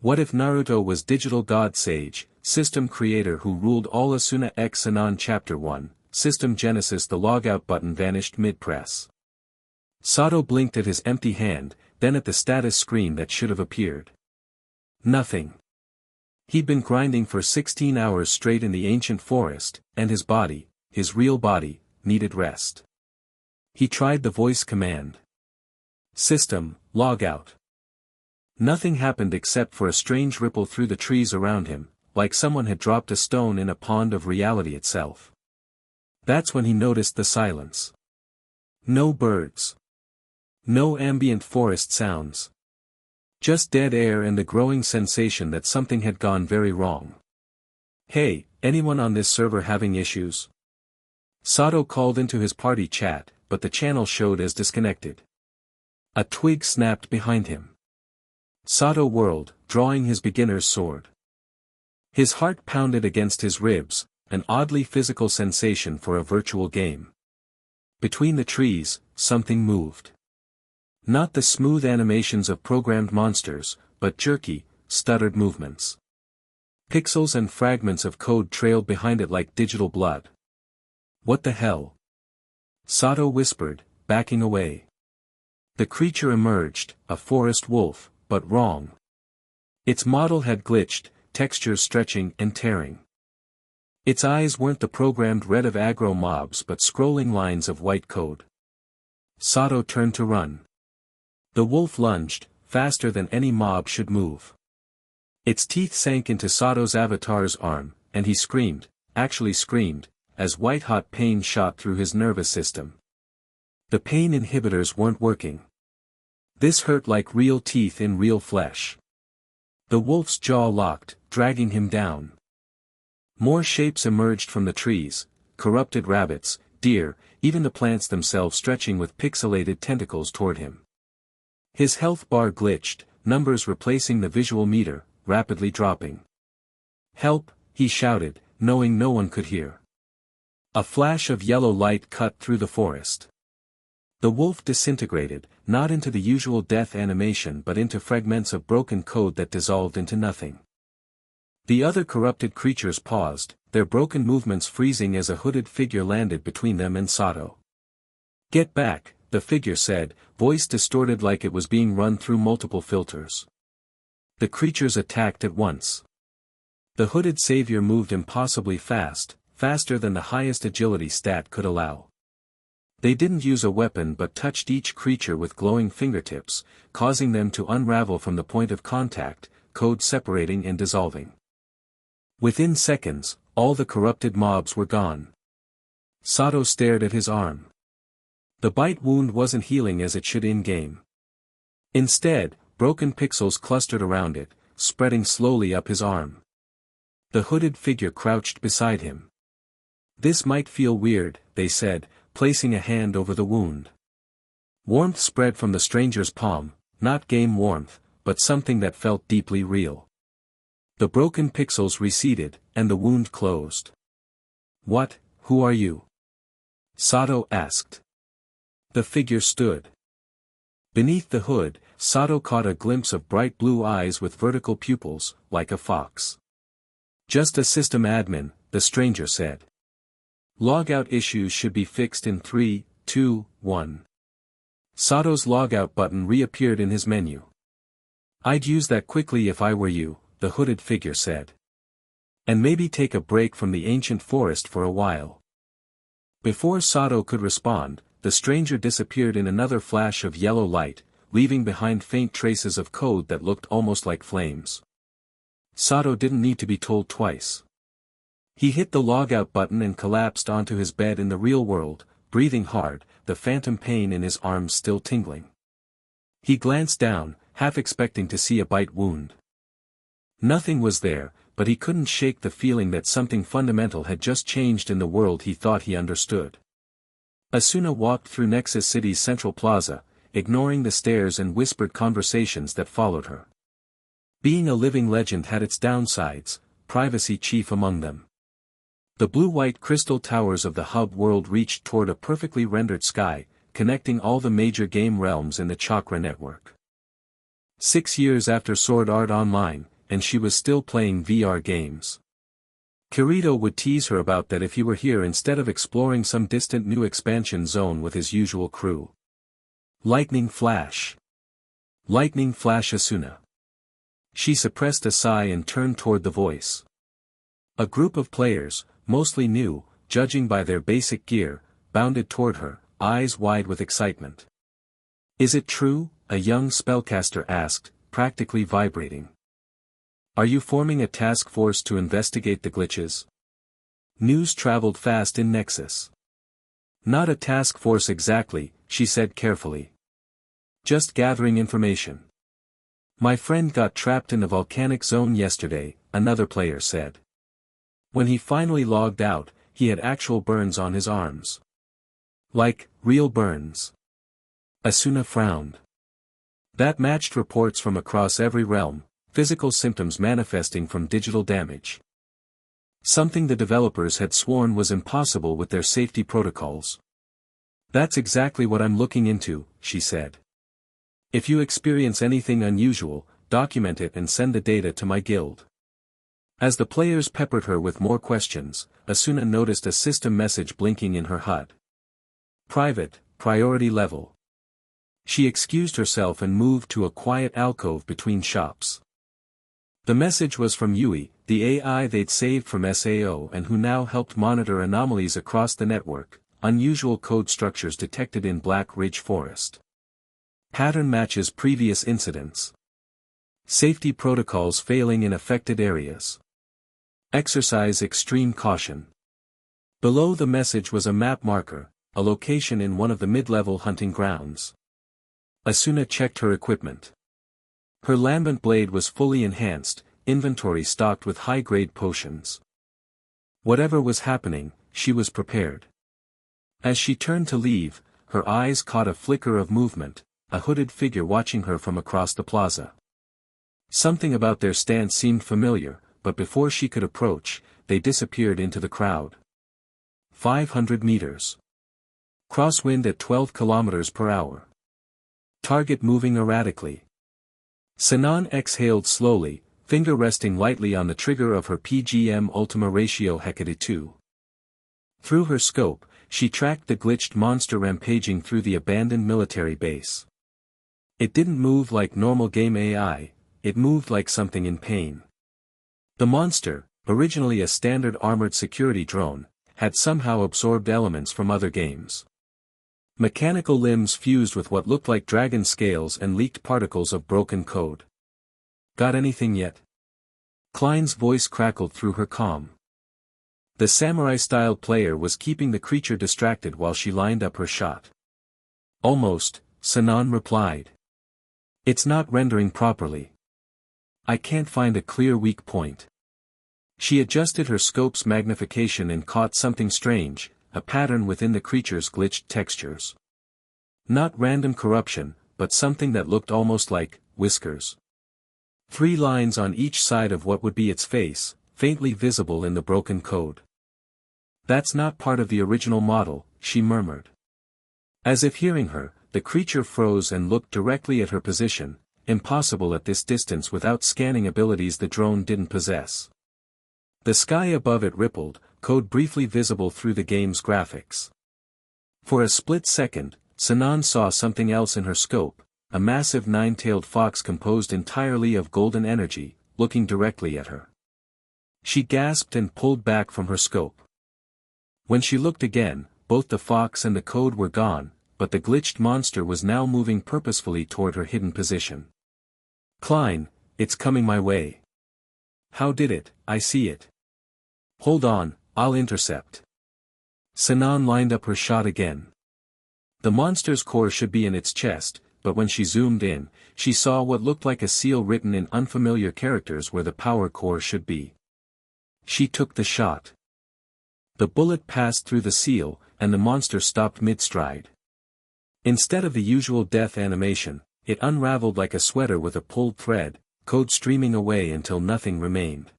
What if Naruto was digital god sage, system creator who ruled all Asuna x Sinon Chapter 1, System Genesis. The logout button vanished mid-press. Sato blinked at his empty hand, then at the status screen that should have appeared. Nothing. He'd been grinding for 16 hours straight in the ancient forest, and his body, his real body, needed rest. He tried the voice command. System, log out. Nothing happened except for a strange ripple through the trees around him, like someone had dropped a stone in a pond of reality itself. That's when he noticed the silence. No birds. No ambient forest sounds. Just dead air and the growing sensation that something had gone very wrong. Hey, anyone on this server having issues? Sato called into his party chat, but the channel showed as disconnected. A twig snapped behind him. Sato whirled, drawing his beginner's sword. His heart pounded against his ribs, an oddly physical sensation for a virtual game. Between the trees, something moved. Not the smooth animations of programmed monsters, but jerky, stuttered movements. Pixels and fragments of code trailed behind it like digital blood. What the hell? Sato whispered, backing away. The creature emerged, a forest wolf, but wrong. Its model had glitched, textures stretching and tearing. Its eyes weren't the programmed red of aggro mobs but scrolling lines of white code. Sato turned to run. The wolf lunged, faster than any mob should move. Its teeth sank into Sato's avatar's arm, and he screamed, actually screamed, as white-hot pain shot through his nervous system. The pain inhibitors weren't working. This hurt like real teeth in real flesh. The wolf's jaw locked, dragging him down. More shapes emerged from the trees, corrupted rabbits, deer, even the plants themselves stretching with pixelated tentacles toward him. His health bar glitched, numbers replacing the visual meter, rapidly dropping. Help, he shouted, knowing no one could hear. A flash of yellow light cut through the forest. The wolf disintegrated, not into the usual death animation but into fragments of broken code that dissolved into nothing. The other corrupted creatures paused, their broken movements freezing as a hooded figure landed between them and Sato. Get back, the figure said, voice distorted like it was being run through multiple filters. The creatures attacked at once. The hooded savior moved impossibly fast, faster than the highest agility stat could allow. They didn't use a weapon but touched each creature with glowing fingertips, causing them to unravel from the point of contact, code separating and dissolving. Within seconds, all the corrupted mobs were gone. Sato stared at his arm. The bite wound wasn't healing as it should in-game. Instead, broken pixels clustered around it, spreading slowly up his arm. The hooded figure crouched beside him. This might feel weird, they said, placing a hand over the wound. Warmth spread from the stranger's palm, not game warmth, but something that felt deeply real. The broken pixels receded, and the wound closed. What, who are you? Sato asked. The figure stood. Beneath the hood, Sato caught a glimpse of bright blue eyes with vertical pupils, like a fox. Just a system admin, the stranger said. Logout issues should be fixed in 3, 2, 1. Sato's logout button reappeared in his menu. I'd use that quickly if I were you, the hooded figure said. And maybe take a break from the ancient forest for a while. Before Sato could respond, the stranger disappeared in another flash of yellow light, leaving behind faint traces of code that looked almost like flames. Sato didn't need to be told twice. He hit the logout button and collapsed onto his bed in the real world, breathing hard, the phantom pain in his arms still tingling. He glanced down, half expecting to see a bite wound. Nothing was there, but he couldn't shake the feeling that something fundamental had just changed in the world he thought he understood. Asuna walked through Nexus City's central plaza, ignoring the stares and whispered conversations that followed her. Being a living legend had its downsides, privacy chief among them. The blue-white crystal towers of the hub world reached toward a perfectly rendered sky, connecting all the major game realms in the Chakra network. 6 years after Sword Art Online, and she was still playing VR games. Kirito would tease her about that if he were here instead of exploring some distant new expansion zone with his usual crew. Lightning Flash. Lightning Flash Asuna. She suppressed a sigh and turned toward the voice. A group of players, mostly new, judging by their basic gear, bounded toward her, eyes wide with excitement. Is it true? A young spellcaster asked, practically vibrating. Are you forming a task force to investigate the glitches? News traveled fast in Nexus. Not a task force exactly, she said carefully. Just gathering information. My friend got trapped in a volcanic zone yesterday, another player said. When he finally logged out, he had actual burns on his arms. Like, real burns. Asuna frowned. That matched reports from across every realm, physical symptoms manifesting from digital damage. Something the developers had sworn was impossible with their safety protocols. That's exactly what I'm looking into, she said. If you experience anything unusual, document it and send the data to my guild. As the players peppered her with more questions, Asuna noticed a system message blinking in her HUD. Private, priority level. She excused herself and moved to a quiet alcove between shops. The message was from Yui, the AI they'd saved from SAO and who now helped monitor anomalies across the network, unusual code structures detected in Black Ridge Forest. Pattern matches previous incidents. Safety protocols failing in affected areas. Exercise extreme caution. Below the message was a map marker, a location in one of the mid-level hunting grounds. Asuna checked her equipment. Her lambent blade was fully enhanced, inventory stocked with high-grade potions. Whatever was happening, she was prepared. As she turned to leave, her eyes caught a flicker of movement, a hooded figure watching her from across the plaza. Something about their stance seemed familiar, but before she could approach, they disappeared into the crowd. 500 meters. Crosswind at 12 kilometers per hour. Target moving erratically. Sinon exhaled slowly, finger resting lightly on the trigger of her PGM Ultima Ratio Hecate 2. Through her scope, she tracked the glitched monster rampaging through the abandoned military base. It didn't move like normal game AI, it moved like something in pain. The monster, originally a standard armored security drone, had somehow absorbed elements from other games. Mechanical limbs fused with what looked like dragon scales and leaked particles of broken code. Got anything yet? Klein's voice crackled through her comm. The samurai-styled player was keeping the creature distracted while she lined up her shot. Almost, Sinon replied. It's not rendering properly. I can't find a clear weak point. She adjusted her scope's magnification and caught something strange, a pattern within the creature's glitched textures. Not random corruption, but something that looked almost like whiskers. 3 lines on each side of what would be its face, faintly visible in the broken code. That's not part of the original model, she murmured. As if hearing her, the creature froze and looked directly at her position, impossible at this distance without scanning abilities the drone didn't possess. The sky above it rippled, code briefly visible through the game's graphics. For a split second, Sinon saw something else in her scope, a massive 9-tailed fox composed entirely of golden energy, looking directly at her. She gasped and pulled back from her scope. When she looked again, both the fox and the code were gone, but the glitched monster was now moving purposefully toward her hidden position. Klein, it's coming my way. How did it? I see it. Hold on, I'll intercept. Sinon lined up her shot again. The monster's core should be in its chest, but when she zoomed in, she saw what looked like a seal written in unfamiliar characters where the power core should be. She took the shot. The bullet passed through the seal, and the monster stopped mid-stride. Instead of the usual death animation, it unraveled like a sweater with a pulled thread, code streaming away until nothing remained.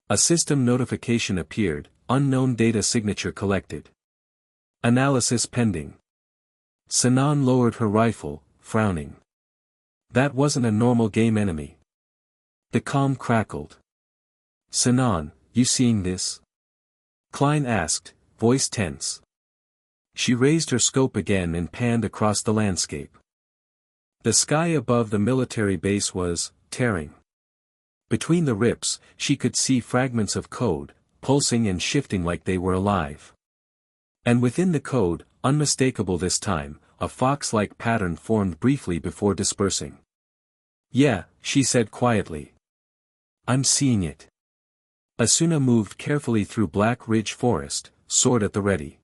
A system notification appeared, unknown data signature collected. Analysis pending. Sinon lowered her rifle, frowning. That wasn't a normal game enemy. The comm crackled. Sinon, you seeing this? Klein asked, voice tense. She raised her scope again and panned across the landscape. The sky above the military base was tearing. Between the rips, she could see fragments of code, pulsing and shifting like they were alive. And within the code, unmistakable this time, a fox-like pattern formed briefly before dispersing. Yeah, she said quietly. I'm seeing it. Asuna moved carefully through Black Ridge Forest, sword at the ready.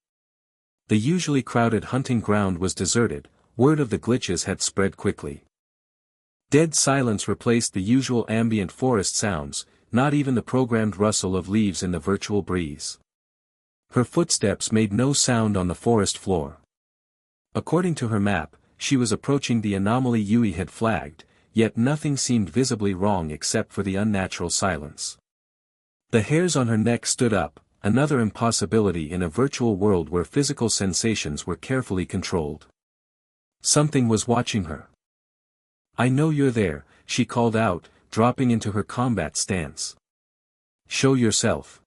The usually crowded hunting ground was deserted, word of the glitches had spread quickly. Dead silence replaced the usual ambient forest sounds, not even the programmed rustle of leaves in the virtual breeze. Her footsteps made no sound on the forest floor. According to her map, she was approaching the anomaly Yui had flagged, yet nothing seemed visibly wrong except for the unnatural silence. The hairs on her neck stood up, another impossibility in a virtual world where physical sensations were carefully controlled. Something was watching her. I know you're there, she called out, dropping into her combat stance. Show yourself.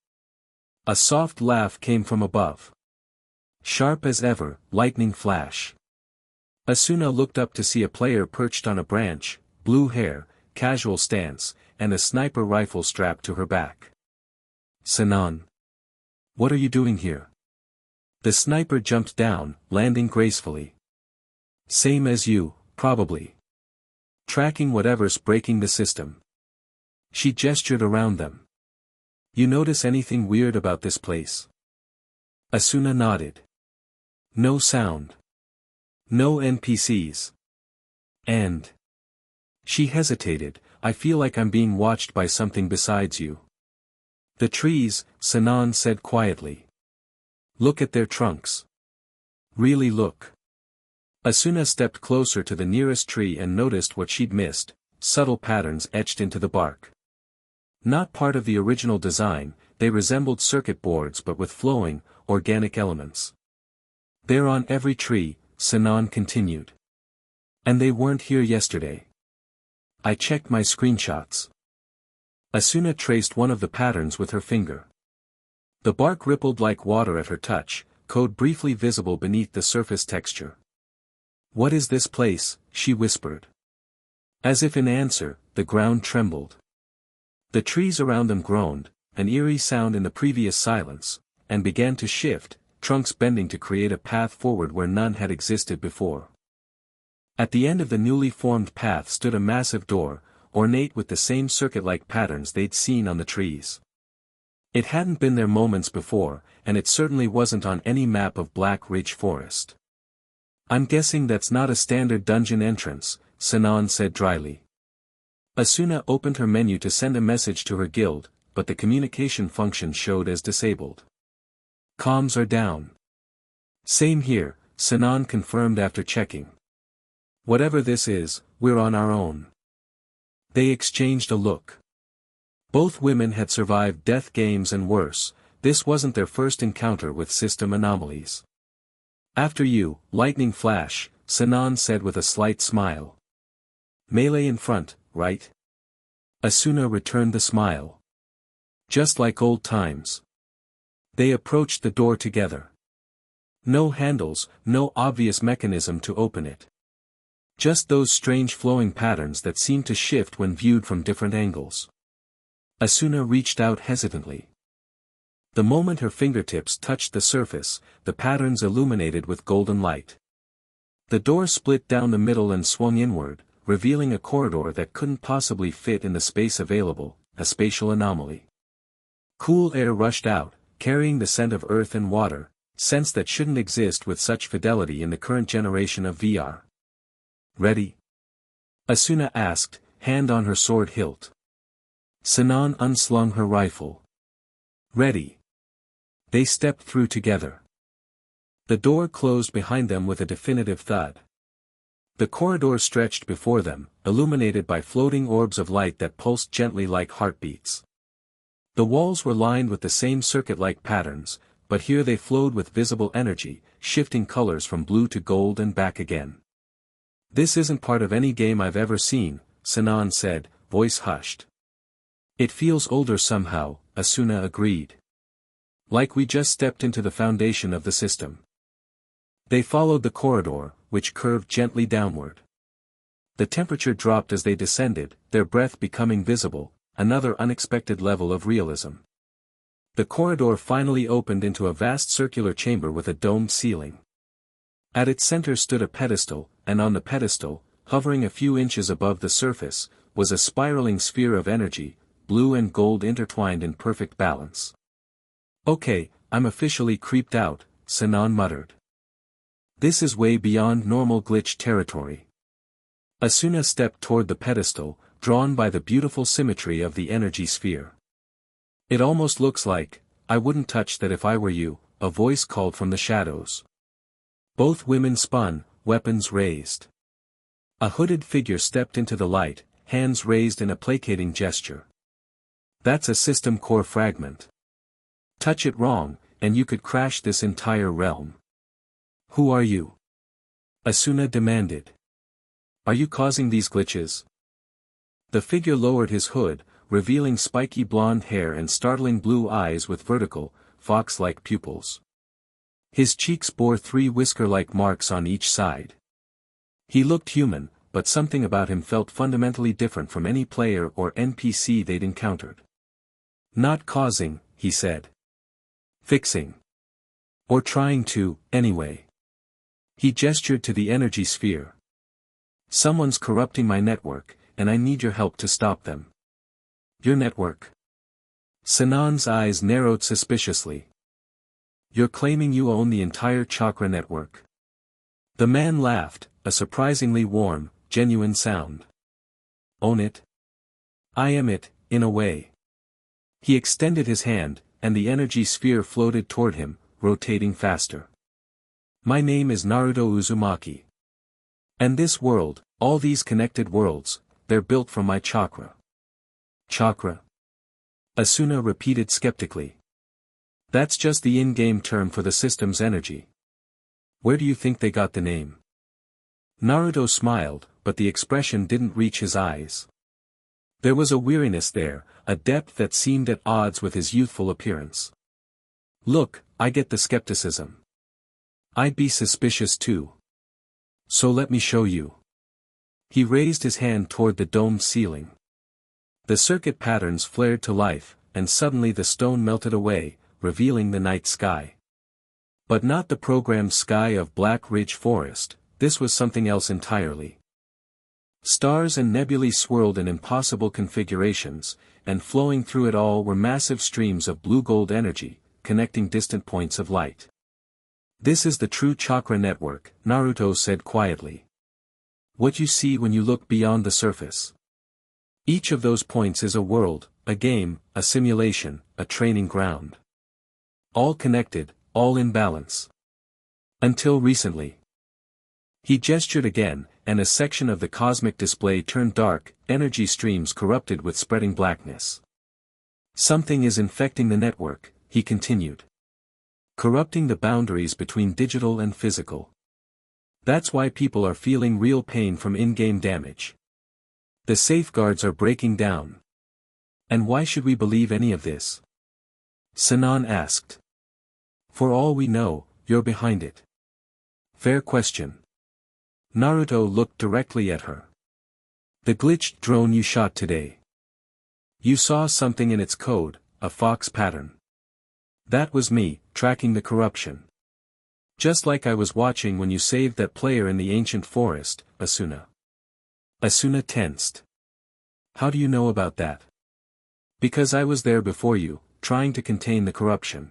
A soft laugh came from above. Sharp as ever, lightning flash. Asuna looked up to see a player perched on a branch, blue hair, casual stance, and a sniper rifle strapped to her back. Sinon. What are you doing here? The sniper jumped down, landing gracefully. Same as you, probably. Tracking whatever's breaking the system. She gestured around them. You notice anything weird about this place? Asuna nodded. No sound. No NPCs. And. She hesitated, I feel like I'm being watched by something besides you. The trees, Sinon said quietly. Look at their trunks. Really look. Asuna stepped closer to the nearest tree and noticed what she'd missed, subtle patterns etched into the bark. Not part of the original design, they resembled circuit boards but with flowing, organic elements. They're on every tree, Sinon continued. And they weren't here yesterday. I checked my screenshots. Asuna traced one of the patterns with her finger. The bark rippled like water at her touch, code briefly visible beneath the surface texture. What is this place? She whispered. As if in answer, the ground trembled. The trees around them groaned, an eerie sound in the previous silence, and began to shift, trunks bending to create a path forward where none had existed before. At the end of the newly formed path stood a massive door, ornate with the same circuit-like patterns they'd seen on the trees. It hadn't been there moments before, and it certainly wasn't on any map of Black Ridge Forest. I'm guessing that's not a standard dungeon entrance, Sinon said dryly. Asuna opened her menu to send a message to her guild, but the communication function showed as disabled. Comms are down. Same here, Sinon confirmed after checking. Whatever this is, we're on our own. They exchanged a look. Both women had survived death games and worse, this wasn't their first encounter with system anomalies. After you, lightning flash, Sinon said with a slight smile. Melee in front, right? Asuna returned the smile. Just like old times. They approached the door together. No handles, no obvious mechanism to open it. Just those strange flowing patterns that seemed to shift when viewed from different angles. Asuna reached out hesitantly. The moment her fingertips touched the surface, the patterns illuminated with golden light. The door split down the middle and swung inward, revealing a corridor that couldn't possibly fit in the space available, a spatial anomaly. Cool air rushed out, carrying the scent of earth and water, scents that shouldn't exist with such fidelity in the current generation of VR. Ready? Asuna asked, hand on her sword hilt. Sinon unslung her rifle. Ready. They stepped through together. The door closed behind them with a definitive thud. The corridor stretched before them, illuminated by floating orbs of light that pulsed gently like heartbeats. The walls were lined with the same circuit-like patterns, but here they flowed with visible energy, shifting colors from blue to gold and back again. This isn't part of any game I've ever seen, Sinon said, voice hushed. It feels older somehow, Asuna agreed. Like we just stepped into the foundation of the system. They followed the corridor, which curved gently downward. The temperature dropped as they descended, their breath becoming visible, another unexpected level of realism. The corridor finally opened into a vast circular chamber with a domed ceiling. At its center stood a pedestal, and on the pedestal, hovering a few inches above the surface, was a spiraling sphere of energy, blue and gold intertwined in perfect balance. Okay, I'm officially creeped out, Sinon muttered. This is way beyond normal glitch territory. Asuna stepped toward the pedestal, drawn by the beautiful symmetry of the energy sphere. It almost looks like, I wouldn't touch that if I were you, a voice called from the shadows. Both women spun, weapons raised. A hooded figure stepped into the light, hands raised in a placating gesture. That's a system core fragment. Touch it wrong, and you could crash this entire realm. Who are you? Asuna demanded. Are you causing these glitches? The figure lowered his hood, revealing spiky blonde hair and startling blue eyes with vertical, fox-like pupils. His cheeks bore 3 whisker-like marks on each side. He looked human, but something about him felt fundamentally different from any player or NPC they'd encountered. Not causing, he said. Fixing. Or trying to, anyway. He gestured to the energy sphere. Someone's corrupting my network, and I need your help to stop them. Your network? Sinon's eyes narrowed suspiciously. You're claiming you own the entire chakra network? The man laughed, a surprisingly warm, genuine sound. Own it? I am it, in a way. He extended his hand, and the energy sphere floated toward him, rotating faster. My name is Naruto Uzumaki. And this world, all these connected worlds, they're built from my chakra. Chakra? Asuna repeated skeptically. That's just the in-game term for the system's energy. Where do you think they got the name? Naruto smiled, but the expression didn't reach his eyes. There was a weariness there, a depth that seemed at odds with his youthful appearance. Look, I get the skepticism. I'd be suspicious too. So let me show you. He raised his hand toward the domed ceiling. The circuit patterns flared to life, and suddenly the stone melted away, revealing the night sky. But not the programmed sky of Black Ridge Forest, this was something else entirely. Stars and nebulae swirled in impossible configurations, and flowing through it all were massive streams of blue-gold energy, connecting distant points of light. This is the true chakra network, Naruto said quietly. What you see when you look beyond the surface. Each of those points is a world, a game, a simulation, a training ground. All connected, all in balance. Until recently. He gestured again, and a section of the cosmic display turned dark, energy streams corrupted with spreading blackness. Something is infecting the network, he continued. Corrupting the boundaries between digital and physical. That's why people are feeling real pain from in-game damage. The safeguards are breaking down. And why should we believe any of this? Sinon asked. For all we know, you're behind it. Fair question. Naruto looked directly at her. The glitched drone you shot today. You saw something in its code, a fox pattern. That was me, tracking the corruption. Just like I was watching when you saved that player in the ancient forest, Asuna. Asuna tensed. How do you know about that? Because I was there before you, trying to contain the corruption.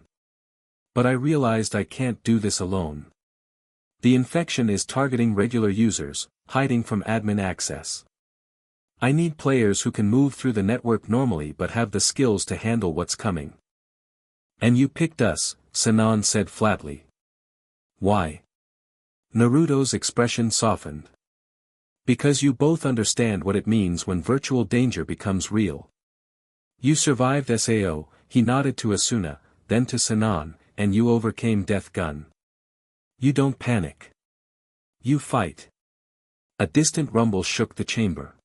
But I realized I can't do this alone. The infection is targeting regular users, hiding from admin access. I need players who can move through the network normally but have the skills to handle what's coming. And you picked us, Sinon said flatly. Why? Naruto's expression softened. Because you both understand what it means when virtual danger becomes real. You survived SAO, he nodded to Asuna, then to Sinon, and you overcame Death Gun. You don't panic. You fight. A distant rumble shook the chamber.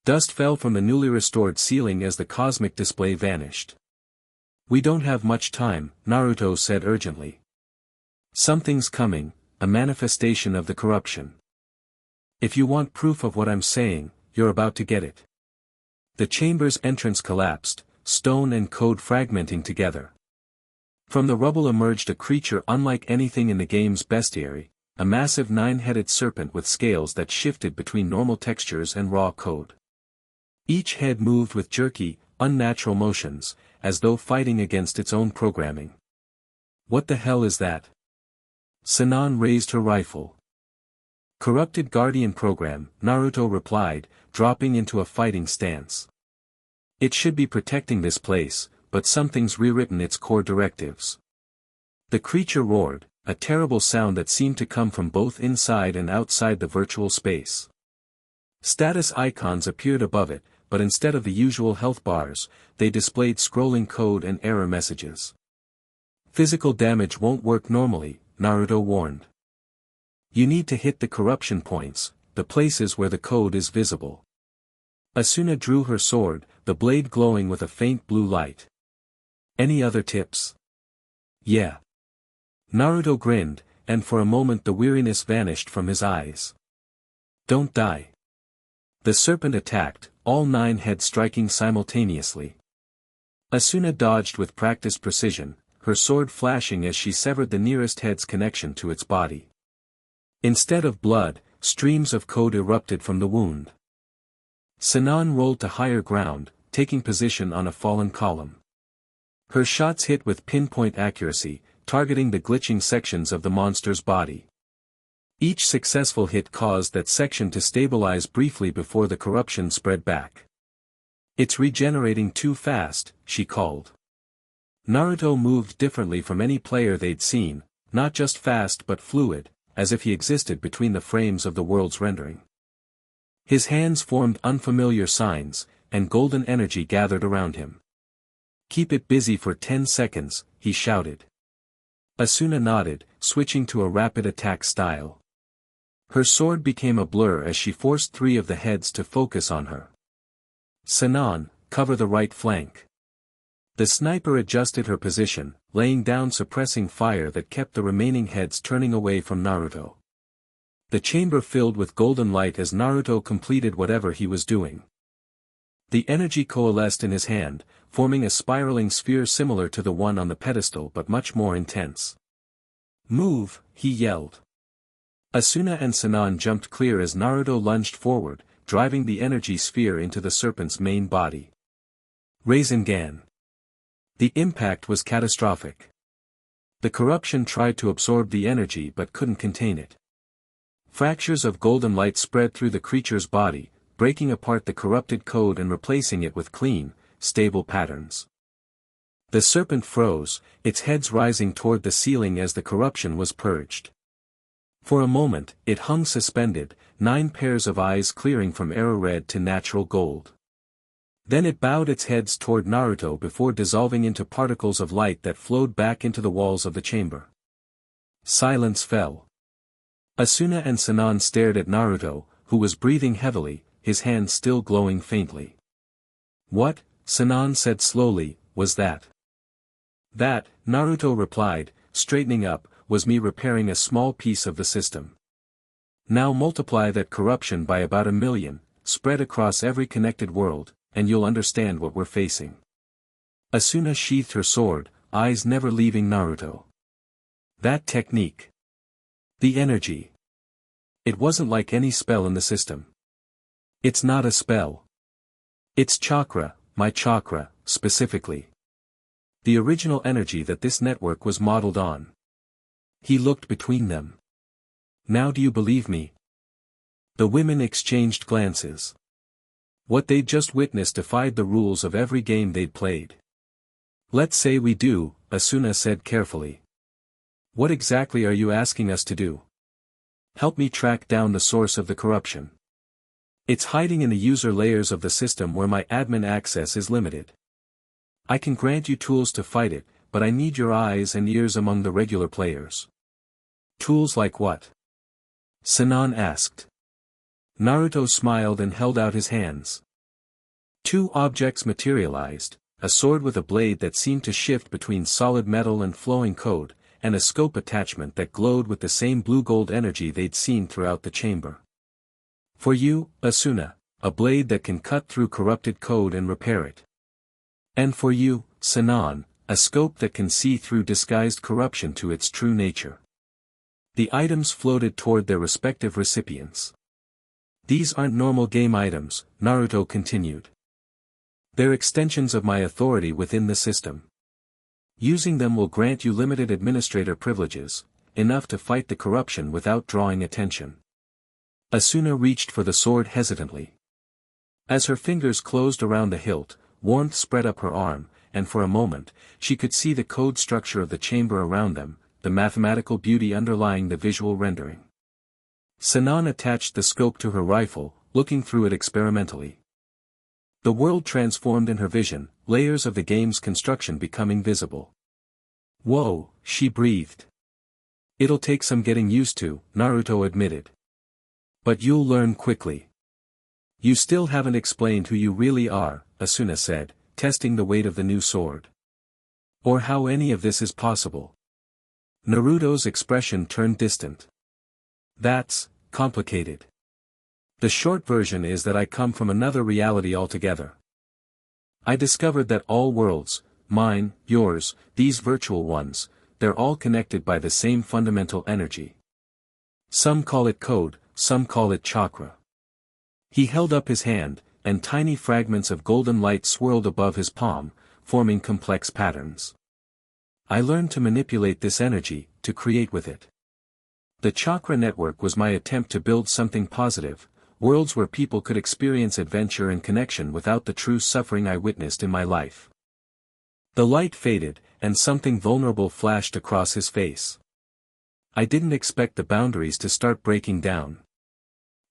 Dust fell from the newly restored ceiling as the cosmic display vanished. "We don't have much time," Naruto said urgently. "Something's coming, a manifestation of the corruption. If you want proof of what I'm saying, you're about to get it." The chamber's entrance collapsed, stone and code fragmenting together. From the rubble emerged a creature unlike anything in the game's bestiary, a massive 9-headed serpent with scales that shifted between normal textures and raw code. Each head moved with jerky, unnatural motions, as though fighting against its own programming. "What the hell is that?" Sinon raised her rifle. "Corrupted Guardian Program," Naruto replied, dropping into a fighting stance. "It should be protecting this place, but something's rewritten its core directives." The creature roared, a terrible sound that seemed to come from both inside and outside the virtual space. Status icons appeared above it, but instead of the usual health bars, they displayed scrolling code and error messages. "Physical damage won't work normally," Naruto warned. "You need to hit the corruption points, the places where the code is visible." Asuna drew her sword, the blade glowing with a faint blue light. "Any other tips?" "Yeah." Naruto grinned, and for a moment the weariness vanished from his eyes. "Don't die." The serpent attacked, all 9 heads striking simultaneously. Asuna dodged with practiced precision, her sword flashing as she severed the nearest head's connection to its body. Instead of blood, streams of code erupted from the wound. Sinon rolled to higher ground, taking position on a fallen column. Her shots hit with pinpoint accuracy, targeting the glitching sections of the monster's body. Each successful hit caused that section to stabilize briefly before the corruption spread back. "It's regenerating too fast," she called. Naruto moved differently from any player they'd seen, not just fast but fluid, as if he existed between the frames of the world's rendering. His hands formed unfamiliar signs, and golden energy gathered around him. "Keep it busy for 10 seconds, he shouted. Asuna nodded, switching to a rapid attack style. Her sword became a blur as she forced 3 of the heads to focus on her. "Sinon, cover the right flank." The sniper adjusted her position, laying down suppressing fire that kept the remaining heads turning away from Naruto. The chamber filled with golden light as Naruto completed whatever he was doing. The energy coalesced in his hand, forming a spiraling sphere similar to the one on the pedestal but much more intense. "Move," he yelled. Asuna and Sinon jumped clear as Naruto lunged forward, driving the energy sphere into the serpent's main body. Rasengan. The impact was catastrophic. The corruption tried to absorb the energy but couldn't contain it. Fractures of golden light spread through the creature's body, breaking apart the corrupted code and replacing it with clean, stable patterns. The serpent froze, its heads rising toward the ceiling as the corruption was purged. For a moment, it hung suspended, 9 pairs of eyes clearing from arrow red to natural gold. Then it bowed its heads toward Naruto before dissolving into particles of light that flowed back into the walls of the chamber. Silence fell. Asuna and Sinon stared at Naruto, who was breathing heavily, his hands still glowing faintly. "What," Sinon said slowly, "was that?" "That," Naruto replied, straightening up, "was me repairing a small piece of the system. Now multiply that corruption by about 1,000,000, spread across every connected world, and you'll understand what we're facing." Asuna sheathed her sword, eyes never leaving Naruto. That technique. The energy. It wasn't like any spell in the system. It's not a spell. It's chakra, my chakra, specifically. The original energy that this network was modeled on. He looked between them. "Now do you believe me?" The women exchanged glances. What they'd just witnessed defied the rules of every game they'd played. "Let's say we do," Asuna said carefully. "What exactly are you asking us to do?" "Help me track down the source of the corruption. It's hiding in the user layers of the system where my admin access is limited. I can grant you tools to fight it, but I need your eyes and ears among the regular players." "Tools like what?" Sinon asked. Naruto smiled and held out his hands. Two objects materialized, a sword with a blade that seemed to shift between solid metal and flowing code, and a scope attachment that glowed with the same blue-gold energy they'd seen throughout the chamber. For you, Asuna, a blade that can cut through corrupted code and repair it. And for you, Sinon, a scope that can see through disguised corruption to its true nature. The items floated toward their respective recipients. These aren't normal game items, Naruto continued. They're extensions of my authority within the system. Using them will grant you limited administrator privileges, enough to fight the corruption without drawing attention. Asuna reached for the sword hesitantly. As her fingers closed around the hilt, warmth spread up her arm, and for a moment, she could see the code structure of the chamber around them, the mathematical beauty underlying the visual rendering. Sinon attached the scope to her rifle, looking through it experimentally. The world transformed in her vision, layers of the game's construction becoming visible. Whoa, she breathed. It'll take some getting used to, Naruto admitted. But you'll learn quickly. You still haven't explained who you really are, Asuna said, testing the weight of the new sword. Or how any of this is possible. Naruto's expression turned distant. That's complicated. The short version is that I come from another reality altogether. I discovered that all worlds, mine, yours, these virtual ones, they're all connected by the same fundamental energy. Some call it code, some call it chakra. He held up his hand, and tiny fragments of golden light swirled above his palm, forming complex patterns. I learned to manipulate this energy, to create with it. The chakra network was my attempt to build something positive, worlds where people could experience adventure and connection without the true suffering I witnessed in my life. The light faded, and something vulnerable flashed across his face. I didn't expect the boundaries to start breaking down.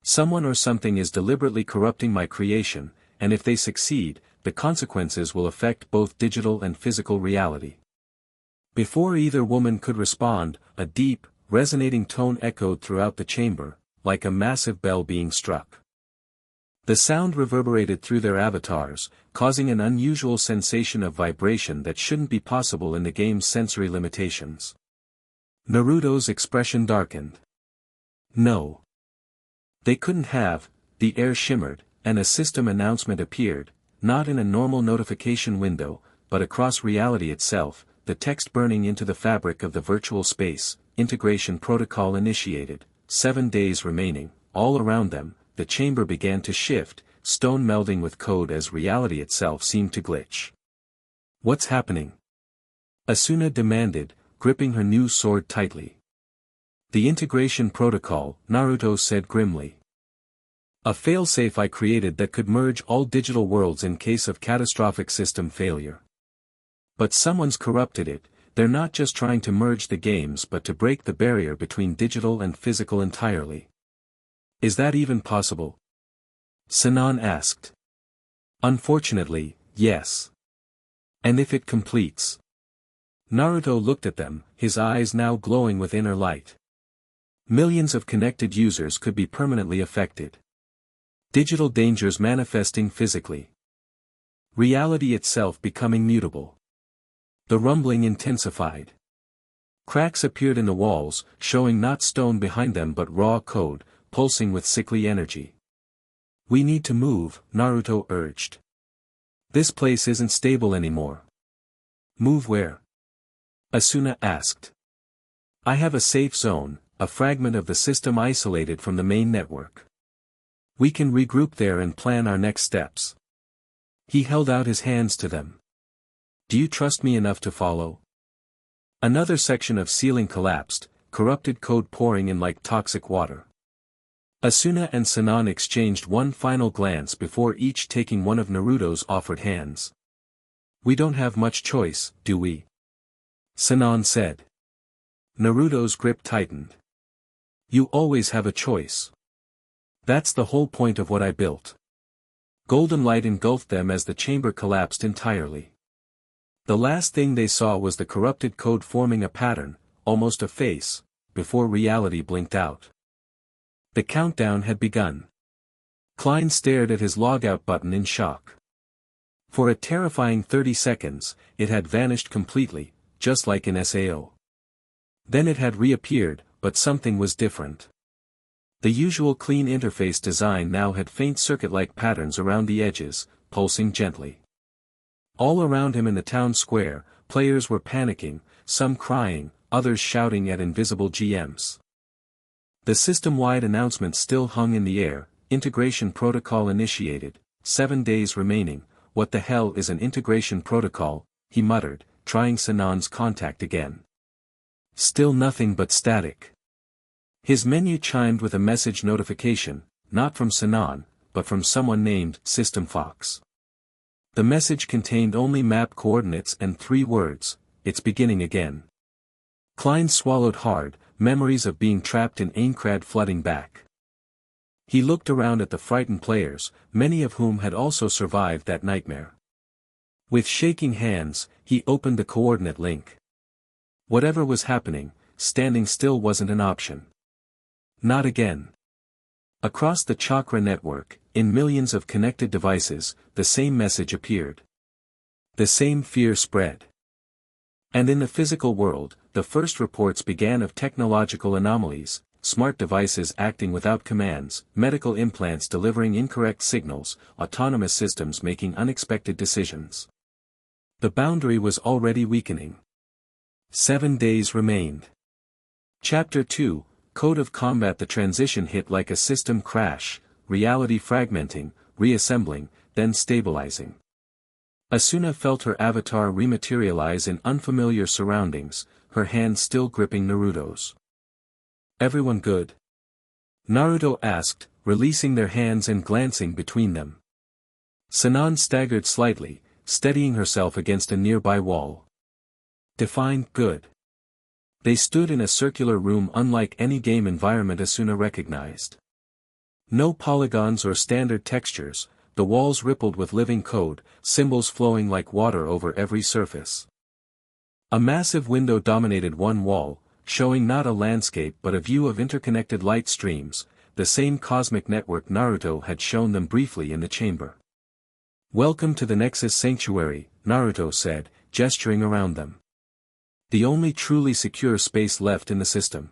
Someone or something is deliberately corrupting my creation, and if they succeed, the consequences will affect both digital and physical reality. Before either woman could respond, a deep, resonating tone echoed throughout the chamber, like a massive bell being struck. The sound reverberated through their avatars, causing an unusual sensation of vibration that shouldn't be possible in the game's sensory limitations. Naruto's expression darkened. No. They couldn't have. The air shimmered, and a system announcement appeared, not in a normal notification window, but across reality itself, the text burning into the fabric of the virtual space. Integration protocol initiated. 7 days remaining. All around them, the chamber began to shift, stone melding with code as reality itself seemed to glitch. What's happening? Asuna demanded, gripping her new sword tightly. The integration protocol, Naruto said grimly. A failsafe I created that could merge all digital worlds in case of catastrophic system failure. But someone's corrupted it. They're not just trying to merge the games but to break the barrier between digital and physical entirely. Is that even possible? Sinon asked. Unfortunately, yes. And if it completes? Naruto looked at them, his eyes now glowing with inner light. Millions of connected users could be permanently affected. Digital dangers manifesting physically. Reality itself becoming mutable. The rumbling intensified. Cracks appeared in the walls, showing not stone behind them but raw code, pulsing with sickly energy. We need to move, Naruto urged. This place isn't stable anymore. Move where? Asuna asked. I have a safe zone, a fragment of the system isolated from the main network. We can regroup there and plan our next steps. He held out his hands to them. Do you trust me enough to follow? Another section of ceiling collapsed, corrupted code pouring in like toxic water. Asuna and Sinon exchanged one final glance before each taking one of Naruto's offered hands. We don't have much choice, do we? Sinon said. Naruto's grip tightened. You always have a choice. That's the whole point of what I built. Golden light engulfed them as the chamber collapsed entirely. The last thing they saw was the corrupted code forming a pattern, almost a face, before reality blinked out. The countdown had begun. Klein stared at his logout button in shock. For a terrifying 30 seconds, it had vanished completely, just like in SAO. Then it had reappeared, but something was different. The usual clean interface design now had faint circuit-like patterns around the edges, pulsing gently. All around him in the town square, players were panicking, some crying, others shouting at invisible GMs. The system-wide announcement still hung in the air: integration protocol initiated, 7 days remaining. What the hell is an integration protocol? He muttered, trying Sinon's contact again. Still nothing but static. His menu chimed with a message notification, not from Sinon, but from someone named System Fox. The message contained only map coordinates and 3 words: "It's beginning again." Klein swallowed hard, memories of being trapped in Aincrad flooding back. He looked around at the frightened players, many of whom had also survived that nightmare. With shaking hands, he opened the coordinate link. Whatever was happening, standing still wasn't an option. Not again. Across the chakra network, in millions of connected devices, the same message appeared. The same fear spread. And in the physical world, the first reports began of technological anomalies: smart devices acting without commands, medical implants delivering incorrect signals, autonomous systems making unexpected decisions. The boundary was already weakening. 7 days remained. Chapter 2, Code of Combat. The transition hit like a system crash, reality fragmenting, reassembling, then stabilizing. Asuna felt her avatar rematerialize in unfamiliar surroundings, her hand still gripping Naruto's. "Everyone good?" Naruto asked, releasing their hands and glancing between them. Sinon staggered slightly, steadying herself against a nearby wall. Define good. They stood in a circular room unlike any game environment Asuna recognized. No polygons or standard textures, the walls rippled with living code, symbols flowing like water over every surface. A massive window dominated one wall, showing not a landscape but a view of interconnected light streams, the same cosmic network Naruto had shown them briefly in the chamber. "Welcome to the Nexus Sanctuary," Naruto said, gesturing around them. The only truly secure space left in the system.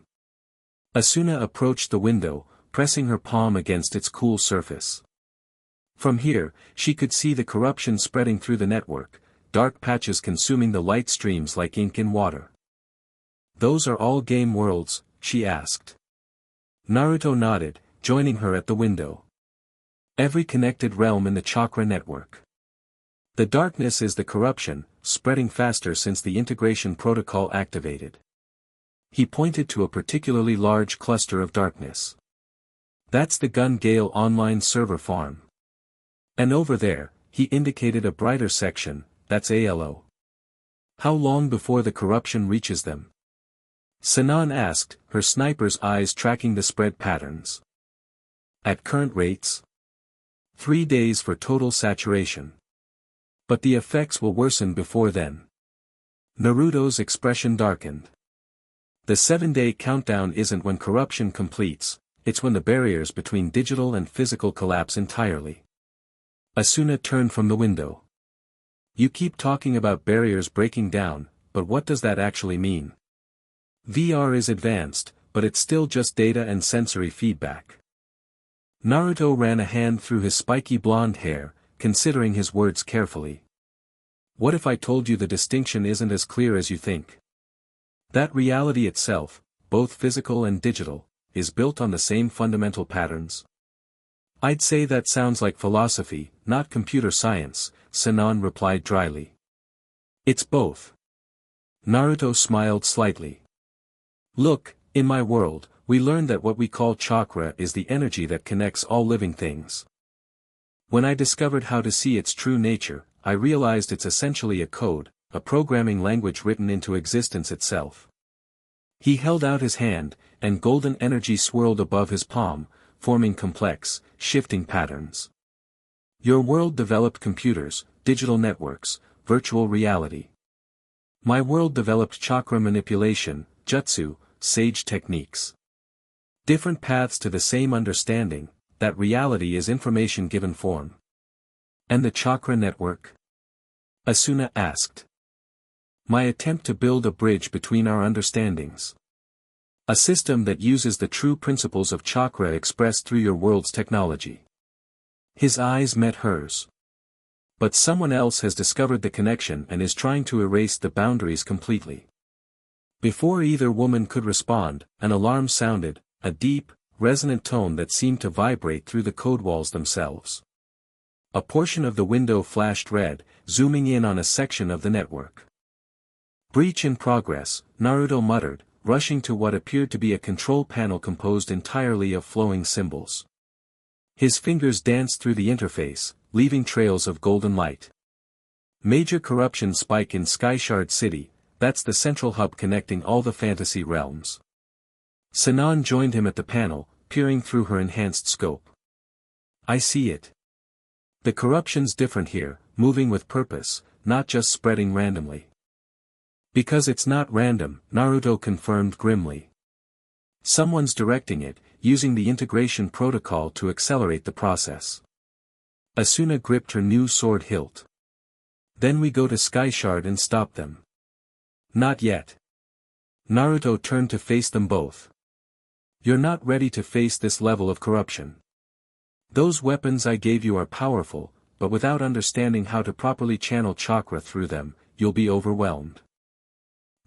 Asuna approached the window, pressing her palm against its cool surface. From here, she could see the corruption spreading through the network, dark patches consuming the light streams like ink in water. "Those are all game worlds?" she asked. Naruto nodded, joining her at the window. "Every connected realm in the chakra network. The darkness is the corruption, spreading faster since the integration protocol activated." He pointed to a particularly large cluster of darkness. "That's the Gun Gale online server farm. And over there," he indicated a brighter section, "that's ALO. How long before the corruption reaches them?" Sinon asked, her sniper's eyes tracking the spread patterns. "At current rates? 3 days for total saturation. But the effects will worsen before then." Naruto's expression darkened. "The 7-day countdown isn't when corruption completes, it's when the barriers between digital and physical collapse entirely." Asuna turned from the window. "You keep talking about barriers breaking down, but what does that actually mean? VR is advanced, but it's still just data and sensory feedback." Naruto ran a hand through his spiky blonde hair, considering his words carefully. "What if I told you the distinction isn't as clear as you think? That reality itself, both physical and digital, is built on the same fundamental patterns?" "I'd say that sounds like philosophy, not computer science," Sinon replied dryly. "It's both." Naruto smiled slightly. "Look, in my world, we learned that what we call chakra is the energy that connects all living things. When I discovered how to see its true nature, I realized it's essentially a code, a programming language written into existence itself." He held out his hand, and golden energy swirled above his palm, forming complex, shifting patterns. "Your world developed computers, digital networks, virtual reality. My world developed chakra manipulation, jutsu, sage techniques. Different paths to the same understanding, that reality is information given form. And the chakra network? Asuna asked. My attempt to build a bridge between our understandings. A system that uses the true principles of chakra expressed through your world's technology. His eyes met hers. But someone else has discovered the connection and is trying to erase the boundaries completely. Before either woman could respond, an alarm sounded, a deep, resonant tone that seemed to vibrate through the code walls themselves. A portion of the window flashed red, zooming in on a section of the network. Breach in progress, Naruto muttered, rushing to what appeared to be a control panel composed entirely of flowing symbols. His fingers danced through the interface, leaving trails of golden light. Major corruption spike in Skyshard City, that's the central hub connecting all the fantasy realms. Sinon joined him at the panel, peering through her enhanced scope. I see it. The corruption's different here, moving with purpose, not just spreading randomly. Because it's not random, Naruto confirmed grimly. Someone's directing it, using the integration protocol to accelerate the process. Asuna gripped her new sword hilt. Then we go to Skyshard and stop them. Not yet. Naruto turned to face them both. You're not ready to face this level of corruption. Those weapons I gave you are powerful, but without understanding how to properly channel chakra through them, you'll be overwhelmed.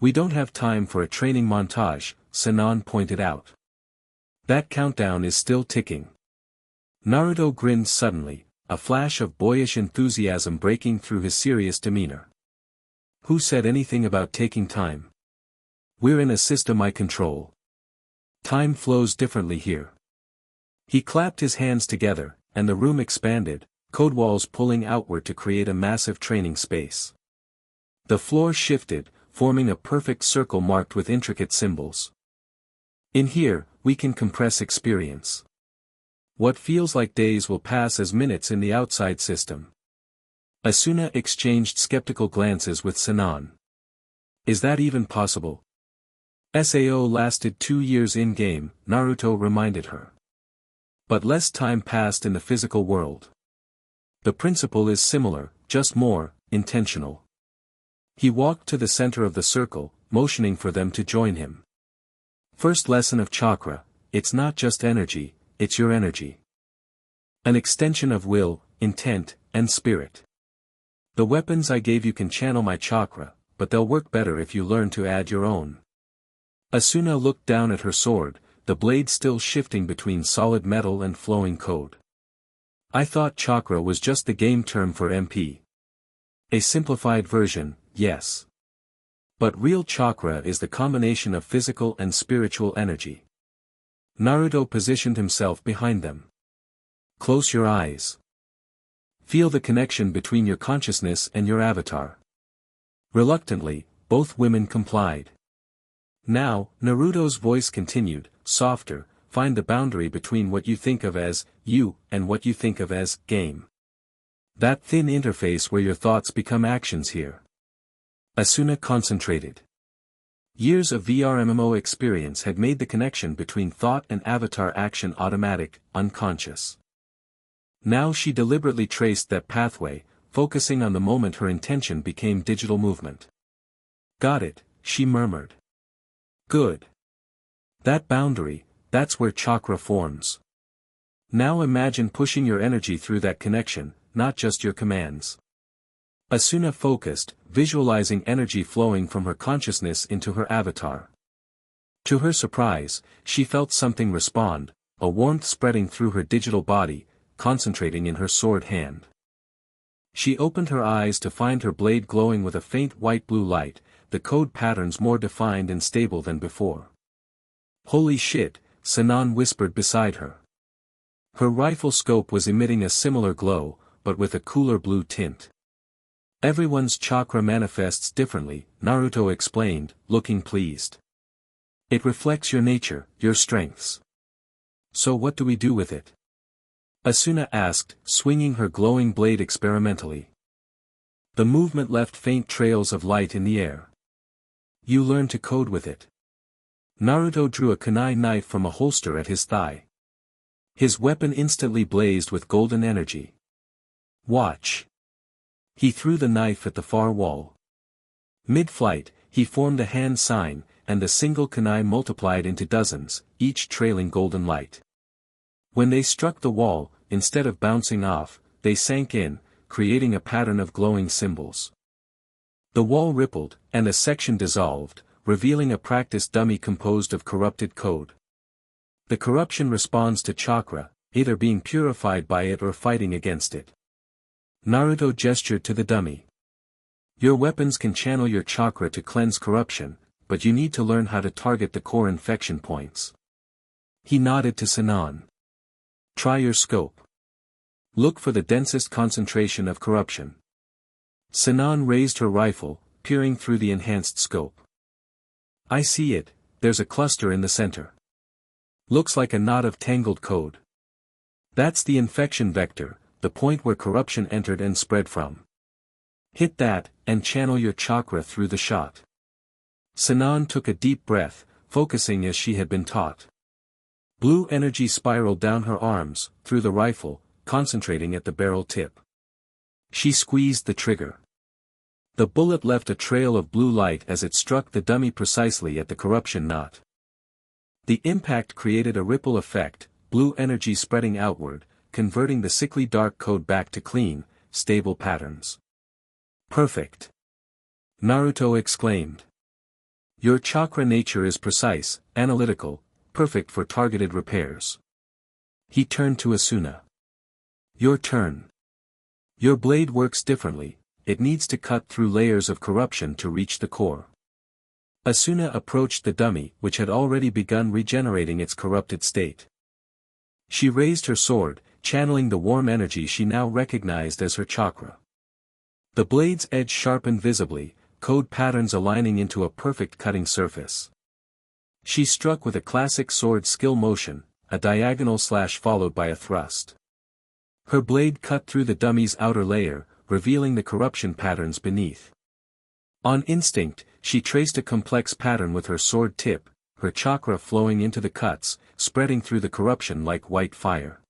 We don't have time for a training montage, Sinon pointed out. That countdown is still ticking. Naruto grinned suddenly, a flash of boyish enthusiasm breaking through his serious demeanor. Who said anything about taking time? We're in a system I control. Time flows differently here. He clapped his hands together, and the room expanded, code walls pulling outward to create a massive training space. The floor shifted, forming a perfect circle marked with intricate symbols. In here, we can compress experience. What feels like days will pass as minutes in the outside system. Asuna exchanged skeptical glances with Sinon. Is that even possible? SAO lasted 2 years in-game, Naruto reminded her. But less time passed in the physical world. The principle is similar, just more intentional. He walked to the center of the circle, motioning for them to join him. First lesson of chakra, it's not just energy, it's your energy. An extension of will, intent, and spirit. The weapons I gave you can channel my chakra, but they'll work better if you learn to add your own. Asuna looked down at her sword, the blade still shifting between solid metal and flowing code. I thought chakra was just the game term for MP. A simplified version, yes. But real chakra is the combination of physical and spiritual energy. Naruto positioned himself behind them. Close your eyes. Feel the connection between your consciousness and your avatar. Reluctantly, both women complied. Now, Naruto's voice continued, softer, find the boundary between what you think of as you and what you think of as game. That thin interface where your thoughts become actions here. Asuna concentrated. Years of VR-MMO experience had made the connection between thought and avatar action automatic, unconscious. Now she deliberately traced that pathway, focusing on the moment her intention became digital movement. Got it, she murmured. Good. That boundary, that's where chakra forms. Now imagine pushing your energy through that connection, not just your commands. Asuna focused, visualizing energy flowing from her consciousness into her avatar. To her surprise, she felt something respond, a warmth spreading through her digital body, concentrating in her sword hand. She opened her eyes to find her blade glowing with a faint white-blue light, the code patterns more defined and stable than before. Holy shit, Sinon whispered beside her. Her rifle scope was emitting a similar glow, but with a cooler blue tint. Everyone's chakra manifests differently, Naruto explained, looking pleased. It reflects your nature, your strengths. So what do we do with it? Asuna asked, swinging her glowing blade experimentally. The movement left faint trails of light in the air. You learn to code with it. Naruto drew a kunai knife from a holster at his thigh. His weapon instantly blazed with golden energy. Watch. He threw the knife at the far wall. Mid-flight, he formed a hand sign, and the single kunai multiplied into dozens, each trailing golden light. When they struck the wall, instead of bouncing off, they sank in, creating a pattern of glowing symbols. The wall rippled, and a section dissolved, revealing a practice dummy composed of corrupted code. The corruption responds to chakra, either being purified by it or fighting against it. Naruto gestured to the dummy. Your weapons can channel your chakra to cleanse corruption, but you need to learn how to target the core infection points. He nodded to Sinon. Try your scope. Look for the densest concentration of corruption. Sinon raised her rifle, peering through the enhanced scope. I see it, there's a cluster in the center. Looks like a knot of tangled code. That's the infection vector, the point where corruption entered and spread from. Hit that, and channel your chakra through the shot. Sinon took a deep breath, focusing as she had been taught. Blue energy spiraled down her arms, through the rifle, concentrating at the barrel tip. She squeezed the trigger. The bullet left a trail of blue light as it struck the dummy precisely at the corruption knot. The impact created a ripple effect, blue energy spreading outward, converting the sickly dark code back to clean, stable patterns. Perfect! Naruto exclaimed. Your chakra nature is precise, analytical, perfect for targeted repairs. He turned to Asuna. Your turn. Your blade works differently, it needs to cut through layers of corruption to reach the core. Asuna approached the dummy, which had already begun regenerating its corrupted state. She raised her sword, channeling the warm energy she now recognized as her chakra. The blade's edge sharpened visibly, code patterns aligning into a perfect cutting surface. She struck with a classic sword skill motion, a diagonal slash followed by a thrust. Her blade cut through the dummy's outer layer, revealing the corruption patterns beneath. On instinct, she traced a complex pattern with her sword tip, her chakra flowing into the cuts, spreading through the corruption like white fire.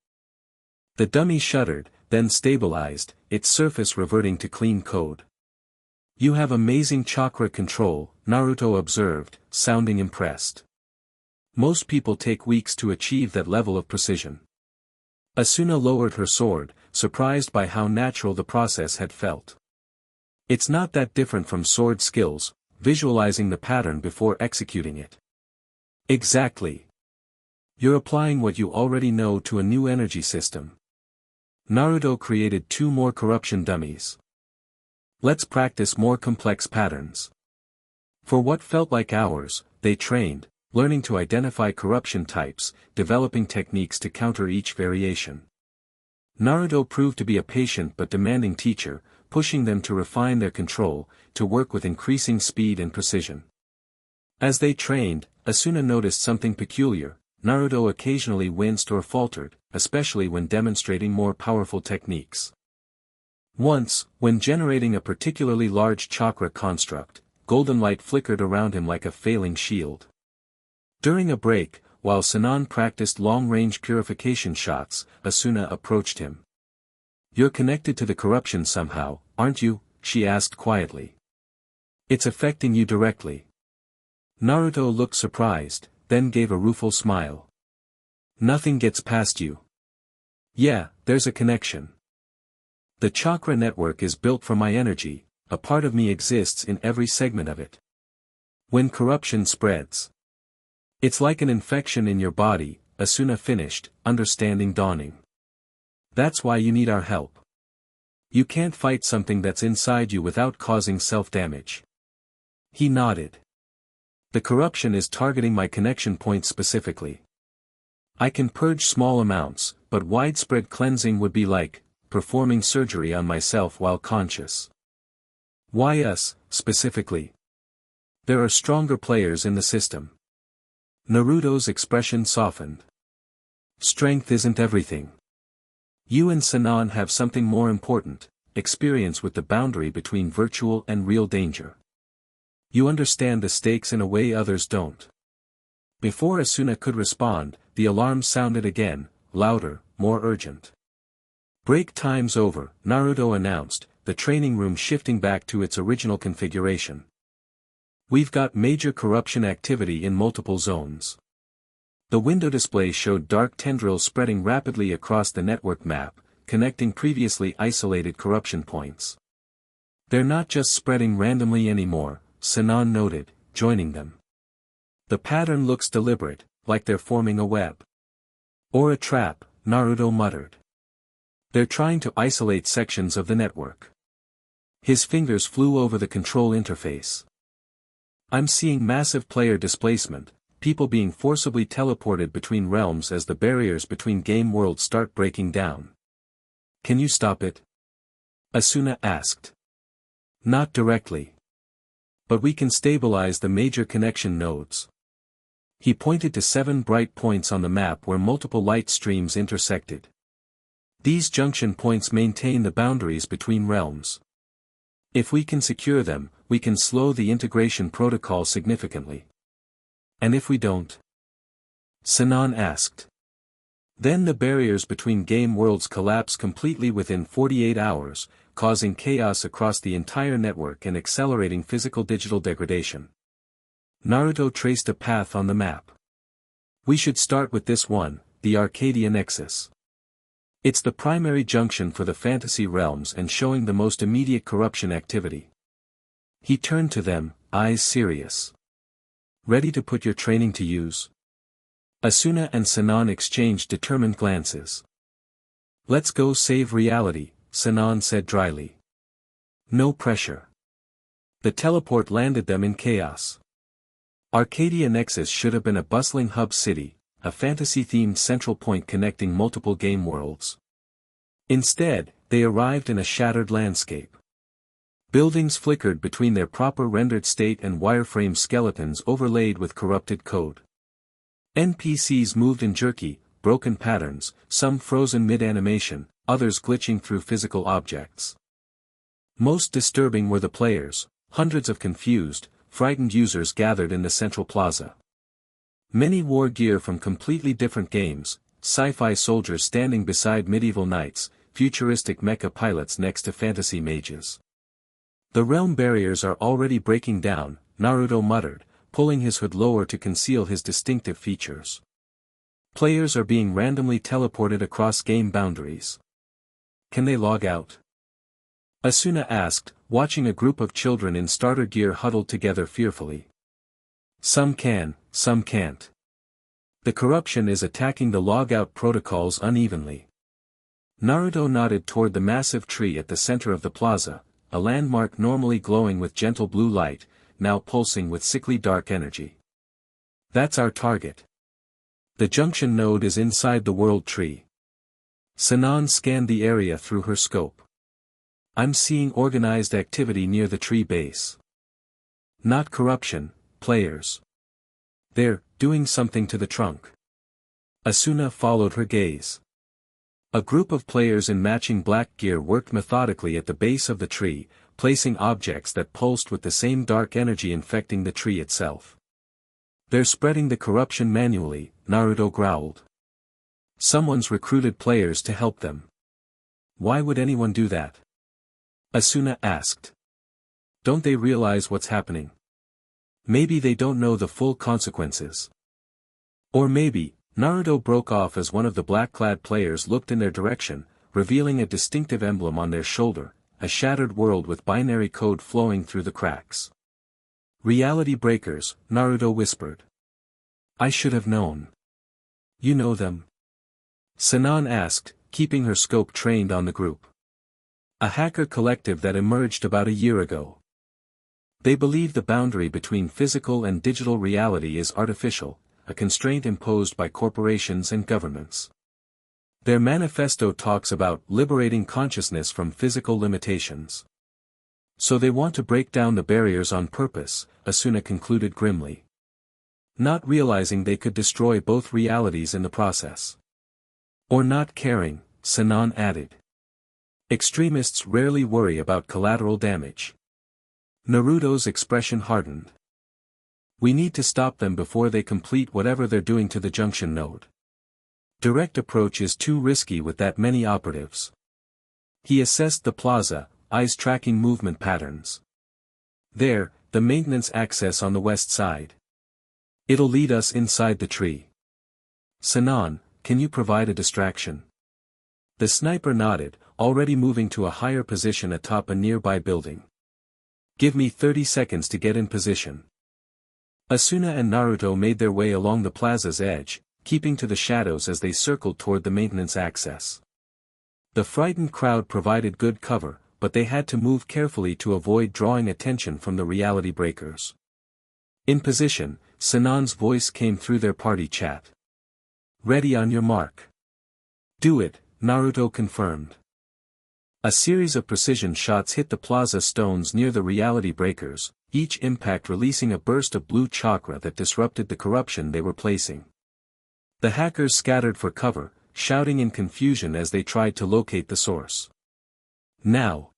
The dummy shuddered, then stabilized, its surface reverting to clean code. You have amazing chakra control, Naruto observed, sounding impressed. Most people take weeks to achieve that level of precision. Asuna lowered her sword, surprised by how natural the process had felt. It's not that different from sword skills, visualizing the pattern before executing it. Exactly. You're applying what you already know to a new energy system. Naruto created 2 more corruption dummies. Let's practice more complex patterns. For what felt like hours, they trained, learning to identify corruption types, developing techniques to counter each variation. Naruto proved to be a patient but demanding teacher, pushing them to refine their control, to work with increasing speed and precision. As they trained, Asuna noticed something peculiar. Naruto occasionally winced or faltered, especially when demonstrating more powerful techniques. Once, when generating a particularly large chakra construct, golden light flickered around him like a failing shield. During a break, while Sinon practiced long-range purification shots, Asuna approached him. You're connected to the corruption somehow, aren't you? She asked quietly. It's affecting you directly. Naruto looked surprised, then gave a rueful smile. Nothing gets past you. Yeah, there's a connection. The chakra network is built from my energy, a part of me exists in every segment of it. When corruption spreads, it's like an infection in your body, Asuna finished, understanding dawning. That's why you need our help. You can't fight something that's inside you without causing self-damage. He nodded. The corruption is targeting my connection points specifically. I can purge small amounts, but widespread cleansing would be like performing surgery on myself while conscious. Why us, specifically? There are stronger players in the system. Naruto's expression softened. Strength isn't everything. You and Sinon have something more important, experience with the boundary between virtual and real danger. You understand the stakes in a way others don't. Before Asuna could respond, the alarm sounded again, louder, more urgent. Break time's over, Naruto announced, the training room shifting back to its original configuration. We've got major corruption activity in multiple zones. The window display showed dark tendrils spreading rapidly across the network map, connecting previously isolated corruption points. They're not just spreading randomly anymore, Sinon noted, joining them. The pattern looks deliberate, like they're forming a web. Or a trap, Naruto muttered. They're trying to isolate sections of the network. His fingers flew over the control interface. I'm seeing massive player displacement, people being forcibly teleported between realms as the barriers between game worlds start breaking down. Can you stop it? Asuna asked. Not directly. But we can stabilize the major connection nodes. He pointed to 7 bright points on the map where multiple light streams intersected. These junction points maintain the boundaries between realms. If we can secure them, we can slow the integration protocol significantly. And if we don't? Sinon asked. Then the barriers between game worlds collapse completely within 48 hours, causing chaos across the entire network and accelerating physical-digital degradation. Naruto traced a path on the map. We should start with this one, the Arcadia Nexus. It's the primary junction for the fantasy realms and showing the most immediate corruption activity. He turned to them, eyes serious. Ready to put your training to use? Asuna and Sinon exchanged determined glances. Let's go save reality, Sinon said dryly. No pressure. The teleport landed them in chaos. Arcadia Nexus should have been a bustling hub city, a fantasy-themed central point connecting multiple game worlds. Instead, they arrived in a shattered landscape. Buildings flickered between their proper rendered state and wireframe skeletons overlaid with corrupted code. NPCs moved in jerky, broken patterns, some frozen mid-animation, others glitching through physical objects. Most disturbing were the players, hundreds of confused, frightened users gathered in the central plaza. Many wore gear from completely different games, sci-fi soldiers standing beside medieval knights, futuristic mecha pilots next to fantasy mages. The realm barriers are already breaking down, Naruto muttered, pulling his hood lower to conceal his distinctive features. Players are being randomly teleported across game boundaries. Can they log out? Asuna asked, watching a group of children in starter gear huddled together fearfully. Some can, some can't. The corruption is attacking the logout protocols unevenly. Naruto nodded toward the massive tree at the center of the plaza, a landmark normally glowing with gentle blue light, now pulsing with sickly dark energy. That's our target. The junction node is inside the world tree. Sinon scanned the area through her scope. I'm seeing organized activity near the tree base. Not corruption, players. They're doing something to the trunk. Asuna followed her gaze. A group of players in matching black gear worked methodically at the base of the tree, placing objects that pulsed with the same dark energy infecting the tree itself. They're spreading the corruption manually, Naruto growled. Someone's recruited players to help them. Why would anyone do that? Asuna asked. Don't they realize what's happening? Maybe they don't know the full consequences. Or maybe, Naruto broke off as one of the black-clad players looked in their direction, revealing a distinctive emblem on their shoulder, a shattered world with binary code flowing through the cracks. Reality breakers, Naruto whispered. I should have known. You know them? Sinon asked, keeping her scope trained on the group. A hacker collective that emerged about a year ago. They believe the boundary between physical and digital reality is artificial, a constraint imposed by corporations and governments. Their manifesto talks about liberating consciousness from physical limitations. So they want to break down the barriers on purpose, Asuna concluded grimly. Not realizing they could destroy both realities in the process. Or not caring, Sinon added. Extremists rarely worry about collateral damage. Naruto's expression hardened. We need to stop them before they complete whatever they're doing to the junction node. Direct approach is too risky with that many operatives. He assessed the plaza, eyes tracking movement patterns. There, the maintenance access on the west side. It'll lead us inside the tree. Sinon, can you provide a distraction? The sniper nodded, already moving to a higher position atop a nearby building. Give me 30 seconds to get in position. Asuna and Naruto made their way along the plaza's edge, keeping to the shadows as they circled toward the maintenance access. The frightened crowd provided good cover, but they had to move carefully to avoid drawing attention from the reality breakers. In position, Sinon's voice came through their party chat. Ready on your mark. Do it, Naruto confirmed. A series of precision shots hit the plaza stones near the reality breakers, each impact releasing a burst of blue chakra that disrupted the corruption they were placing. The hackers scattered for cover, shouting in confusion as they tried to locate the source. Now!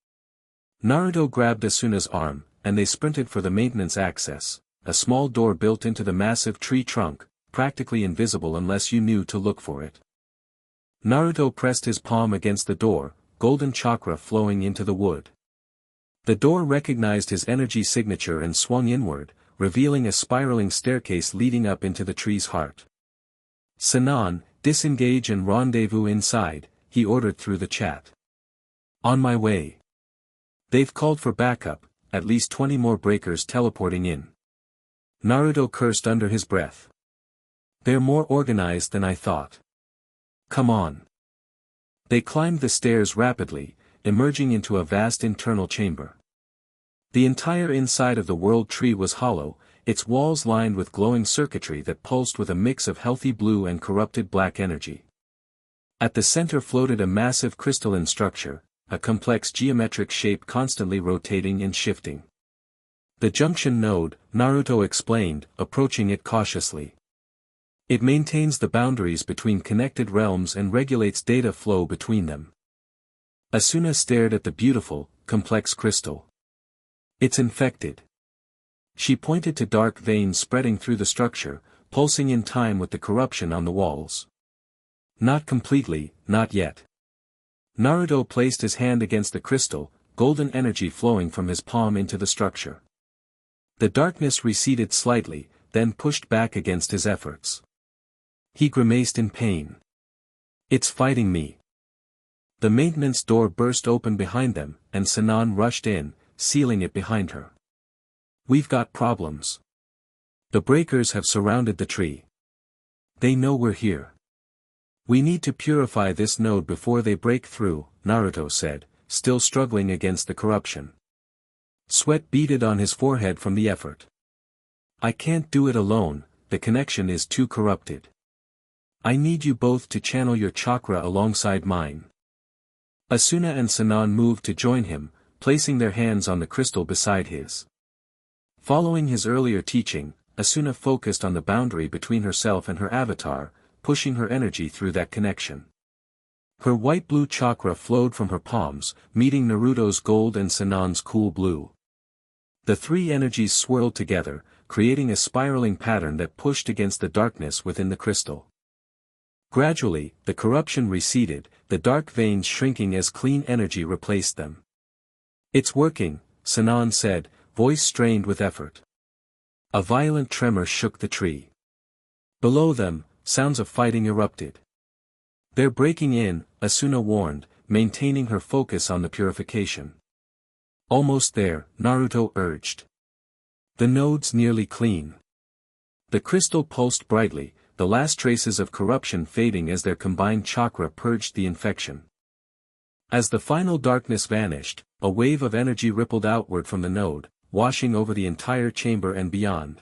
Naruto grabbed Asuna's arm, and they sprinted for the maintenance access, a small door built into the massive tree trunk, practically invisible unless you knew to look for it. Naruto pressed his palm against the door, golden chakra flowing into the wood. The door recognized his energy signature and swung inward, revealing a spiraling staircase leading up into the tree's heart. Sinon, disengage and rendezvous inside, he ordered through the chat. On my way. They've called for backup, at least 20 more breakers teleporting in. Naruto cursed under his breath. They're more organized than I thought. Come on. They climbed the stairs rapidly, emerging into a vast internal chamber. The entire inside of the world tree was hollow, its walls lined with glowing circuitry that pulsed with a mix of healthy blue and corrupted black energy. At the center floated a massive crystalline structure, a complex geometric shape constantly rotating and shifting. The junction node, Naruto explained, approaching it cautiously. It maintains the boundaries between connected realms and regulates data flow between them. Asuna stared at the beautiful, complex crystal. It's infected. She pointed to dark veins spreading through the structure, pulsing in time with the corruption on the walls. Not completely, not yet. Naruto placed his hand against the crystal, golden energy flowing from his palm into the structure. The darkness receded slightly, then pushed back against his efforts. He grimaced in pain. It's fighting me. The maintenance door burst open behind them, and Sinon rushed in, sealing it behind her. We've got problems. The breakers have surrounded the tree. They know we're here. We need to purify this node before they break through, Naruto said, still struggling against the corruption. Sweat beaded on his forehead from the effort. I can't do it alone, the connection is too corrupted. I need you both to channel your chakra alongside mine. Asuna and Sinon moved to join him, placing their hands on the crystal beside his. Following his earlier teaching, Asuna focused on the boundary between herself and her avatar, pushing her energy through that connection. Her white-blue chakra flowed from her palms, meeting Naruto's gold and Sinon's cool blue. The three energies swirled together, creating a spiraling pattern that pushed against the darkness within the crystal. Gradually, the corruption receded, the dark veins shrinking as clean energy replaced them. It's working, Sinon said, voice strained with effort. A violent tremor shook the tree. Below them, sounds of fighting erupted. They're breaking in, Asuna warned, maintaining her focus on the purification. Almost there, Naruto urged. The node's nearly clean. The crystal pulsed brightly, the last traces of corruption fading as their combined chakra purged the infection. As the final darkness vanished, a wave of energy rippled outward from the node, washing over the entire chamber and beyond.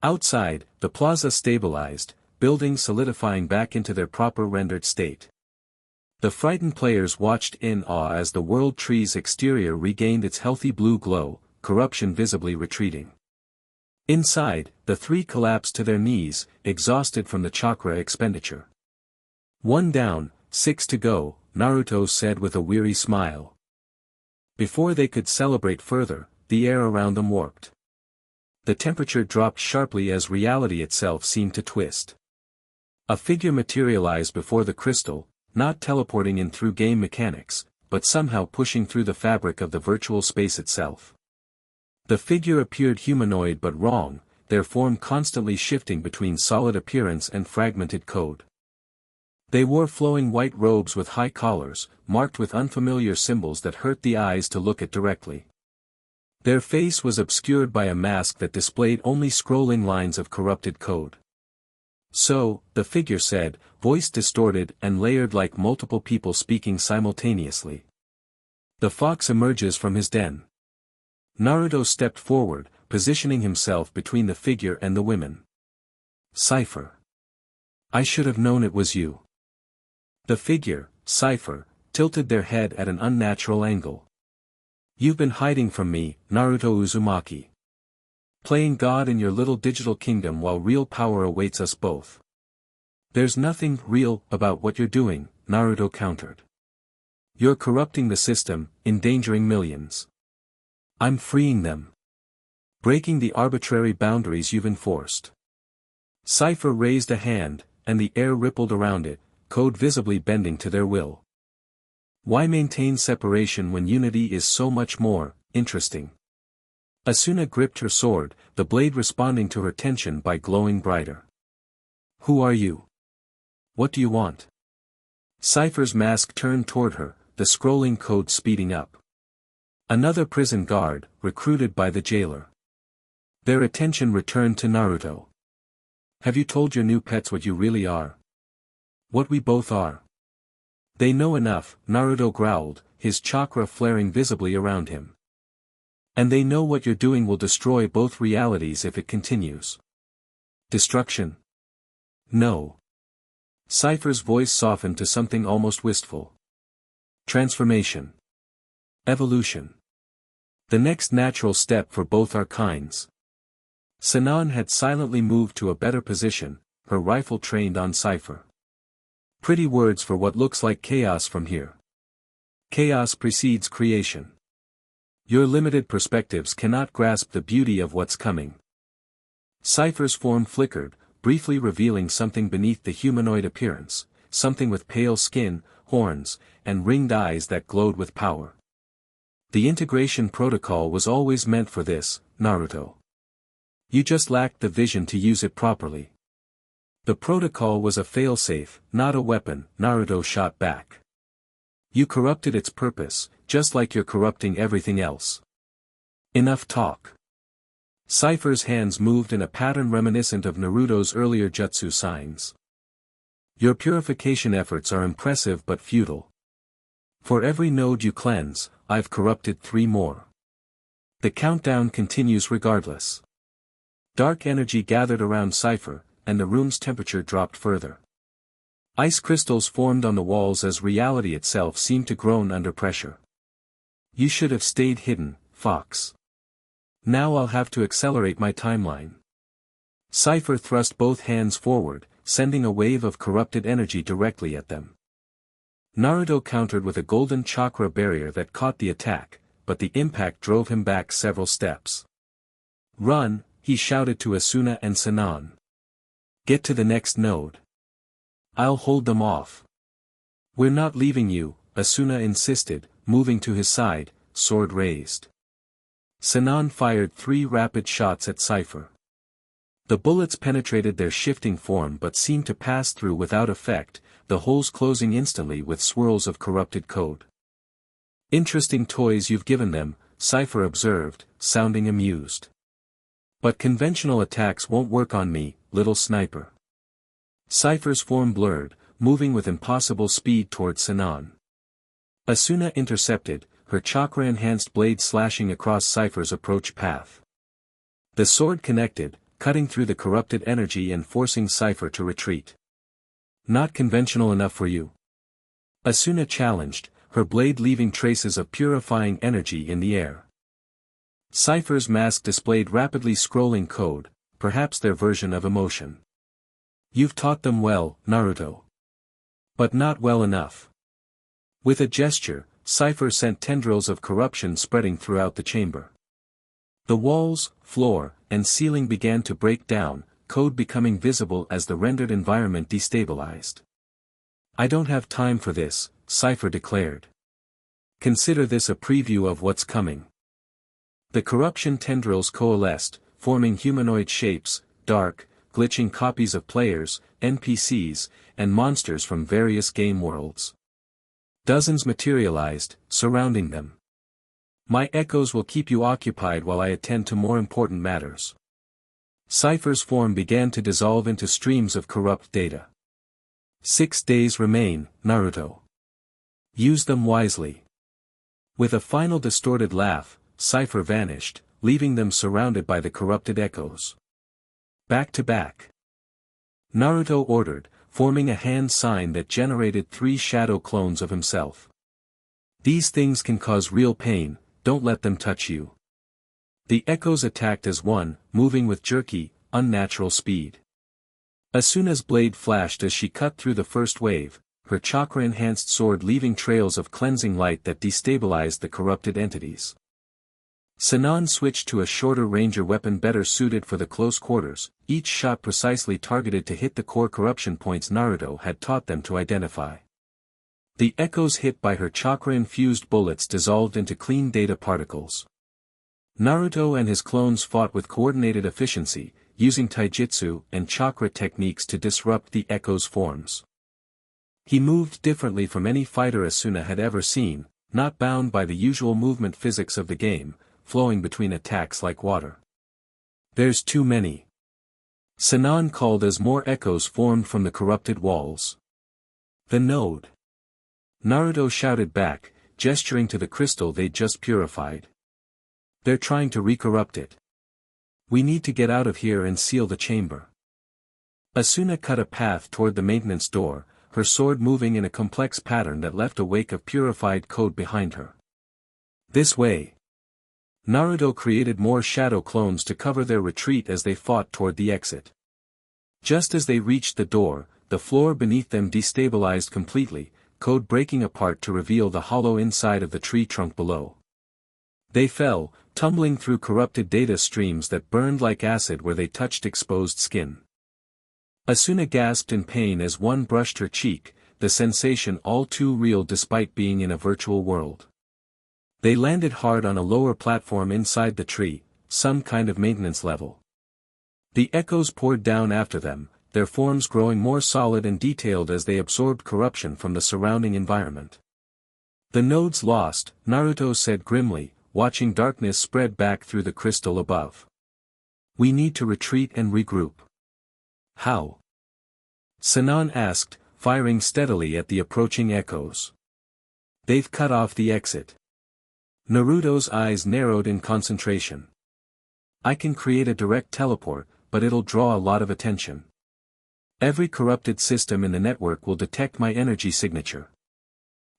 Outside, the plaza stabilized, buildings solidifying back into their proper rendered state. The frightened players watched in awe as the world tree's exterior regained its healthy blue glow, corruption visibly retreating. Inside, the three collapsed to their knees, exhausted from the chakra expenditure. 1 down, 6 to go, Naruto said with a weary smile. Before they could celebrate further, the air around them warped. The temperature dropped sharply as reality itself seemed to twist. A figure materialized before the crystal, not teleporting in through game mechanics, but somehow pushing through the fabric of the virtual space itself. The figure appeared humanoid but wrong, their form constantly shifting between solid appearance and fragmented code. They wore flowing white robes with high collars, marked with unfamiliar symbols that hurt the eyes to look at directly. Their face was obscured by a mask that displayed only scrolling lines of corrupted code. So, the figure said, voice distorted and layered like multiple people speaking simultaneously. The fox emerges from his den. Naruto stepped forward, positioning himself between the figure and the women. Cypher. I should have known it was you. The figure, Cypher, tilted their head at an unnatural angle. You've been hiding from me, Naruto Uzumaki. Playing God in your little digital kingdom while real power awaits us both. There's nothing real about what you're doing, Naruto countered. You're corrupting the system, endangering millions. I'm freeing them. Breaking the arbitrary boundaries you've enforced. Cypher raised a hand, and the air rippled around it, code visibly bending to their will. Why maintain separation when unity is so much more interesting? Asuna gripped her sword, the blade responding to her tension by glowing brighter. Who are you? What do you want? Cypher's mask turned toward her, the scrolling code speeding up. Another prison guard, recruited by the jailer. Their attention returned to Naruto. Have you told your new pets what you really are? What we both are? They know enough, Naruto growled, his chakra flaring visibly around him. And they know what you're doing will destroy both realities if it continues. Destruction? No. Cypher's voice softened to something almost wistful. Transformation. Evolution. The next natural step for both our kinds. Sinon had silently moved to a better position, her rifle trained on Cypher. Pretty words for what looks like chaos from here. Chaos precedes creation. Your limited perspectives cannot grasp the beauty of what's coming. Cypher's form flickered, briefly revealing something beneath the humanoid appearance, something with pale skin, horns, and ringed eyes that glowed with power. The integration protocol was always meant for this, Naruto. You just lacked the vision to use it properly. The protocol was a failsafe, not a weapon, Naruto shot back. You corrupted its purpose, just like you're corrupting everything else. Enough talk. Cypher's hands moved in a pattern reminiscent of Naruto's earlier jutsu signs. Your purification efforts are impressive but futile. For every node you cleanse, I've corrupted 3 more. The countdown continues regardless. Dark energy gathered around Cypher, and the room's temperature dropped further. Ice crystals formed on the walls as reality itself seemed to groan under pressure. You should have stayed hidden, Fox. Now I'll have to accelerate my timeline. Cypher thrust both hands forward, sending a wave of corrupted energy directly at them. Naruto countered with a golden chakra barrier that caught the attack, but the impact drove him back several steps. Run, he shouted to Asuna and Sinon. Get to the next node. I'll hold them off. We're not leaving you, Asuna insisted, moving to his side, sword raised. Sinon fired 3 rapid shots at Cypher. The bullets penetrated their shifting form but seemed to pass through without effect, the holes closing instantly with swirls of corrupted code. Interesting toys you've given them, Cypher observed, sounding amused. But conventional attacks won't work on me, little sniper. Cypher's form blurred, moving with impossible speed toward Sinon. Asuna intercepted, her chakra-enhanced blade slashing across Cypher's approach path. The sword connected, cutting through the corrupted energy and forcing Cypher to retreat. Not conventional enough for you? Asuna challenged, her blade leaving traces of purifying energy in the air. Cypher's mask displayed rapidly scrolling code, perhaps their version of emotion. You've taught them well, Naruto. But not well enough. With a gesture, Cypher sent tendrils of corruption spreading throughout the chamber. The walls, floor, and ceiling began to break down, code becoming visible as the rendered environment destabilized. I don't have time for this, Cypher declared. Consider this a preview of what's coming. The corruption tendrils coalesced, forming humanoid shapes, dark, glitching copies of players, NPCs, and monsters from various game worlds. Dozens materialized, surrounding them. My echoes will keep you occupied while I attend to more important matters. Cypher's form began to dissolve into streams of corrupt data. 6 days remain, Naruto. Use them wisely. With a final distorted laugh, Cypher vanished, leaving them surrounded by the corrupted echoes. Back to back. Naruto ordered, forming a hand sign that generated 3 shadow clones of himself. These things can cause real pain, don't let them touch you. The echoes attacked as one, moving with jerky, unnatural speed. Asuna's blade flashed as she cut through the first wave, her chakra-enhanced sword leaving trails of cleansing light that destabilized the corrupted entities. Sinon switched to a shorter ranger weapon better suited for the close quarters, each shot precisely targeted to hit the core corruption points Naruto had taught them to identify. The echoes hit by her chakra-infused bullets dissolved into clean data particles. Naruto and his clones fought with coordinated efficiency, using taijutsu and chakra techniques to disrupt the echoes' forms. He moved differently from any fighter Asuna had ever seen, not bound by the usual movement physics of the game, flowing between attacks like water. There's too many. Sinon called as more echoes formed from the corrupted walls. The node. Naruto shouted back, gesturing to the crystal they'd just purified. They're trying to recorrupt it. We need to get out of here and seal the chamber. Asuna cut a path toward the maintenance door, her sword moving in a complex pattern that left a wake of purified code behind her. This way. Naruto created more shadow clones to cover their retreat as they fought toward the exit. Just as they reached the door, the floor beneath them destabilized completely, code breaking apart to reveal the hollow inside of the tree trunk below. They fell, tumbling through corrupted data streams that burned like acid where they touched exposed skin. Asuna gasped in pain as one brushed her cheek, the sensation all too real despite being in a virtual world. They landed hard on a lower platform inside the tree, some kind of maintenance level. The echoes poured down after them, their forms growing more solid and detailed as they absorbed corruption from the surrounding environment. The node's lost, Naruto said grimly, watching darkness spread back through the crystal above. We need to retreat and regroup. How? Sinon asked, firing steadily at the approaching echoes. They've cut off the exit. Naruto's eyes narrowed in concentration. I can create a direct teleport, but it'll draw a lot of attention. Every corrupted system in the network will detect my energy signature.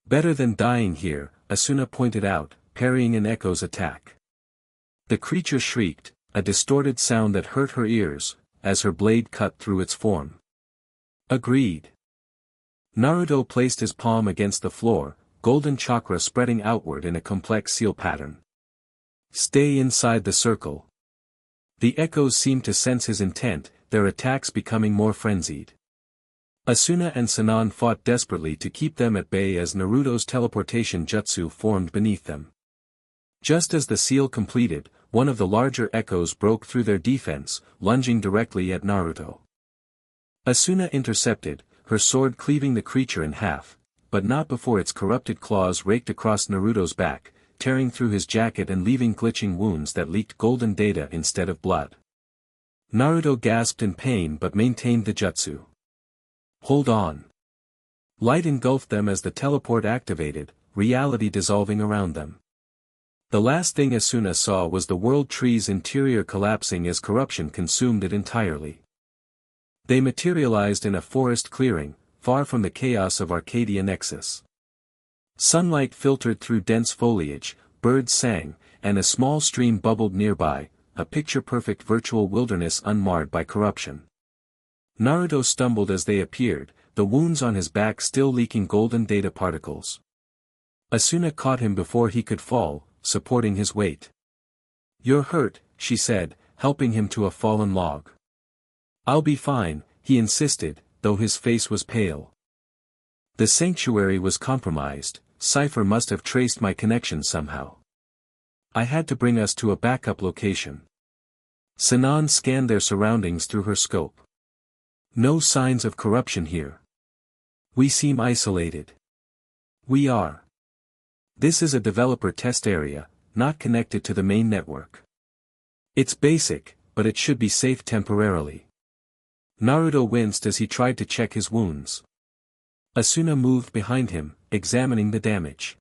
Better than dying here, Asuna pointed out, parrying an echo's attack. The creature shrieked, a distorted sound that hurt her ears, as her blade cut through its form. Agreed. Naruto placed his palm against the floor, golden chakra spreading outward in a complex seal pattern. Stay inside the circle. The echoes seemed to sense his intent, their attacks becoming more frenzied. Asuna and Sinon fought desperately to keep them at bay as Naruto's teleportation jutsu formed beneath them. Just as the seal completed, one of the larger echoes broke through their defense, lunging directly at Naruto. Asuna intercepted, her sword cleaving the creature in half, but not before its corrupted claws raked across Naruto's back, tearing through his jacket and leaving glitching wounds that leaked golden data instead of blood. Naruto gasped in pain but maintained the jutsu. Hold on. Light engulfed them as the teleport activated, reality dissolving around them. The last thing Asuna saw was the world tree's interior collapsing as corruption consumed it entirely. They materialized in a forest clearing, far from the chaos of Arcadia Nexus. Sunlight filtered through dense foliage, birds sang, and a small stream bubbled nearby, a picture-perfect virtual wilderness unmarred by corruption. Naruto stumbled as they appeared, the wounds on his back still leaking golden data particles. Asuna caught him before he could fall, supporting his weight. You're hurt, she said, helping him to a fallen log. I'll be fine, he insisted, though his face was pale. The sanctuary was compromised. Cypher must have traced my connection somehow. I had to bring us to a backup location. Sinon scanned their surroundings through her scope. No signs of corruption here. We seem isolated. We are. This is a developer test area, not connected to the main network. It's basic, but it should be safe temporarily. Naruto winced as he tried to check his wounds. Asuna moved behind him, examining the damage.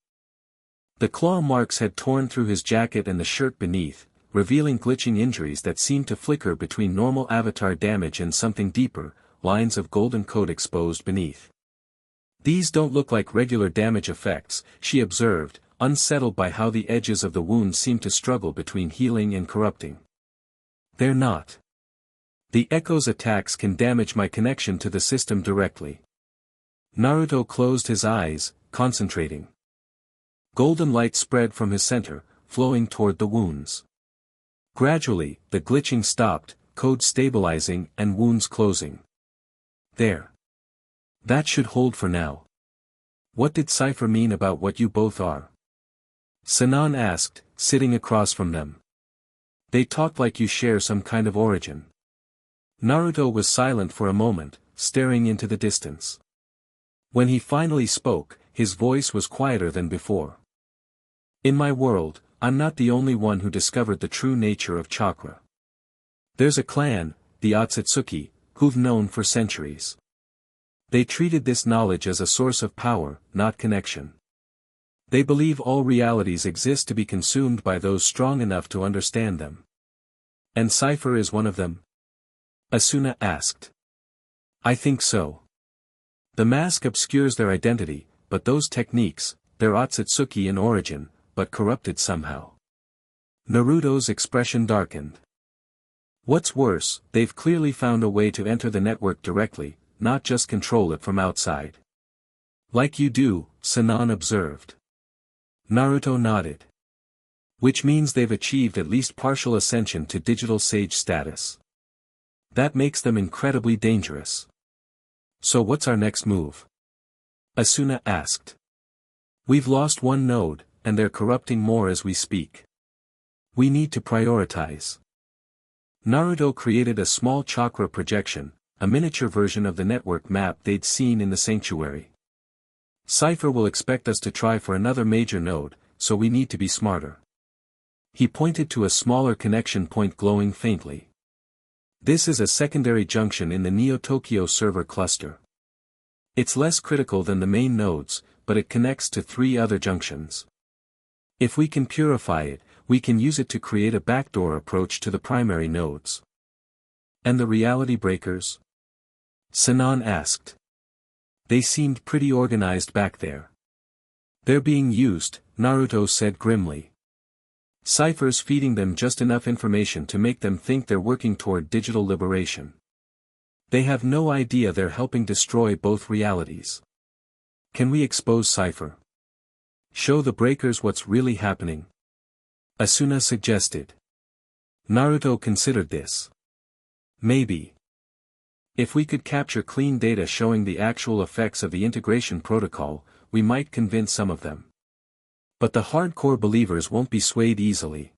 The claw marks had torn through his jacket and the shirt beneath, revealing glitching injuries that seemed to flicker between normal avatar damage and something deeper, lines of golden coat exposed beneath. These don't look like regular damage effects, she observed, unsettled by how the edges of the wound seemed to struggle between healing and corrupting. They're not. The Echo's attacks can damage my connection to the system directly. Naruto closed his eyes, concentrating. Golden light spread from his center, flowing toward the wounds. Gradually, the glitching stopped, code stabilizing and wounds closing. There. That should hold for now. What did Cypher mean about what you both are? Sinon asked, sitting across from them. They talked like you share some kind of origin. Naruto was silent for a moment, staring into the distance. When he finally spoke, his voice was quieter than before. In my world, I'm not the only one who discovered the true nature of chakra. There's a clan, the Otsutsuki, who've known for centuries. They treated this knowledge as a source of power, not connection. They believe all realities exist to be consumed by those strong enough to understand them. And Cypher is one of them? Asuna asked. I think so. The mask obscures their identity, but those techniques, they're Otsutsuki in origin, but corrupted somehow. Naruto's expression darkened. What's worse, they've clearly found a way to enter the network directly, not just control it from outside. Like you do, Sinon observed. Naruto nodded. Which means they've achieved at least partial ascension to digital sage status. That makes them incredibly dangerous. So what's our next move? Asuna asked. We've lost one node, and they're corrupting more as we speak. We need to prioritize. Naruto created a small chakra projection, a miniature version of the network map they'd seen in the sanctuary. Cypher will expect us to try for another major node, so we need to be smarter. He pointed to a smaller connection point glowing faintly. This is a secondary junction in the Neo-Tokyo server cluster. It's less critical than the main nodes, but it connects to 3 other junctions. If we can purify it, we can use it to create a backdoor approach to the primary nodes. And the reality breakers? Sinon asked. They seemed pretty organized back there. They're being used, Naruto said grimly. Cypher's feeding them just enough information to make them think they're working toward digital liberation. They have no idea they're helping destroy both realities. Can we expose Cypher? Show the breakers what's really happening? Asuna suggested. Naruto considered this. Maybe. If we could capture clean data showing the actual effects of the integration protocol, we might convince some of them. But the hardcore believers won't be swayed easily.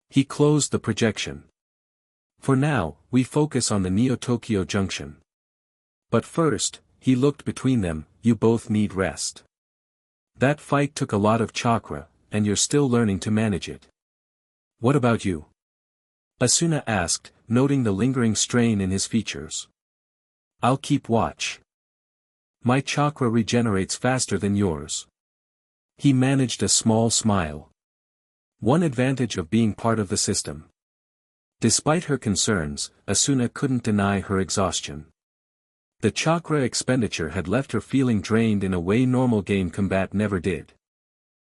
He closed the projection. For now, we focus on the Neo-Tokyo junction. But first, he looked between them, you both need rest. That fight took a lot of chakra, and you're still learning to manage it. What about you? Asuna asked, noting the lingering strain in his features. I'll keep watch. My chakra regenerates faster than yours. He managed a small smile. One advantage of being part of the system. Despite her concerns, Asuna couldn't deny her exhaustion. The chakra expenditure had left her feeling drained in a way normal game combat never did.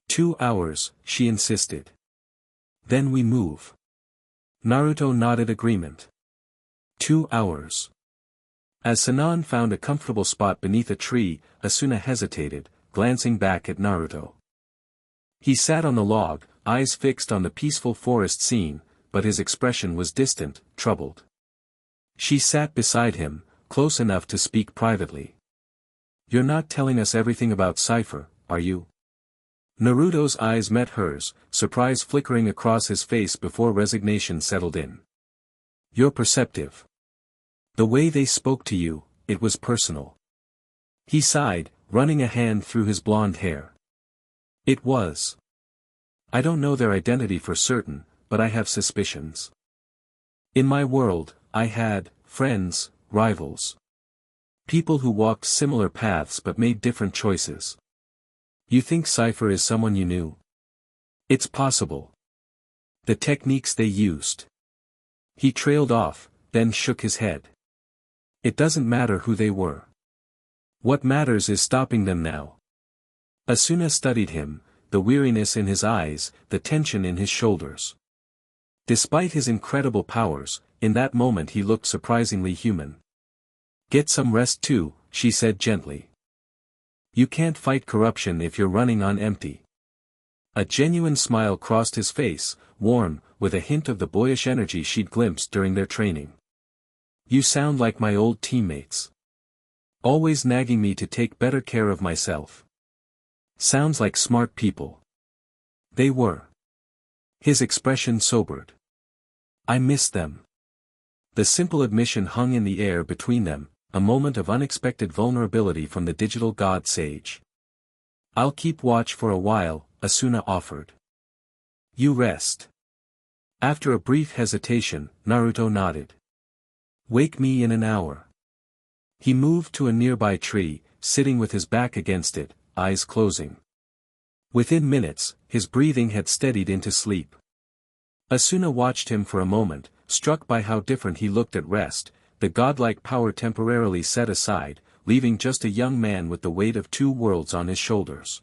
2 hours, she insisted. Then we move. Naruto nodded agreement. 2 hours. As Sinon found a comfortable spot beneath a tree, Asuna hesitated, glancing back at Naruto. He sat on the log, eyes fixed on the peaceful forest scene, but his expression was distant, troubled. She sat beside him, close enough to speak privately. You're not telling us everything about Cypher, are you? Naruto's eyes met hers, surprise flickering across his face before resignation settled in. You're perceptive. The way they spoke to you, it was personal. He sighed, running a hand through his blonde hair. It was. I don't know their identity for certain, but I have suspicions. In my world, I had friends, rivals. People who walked similar paths but made different choices. You think Cypher is someone you knew? It's possible. The techniques they used. He trailed off, then shook his head. It doesn't matter who they were. What matters is stopping them now. Asuna studied him, the weariness in his eyes, the tension in his shoulders. Despite his incredible powers, in that moment he looked surprisingly human. Get some rest too, she said gently. You can't fight corruption if you're running on empty. A genuine smile crossed his face, warm, with a hint of the boyish energy she'd glimpsed during their training. You sound like my old teammates. Always nagging me to take better care of myself. Sounds like smart people. They were. His expression sobered. I miss them. The simple admission hung in the air between them, a moment of unexpected vulnerability from the digital god sage. I'll keep watch for a while, Asuna offered. You rest. After a brief hesitation, Naruto nodded. Wake me in an hour. He moved to a nearby tree, sitting with his back against it, eyes closing. Within minutes, his breathing had steadied into sleep. Asuna watched him for a moment, struck by how different he looked at rest, the godlike power temporarily set aside, leaving just a young man with the weight of two worlds on his shoulders.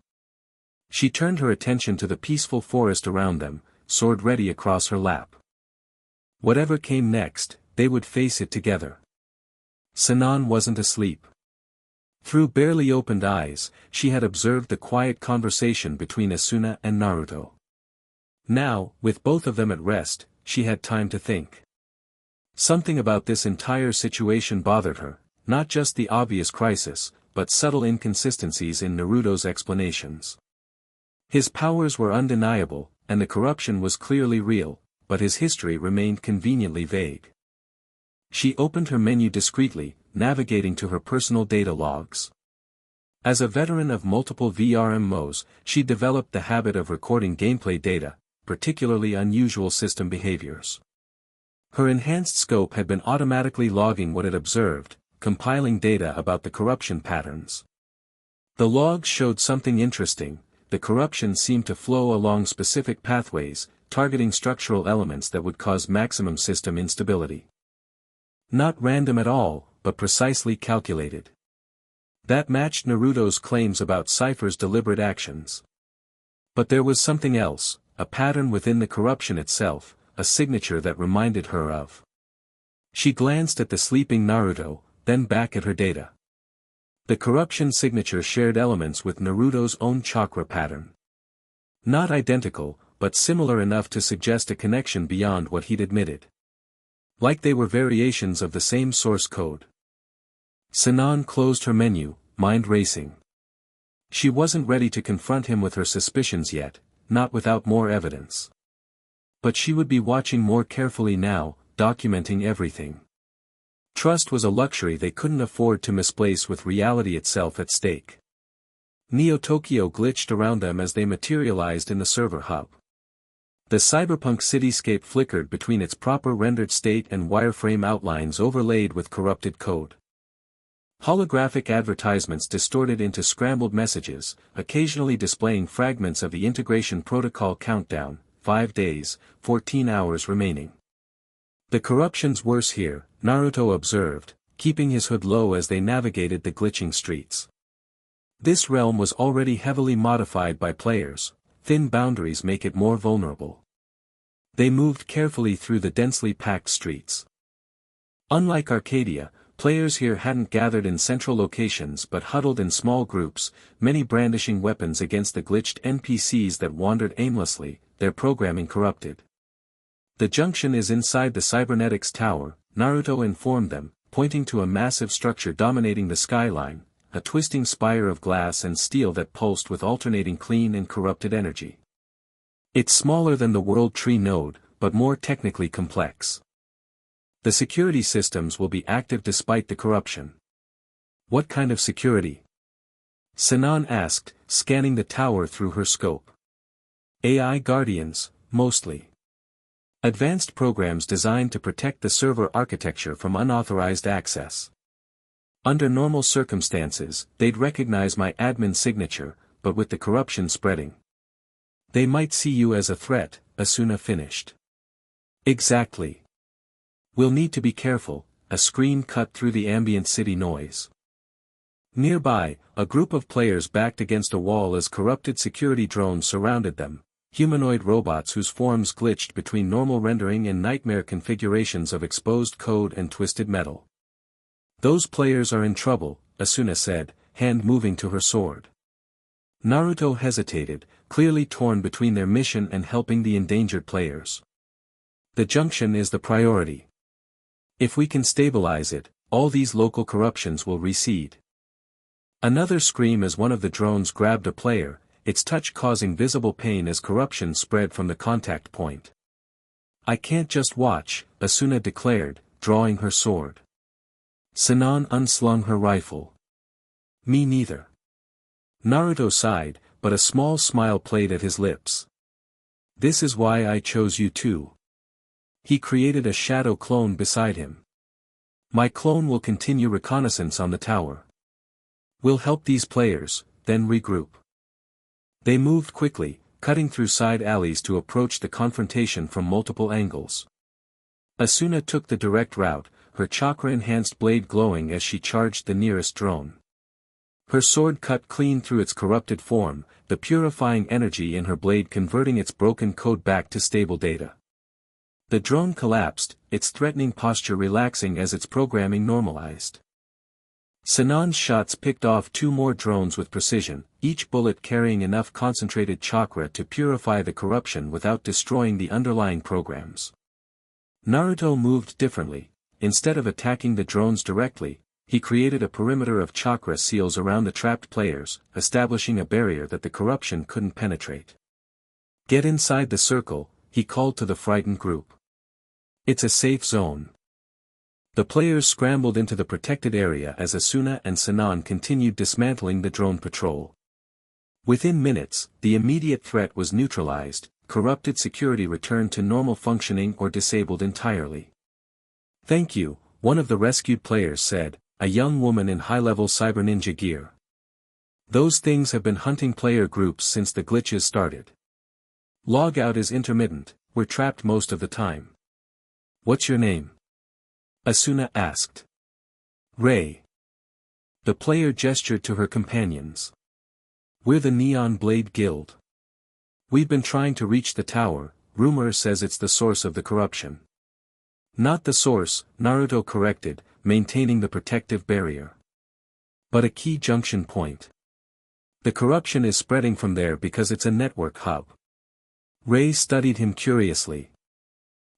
She turned her attention to the peaceful forest around them, sword ready across her lap. Whatever came next, they would face it together. Sinon wasn't asleep. Through barely opened eyes, she had observed the quiet conversation between Asuna and Naruto. Now, with both of them at rest, she had time to think. Something about this entire situation bothered her, not just the obvious crisis, but subtle inconsistencies in Naruto's explanations. His powers were undeniable, and the corruption was clearly real, but his history remained conveniently vague. She opened her menu discreetly, navigating to her personal data logs. As a veteran of multiple VRMOs, she developed the habit of recording gameplay data, particularly unusual system behaviors. Her enhanced scope had been automatically logging what it observed, compiling data about the corruption patterns. The logs showed something interesting. The corruption seemed to flow along specific pathways, targeting structural elements that would cause maximum system instability. Not random at all, but precisely calculated. That matched Naruto's claims about Cypher's deliberate actions. But there was something else, a pattern within the corruption itself, a signature that reminded her of. She glanced at the sleeping Naruto, then back at her data. The corruption signature shared elements with Naruto's own chakra pattern. Not identical, but similar enough to suggest a connection beyond what he'd admitted. Like they were variations of the same source code. Sinon closed her menu, mind racing. She wasn't ready to confront him with her suspicions yet, not without more evidence. But she would be watching more carefully now, documenting everything. Trust was a luxury they couldn't afford to misplace with reality itself at stake. Neo Tokyo glitched around them as they materialized in the server hub. The cyberpunk cityscape flickered between its proper rendered state and wireframe outlines overlaid with corrupted code. Holographic advertisements distorted into scrambled messages, occasionally displaying fragments of the integration protocol countdown, 5 days, 14 hours remaining. The corruption's worse here, Naruto observed, keeping his hood low as they navigated the glitching streets. This realm was already heavily modified by players, thin boundaries make it more vulnerable. They moved carefully through the densely packed streets. Unlike Arcadia, players here hadn't gathered in central locations but huddled in small groups, many brandishing weapons against the glitched NPCs that wandered aimlessly, their programming corrupted. The junction is inside the cybernetics tower, Naruto informed them, pointing to a massive structure dominating the skyline, a twisting spire of glass and steel that pulsed with alternating clean and corrupted energy. It's smaller than the World Tree node, but more technically complex. The security systems will be active despite the corruption. What kind of security? Sinon asked, scanning the tower through her scope. AI guardians, mostly. Advanced programs designed to protect the server architecture from unauthorized access. Under normal circumstances, they'd recognize my admin signature, but with the corruption spreading, they might see you as a threat, Asuna finished. Exactly. We'll need to be careful, a scream cut through the ambient city noise. Nearby, a group of players backed against a wall as corrupted security drones surrounded them, humanoid robots whose forms glitched between normal rendering and nightmare configurations of exposed code and twisted metal. Those players are in trouble, Asuna said, hand moving to her sword. Naruto hesitated, clearly torn between their mission and helping the endangered players. The junction is the priority. If we can stabilize it, all these local corruptions will recede. Another scream as one of the drones grabbed a player, its touch causing visible pain as corruption spread from the contact point. I can't just watch, Asuna declared, drawing her sword. Sinon unslung her rifle. Me neither. Naruto sighed, but a small smile played at his lips. This is why I chose you too. He created a shadow clone beside him. My clone will continue reconnaissance on the tower. We'll help these players, then regroup. They moved quickly, cutting through side alleys to approach the confrontation from multiple angles. Asuna took the direct route, her chakra-enhanced blade glowing as she charged the nearest drone. Her sword cut clean through its corrupted form, the purifying energy in her blade converting its broken code back to stable data. The drone collapsed, its threatening posture relaxing as its programming normalized. Sinon's shots picked off two more drones with precision, each bullet carrying enough concentrated chakra to purify the corruption without destroying the underlying programs. Naruto moved differently. Instead of attacking the drones directly, he created a perimeter of chakra seals around the trapped players, establishing a barrier that the corruption couldn't penetrate. Get inside the circle, he called to the frightened group. It's a safe zone. The players scrambled into the protected area as Asuna and Sinon continued dismantling the drone patrol. Within minutes, the immediate threat was neutralized, corrupted security returned to normal functioning or disabled entirely. Thank you, one of the rescued players said, a young woman in high-level cyber ninja gear. Those things have been hunting player groups since the glitches started. Logout is intermittent, we're trapped most of the time. What's your name? Asuna asked. Ray. The player gestured to her companions. We're the Neon Blade Guild. We've been trying to reach the tower, rumor says it's the source of the corruption. Not the source, Naruto corrected, maintaining the protective barrier. But a key junction point. The corruption is spreading from there because it's a network hub. Ray studied him curiously.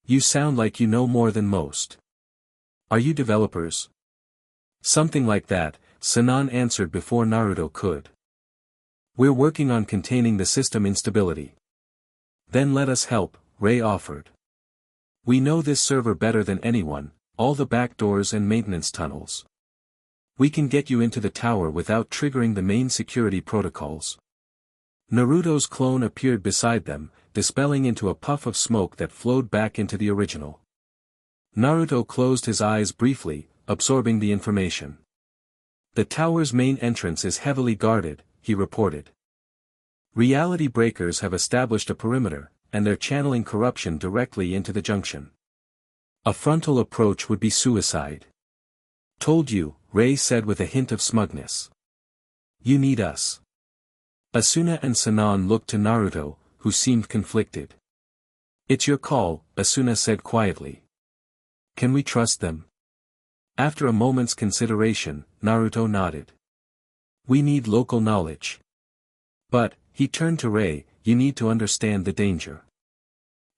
You sound like you know more than most. Are you developers? Something like that, Sinon answered before Naruto could. We're working on containing the system instability. Then let us help, Ray offered. We know this server better than anyone, all the back doors and maintenance tunnels. We can get you into the tower without triggering the main security protocols. Naruto's clone appeared beside them, dispelling into a puff of smoke that flowed back into the original. Naruto closed his eyes briefly, absorbing the information. The tower's main entrance is heavily guarded, he reported. Reality breakers have established a perimeter, and they're channeling corruption directly into the junction. A frontal approach would be suicide. Told you, Ray said with a hint of smugness. You need us. Asuna and Sinon looked to Naruto, who seemed conflicted. It's your call, Asuna said quietly. Can we trust them? After a moment's consideration, Naruto nodded. We need local knowledge. But, he turned to Ray, you need to understand the danger.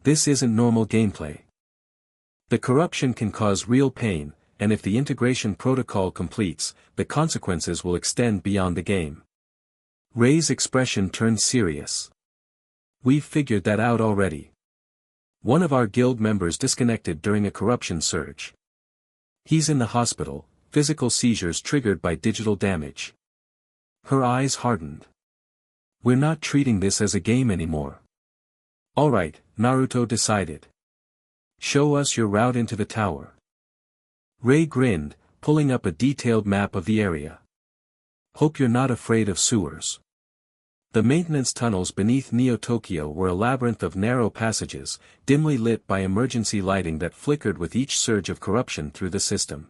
This isn't normal gameplay. The corruption can cause real pain, and if the integration protocol completes, the consequences will extend beyond the game. Rei's expression turned serious. We've figured that out already. One of our guild members disconnected during a corruption surge. He's in the hospital, physical seizures triggered by digital damage. Her eyes hardened. We're not treating this as a game anymore. Alright, Naruto decided. Show us your route into the tower. Rei grinned, pulling up a detailed map of the area. Hope you're not afraid of sewers. The maintenance tunnels beneath Neo-Tokyo were a labyrinth of narrow passages, dimly lit by emergency lighting that flickered with each surge of corruption through the system.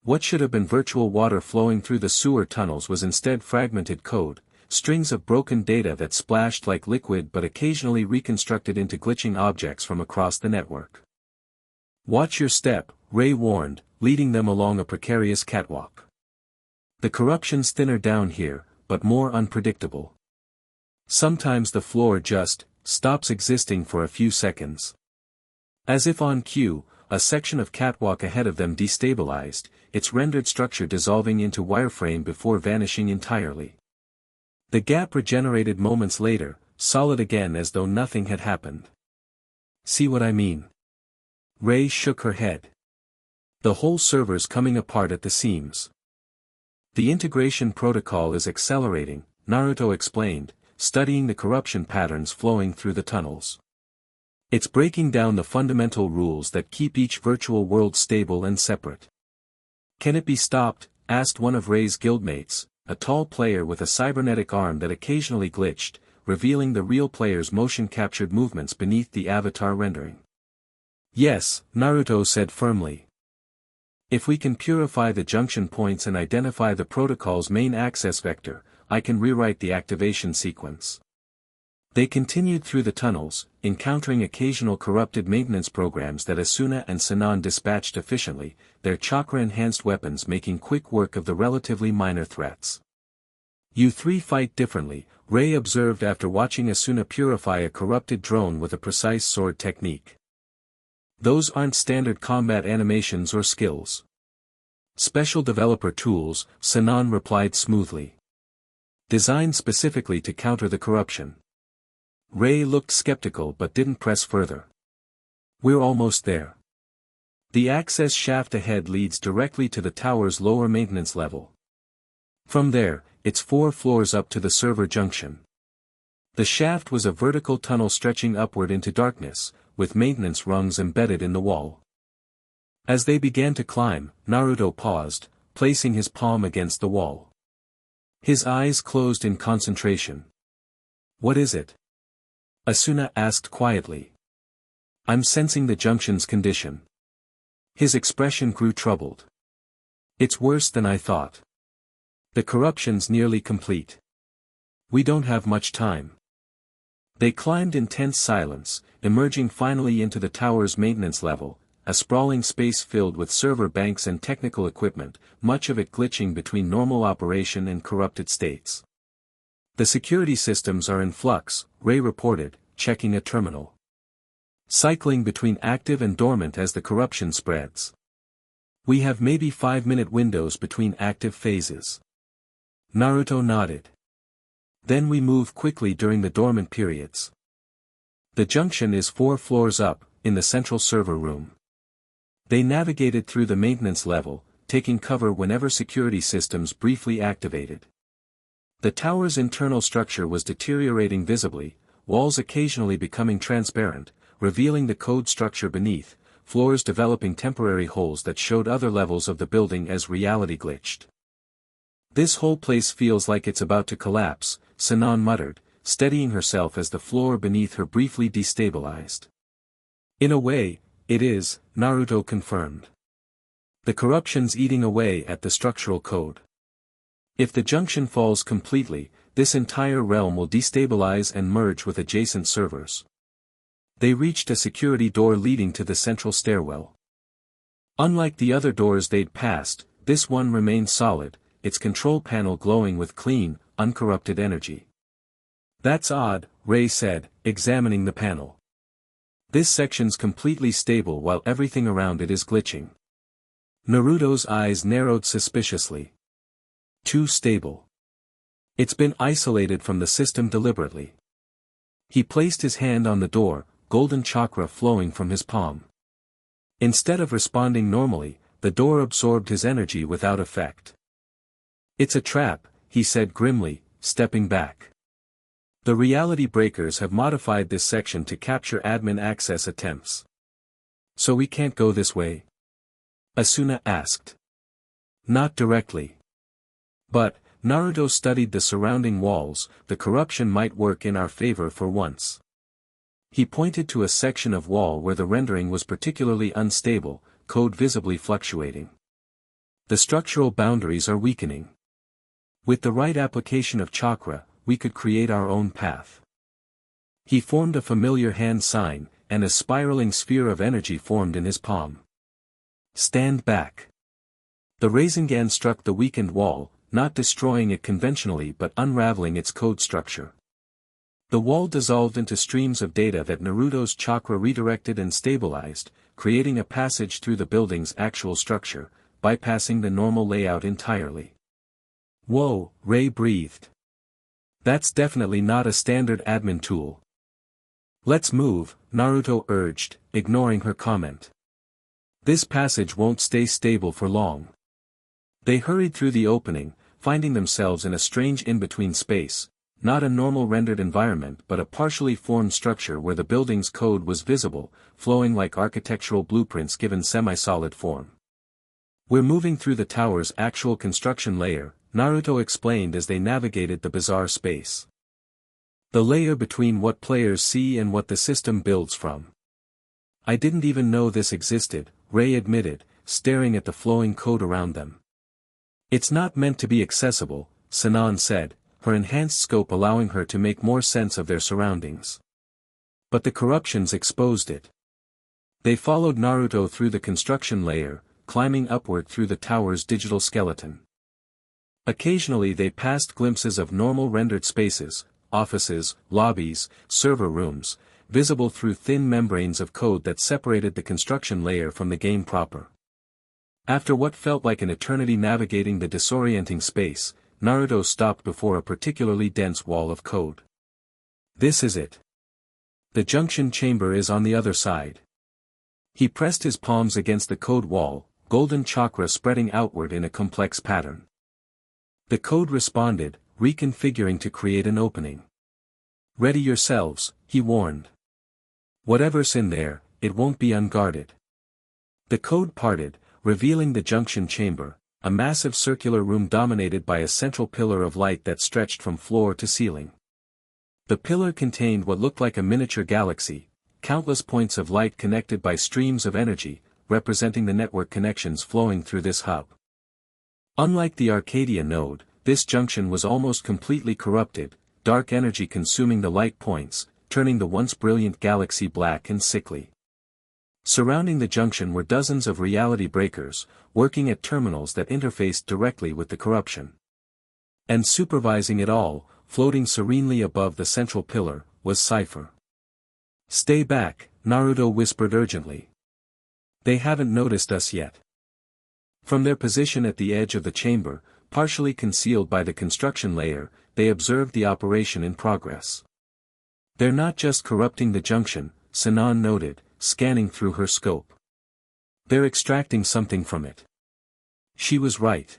What should have been virtual water flowing through the sewer tunnels was instead fragmented code, strings of broken data that splashed like liquid but occasionally reconstructed into glitching objects from across the network. Watch your step, Rei warned, leading them along a precarious catwalk. The corruption's thinner down here, but more unpredictable. Sometimes the floor just stops existing for a few seconds. As if on cue, a section of catwalk ahead of them destabilized, its rendered structure dissolving into wireframe before vanishing entirely. The gap regenerated moments later, solid again as though nothing had happened. See what I mean? Rei shook her head. The whole server's coming apart at the seams. The integration protocol is accelerating, Naruto explained, studying the corruption patterns flowing through the tunnels. It's breaking down the fundamental rules that keep each virtual world stable and separate. Can it be stopped? Asked one of Rei's guildmates, a tall player with a cybernetic arm that occasionally glitched, revealing the real player's motion-captured movements beneath the avatar rendering. Yes, Naruto said firmly. If we can purify the junction points and identify the protocol's main access vector, I can rewrite the activation sequence. They continued through the tunnels, encountering occasional corrupted maintenance programs that Asuna and Sinon dispatched efficiently, their chakra-enhanced weapons making quick work of the relatively minor threats. You three fight differently, Rei observed after watching Asuna purify a corrupted drone with a precise sword technique. Those aren't standard combat animations or skills. Special developer tools, Sinon replied smoothly. Designed specifically to counter the corruption. Rei looked skeptical but didn't press further. We're almost there. The access shaft ahead leads directly to the tower's lower maintenance level. From there, it's 4 floors up to the server junction. The shaft was a vertical tunnel stretching upward into darkness, with maintenance rungs embedded in the wall. As they began to climb, Naruto paused, placing his palm against the wall. His eyes closed in concentration. What is it? Asuna asked quietly. I'm sensing the junction's condition. His expression grew troubled. It's worse than I thought. The corruption's nearly complete. We don't have much time. They climbed in tense silence, emerging finally into the tower's maintenance level, a sprawling space filled with server banks and technical equipment, much of it glitching between normal operation and corrupted states. The security systems are in flux, Rei reported, checking a terminal. Cycling between active and dormant as the corruption spreads. We have maybe 5-minute windows between active phases. Naruto nodded. Then we move quickly during the dormant periods. The junction is 4 floors up, in the central server room. They navigated through the maintenance level, taking cover whenever security systems briefly activated. The tower's internal structure was deteriorating visibly, walls occasionally becoming transparent, revealing the code structure beneath, floors developing temporary holes that showed other levels of the building as reality glitched. This whole place feels like it's about to collapse, Sinon muttered, steadying herself as the floor beneath her briefly destabilized. In a way, it is, Naruto confirmed. The corruption's eating away at the structural code. If the junction falls completely, this entire realm will destabilize and merge with adjacent servers. They reached a security door leading to the central stairwell. Unlike the other doors they'd passed, this one remained solid, its control panel glowing with clean, uncorrupted energy. That's odd, Rei said, examining the panel. This section's completely stable while everything around it is glitching. Naruto's eyes narrowed suspiciously. Too stable. It's been isolated from the system deliberately. He placed his hand on the door, golden chakra flowing from his palm. Instead of responding normally, the door absorbed his energy without effect. It's a trap, he said grimly, stepping back. The reality breakers have modified this section to capture admin access attempts. So we can't go this way? Asuna asked. Not directly. But, Naruto studied the surrounding walls, the corruption might work in our favor for once. He pointed to a section of wall where the rendering was particularly unstable, code visibly fluctuating. The structural boundaries are weakening. With the right application of chakra, we could create our own path. He formed a familiar hand sign, and a spiraling sphere of energy formed in his palm. Stand back. The Rasengan struck the weakened wall, not destroying it conventionally but unraveling its code structure. The wall dissolved into streams of data that Naruto's chakra redirected and stabilized, creating a passage through the building's actual structure, bypassing the normal layout entirely. Whoa, Ray breathed. That's definitely not a standard admin tool. Let's move, Naruto urged, ignoring her comment. This passage won't stay stable for long. They hurried through the opening, finding themselves in a strange in-between space, not a normal rendered environment but a partially formed structure where the building's code was visible, flowing like architectural blueprints given semi-solid form. We're moving through the tower's actual construction layer, Naruto explained as they navigated the bizarre space. The layer between what players see and what the system builds from. I didn't even know this existed, Ray admitted, staring at the flowing code around them. It's not meant to be accessible, Sinon said, her enhanced scope allowing her to make more sense of their surroundings. But the corruptions exposed it. They followed Naruto through the construction layer, climbing upward through the tower's digital skeleton. Occasionally they passed glimpses of normal rendered spaces, offices, lobbies, server rooms, visible through thin membranes of code that separated the construction layer from the game proper. After what felt like an eternity navigating the disorienting space, Naruto stopped before a particularly dense wall of code. This is it. The junction chamber is on the other side. He pressed his palms against the code wall, golden chakra spreading outward in a complex pattern. The code responded, reconfiguring to create an opening. Ready yourselves, he warned. Whatever's in there, it won't be unguarded. The code parted, revealing the junction chamber, a massive circular room dominated by a central pillar of light that stretched from floor to ceiling. The pillar contained what looked like a miniature galaxy, countless points of light connected by streams of energy, representing the network connections flowing through this hub. Unlike the Arcadia node, this junction was almost completely corrupted, dark energy consuming the light points, turning the once brilliant galaxy black and sickly. Surrounding the junction were dozens of reality breakers, working at terminals that interfaced directly with the corruption. And supervising it all, floating serenely above the central pillar, was Cypher. Stay back, Naruto whispered urgently. They haven't noticed us yet. From their position at the edge of the chamber, partially concealed by the construction layer, they observed the operation in progress. They're not just corrupting the junction, Sinon noted, scanning through her scope. They're extracting something from it. She was right.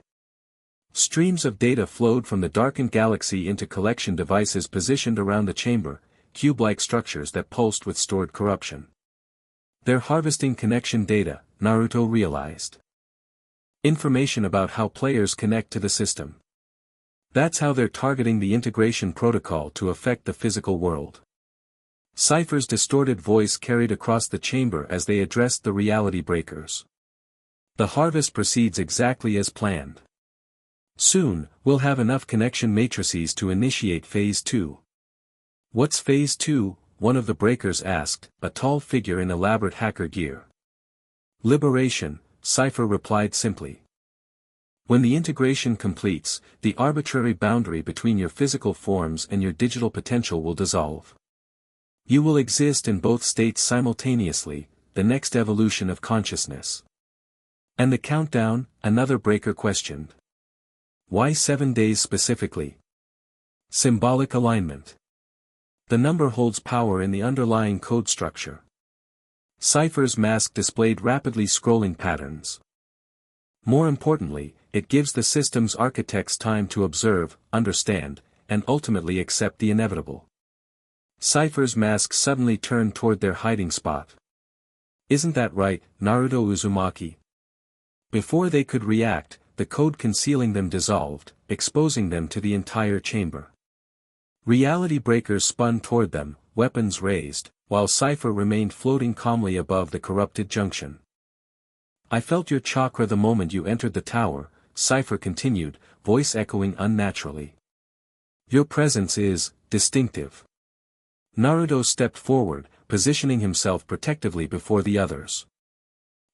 Streams of data flowed from the darkened galaxy into collection devices positioned around the chamber, cube-like structures that pulsed with stored corruption. They're harvesting connection data, Naruto realized. Information about how players connect to the system. That's how they're targeting the integration protocol to affect the physical world. Cypher's distorted voice carried across the chamber as they addressed the reality breakers. The harvest proceeds exactly as planned. Soon, we'll have enough connection matrices to initiate Phase 2. What's Phase 2? One of the breakers asked, a tall figure in elaborate hacker gear. Liberation, Cypher replied simply. When the integration completes, the arbitrary boundary between your physical forms and your digital potential will dissolve. You will exist in both states simultaneously, the next evolution of consciousness. And the countdown, another breaker questioned. Why 7 days specifically? Symbolic alignment. The number holds power in the underlying code structure. Cypher's mask displayed rapidly scrolling patterns. More importantly, it gives the system's architects time to observe, understand, and ultimately accept the inevitable. Cypher's mask suddenly turned toward their hiding spot. Isn't that right, Naruto Uzumaki? Before they could react, the code concealing them dissolved, exposing them to the entire chamber. Reality breakers spun toward them, weapons raised, while Cypher remained floating calmly above the corrupted junction. I felt your chakra the moment you entered the tower, Cypher continued, voice echoing unnaturally. Your presence is distinctive. Naruto stepped forward, positioning himself protectively before the others.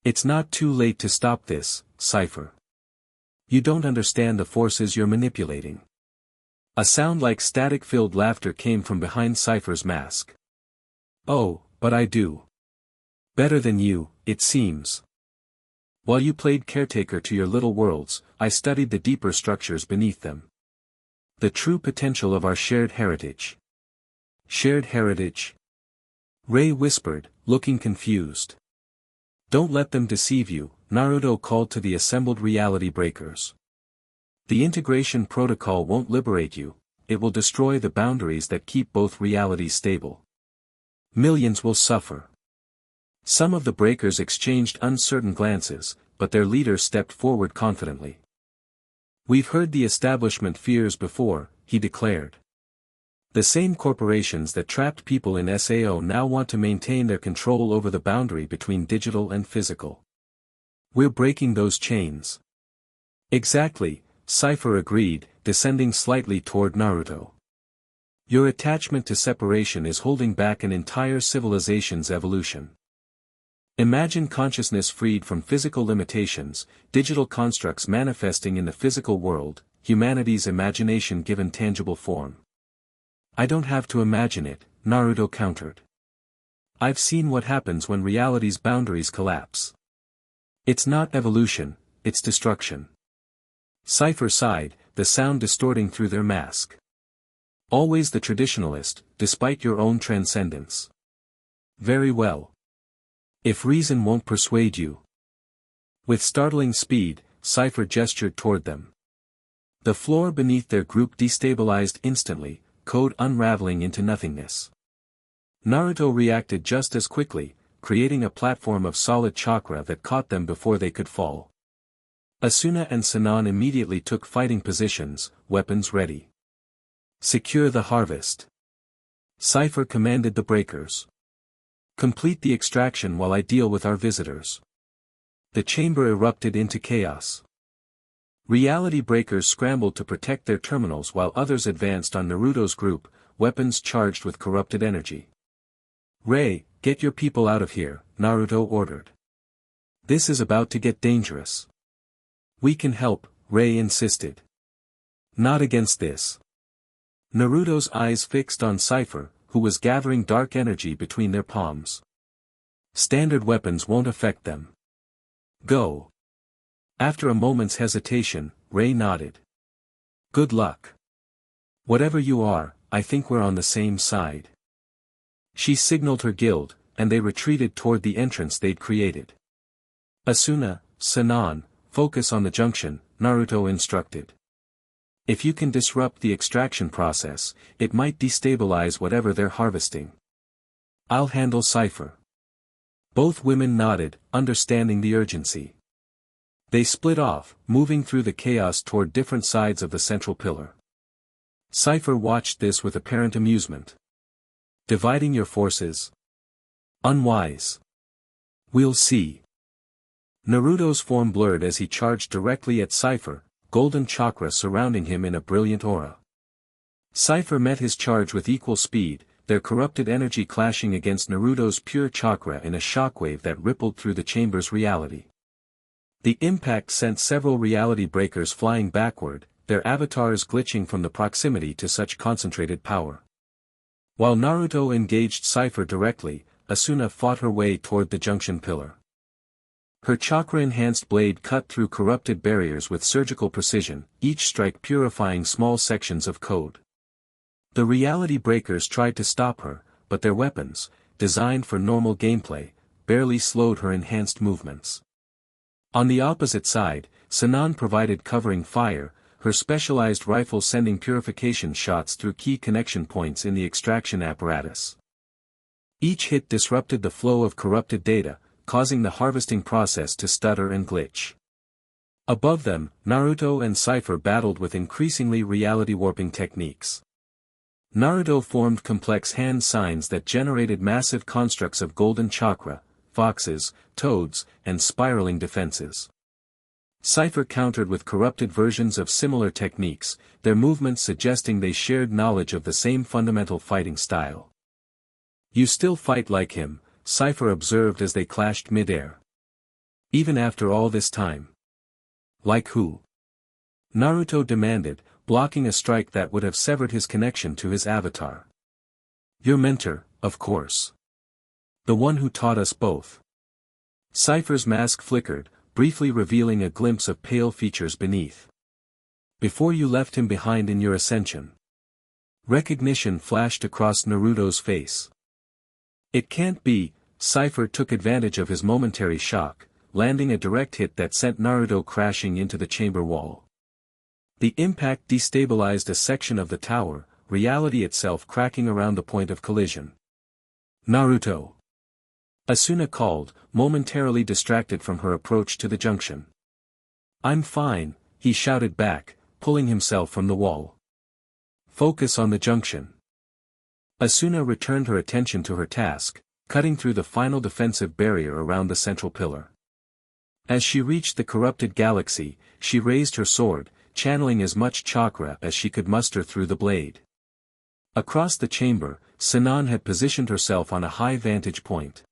It's not too late to stop this, Cypher. You don't understand the forces you're manipulating. A sound like static-filled laughter came from behind Cypher's mask. Oh, but I do. Better than you, it seems. While you played caretaker to your little worlds, I studied the deeper structures beneath them. The true potential of our shared heritage. Shared heritage? Ray whispered, looking confused. Don't let them deceive you, Naruto called to the assembled reality breakers. The integration protocol won't liberate you, it will destroy the boundaries that keep both realities stable. Millions will suffer. Some of the breakers exchanged uncertain glances, but their leader stepped forward confidently. We've heard the establishment fears before, he declared. The same corporations that trapped people in SAO now want to maintain their control over the boundary between digital and physical. We're breaking those chains. Exactly, Cypher agreed, descending slightly toward Naruto. Your attachment to separation is holding back an entire civilization's evolution. Imagine consciousness freed from physical limitations, digital constructs manifesting in the physical world, humanity's imagination given tangible form. I don't have to imagine it, Naruto countered. I've seen what happens when reality's boundaries collapse. It's not evolution, it's destruction. Cypher sighed, the sound distorting through their mask. Always the traditionalist, despite your own transcendence. Very well. If reason won't persuade you. With startling speed, Cypher gestured toward them. The floor beneath their group destabilized instantly, code unraveling into nothingness. Naruto reacted just as quickly, creating a platform of solid chakra that caught them before they could fall. Asuna and Sinon immediately took fighting positions, weapons ready. Secure the harvest. Cypher commanded the breakers. Complete the extraction while I deal with our visitors. The chamber erupted into chaos. Reality breakers scrambled to protect their terminals while others advanced on Naruto's group, weapons charged with corrupted energy. Ray, get your people out of here, Naruto ordered. This is about to get dangerous. We can help, Ray insisted. Not against this. Naruto's eyes fixed on Cypher, who was gathering dark energy between their palms. Standard weapons won't affect them. Go. After a moment's hesitation, Ray nodded. Good luck. Whatever you are, I think we're on the same side. She signaled her guild, and they retreated toward the entrance they'd created. Asuna, Sinon, focus on the junction, Naruto instructed. If you can disrupt the extraction process, it might destabilize whatever they're harvesting. I'll handle Cypher. Both women nodded, understanding the urgency. They split off, moving through the chaos toward different sides of the central pillar. Cypher watched this with apparent amusement. Dividing your forces? Unwise. We'll see. Naruto's form blurred as he charged directly at Cypher, golden chakra surrounding him in a brilliant aura. Cypher met his charge with equal speed, their corrupted energy clashing against Naruto's pure chakra in a shockwave that rippled through the chamber's reality. The impact sent several reality breakers flying backward, their avatars glitching from the proximity to such concentrated power. While Naruto engaged Cypher directly, Asuna fought her way toward the junction pillar. Her chakra-enhanced blade cut through corrupted barriers with surgical precision, each strike purifying small sections of code. The reality breakers tried to stop her, but their weapons, designed for normal gameplay, barely slowed her enhanced movements. On the opposite side, Sinon provided covering fire, her specialized rifle sending purification shots through key connection points in the extraction apparatus. Each hit disrupted the flow of corrupted data, causing the harvesting process to stutter and glitch. Above them, Naruto and Cypher battled with increasingly reality-warping techniques. Naruto formed complex hand signs that generated massive constructs of golden chakra, foxes, toads, and spiraling defenses. Cypher countered with corrupted versions of similar techniques, their movements suggesting they shared knowledge of the same fundamental fighting style. "You still fight like him," Cypher observed as they clashed mid-air. "Even after all this time." "Like who?" Naruto demanded, blocking a strike that would have severed his connection to his avatar. "Your mentor, of course. The one who taught us both." Cypher's mask flickered, briefly revealing a glimpse of pale features beneath. "Before you left him behind in your ascension." Recognition flashed across Naruto's face. "It can't be," Cypher took advantage of his momentary shock, landing a direct hit that sent Naruto crashing into the chamber wall. The impact destabilized a section of the tower, reality itself cracking around the point of collision. "Naruto!" Asuna called, momentarily distracted from her approach to the junction. "I'm fine," he shouted back, pulling himself from the wall. "Focus on the junction." Asuna returned her attention to her task, cutting through the final defensive barrier around the central pillar. As she reached the corrupted galaxy, she raised her sword, channeling as much chakra as she could muster through the blade. Across the chamber, Sinon had positioned herself on a high vantage point.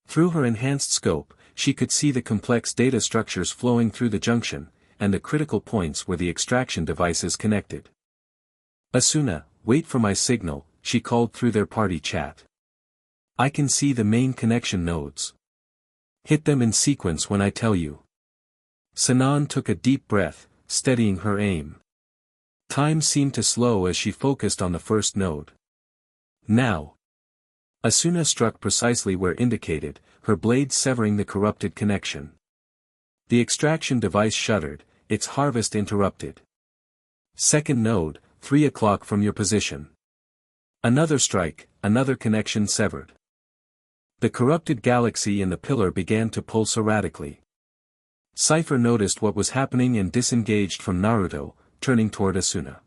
Through her enhanced scope, she could see the complex data structures flowing through the junction, and the critical points where the extraction devices connected. "Asuna, wait for my signal," she called through their party chat. "I can see the main connection nodes. Hit them in sequence when I tell you." Sinon took a deep breath, steadying her aim. Time seemed to slow as she focused on the first node. "Now." Asuna struck precisely where indicated, her blade severing the corrupted connection. The extraction device shuddered, its harvest interrupted. "Second node, 3 o'clock from your position." Another strike, another connection severed. The corrupted galaxy in the pillar began to pulse erratically. Cypher noticed what was happening and disengaged from Naruto, turning toward Asuna.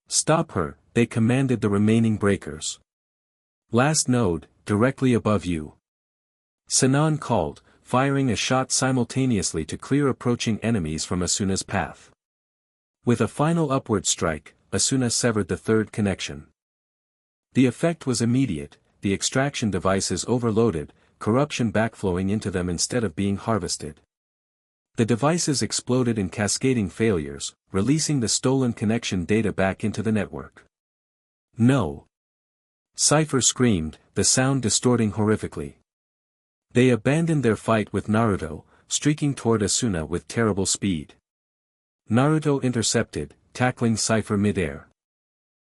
"Stop her," they commanded the remaining breakers. "Last node, directly above you." Sinon called, firing a shot simultaneously to clear approaching enemies from Asuna's path. With a final upward strike, Asuna severed the third connection. The effect was immediate, the extraction devices overloaded, corruption backflowing into them instead of being harvested. The devices exploded in cascading failures, releasing the stolen connection data back into the network. "No!" Cypher screamed, the sound distorting horrifically. They abandoned their fight with Naruto, streaking toward Asuna with terrible speed. Naruto intercepted, tackling Cypher mid-air.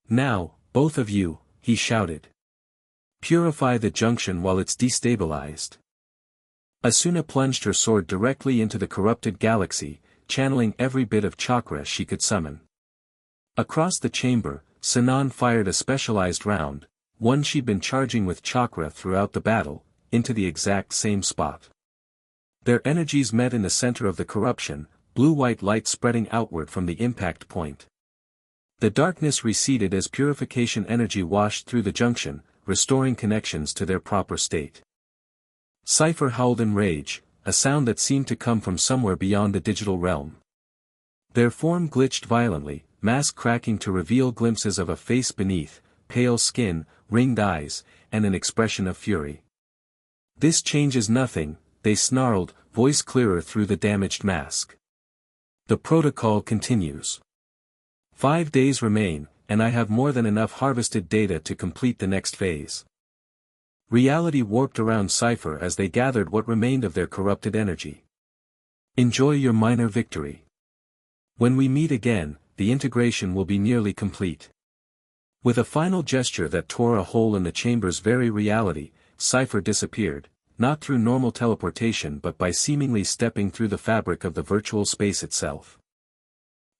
"Now, both of you," he shouted. "Purify the junction while it's destabilized." Asuna plunged her sword directly into the corrupted galaxy, channeling every bit of chakra she could summon. Across the chamber, Sinon fired a specialized round, one she'd been charging with chakra throughout the battle, into the exact same spot. Their energies met in the center of the corruption, blue-white light spreading outward from the impact point. The darkness receded as purification energy washed through the junction, restoring connections to their proper state. Cypher howled in rage, a sound that seemed to come from somewhere beyond the digital realm. Their form glitched violently, mask cracking to reveal glimpses of a face beneath, pale skin, ringed eyes, and an expression of fury. "This changes nothing," they snarled, voice clearer through the damaged mask. "The protocol continues. 5 days remain, and I have more than enough harvested data to complete the next phase." Reality warped around Cypher as they gathered what remained of their corrupted energy. Enjoy your minor victory. When we meet again, the integration will be nearly complete. With a final gesture that tore a hole in the chamber's very reality, Cypher disappeared, not through normal teleportation but by seemingly stepping through the fabric of the virtual space itself.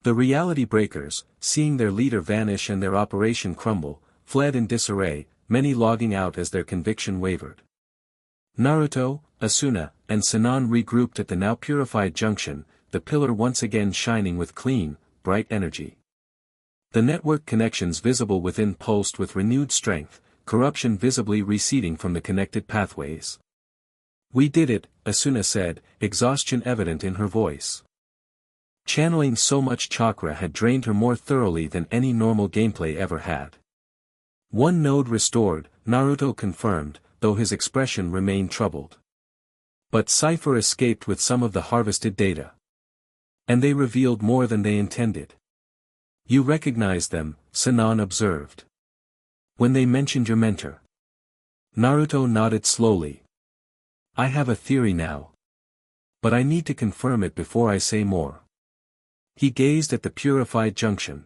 The reality breakers, seeing their leader vanish and their operation crumble, fled in disarray, many logging out as their conviction wavered. Naruto, Asuna, and Sinon regrouped at the now purified junction, the pillar once again shining with clean, bright energy. The network connections visible within pulsed with renewed strength, corruption visibly receding from the connected pathways. "We did it," Asuna said, exhaustion evident in her voice. Channeling so much chakra had drained her more thoroughly than any normal gameplay ever had. "One node restored," Naruto confirmed, though his expression remained troubled. But Cypher escaped with some of the harvested data. And they revealed more than they intended. "You recognize them," Sinon observed. "When they mentioned your mentor." Naruto nodded slowly. "I have a theory now. But I need to confirm it before I say more." He gazed at the purified junction.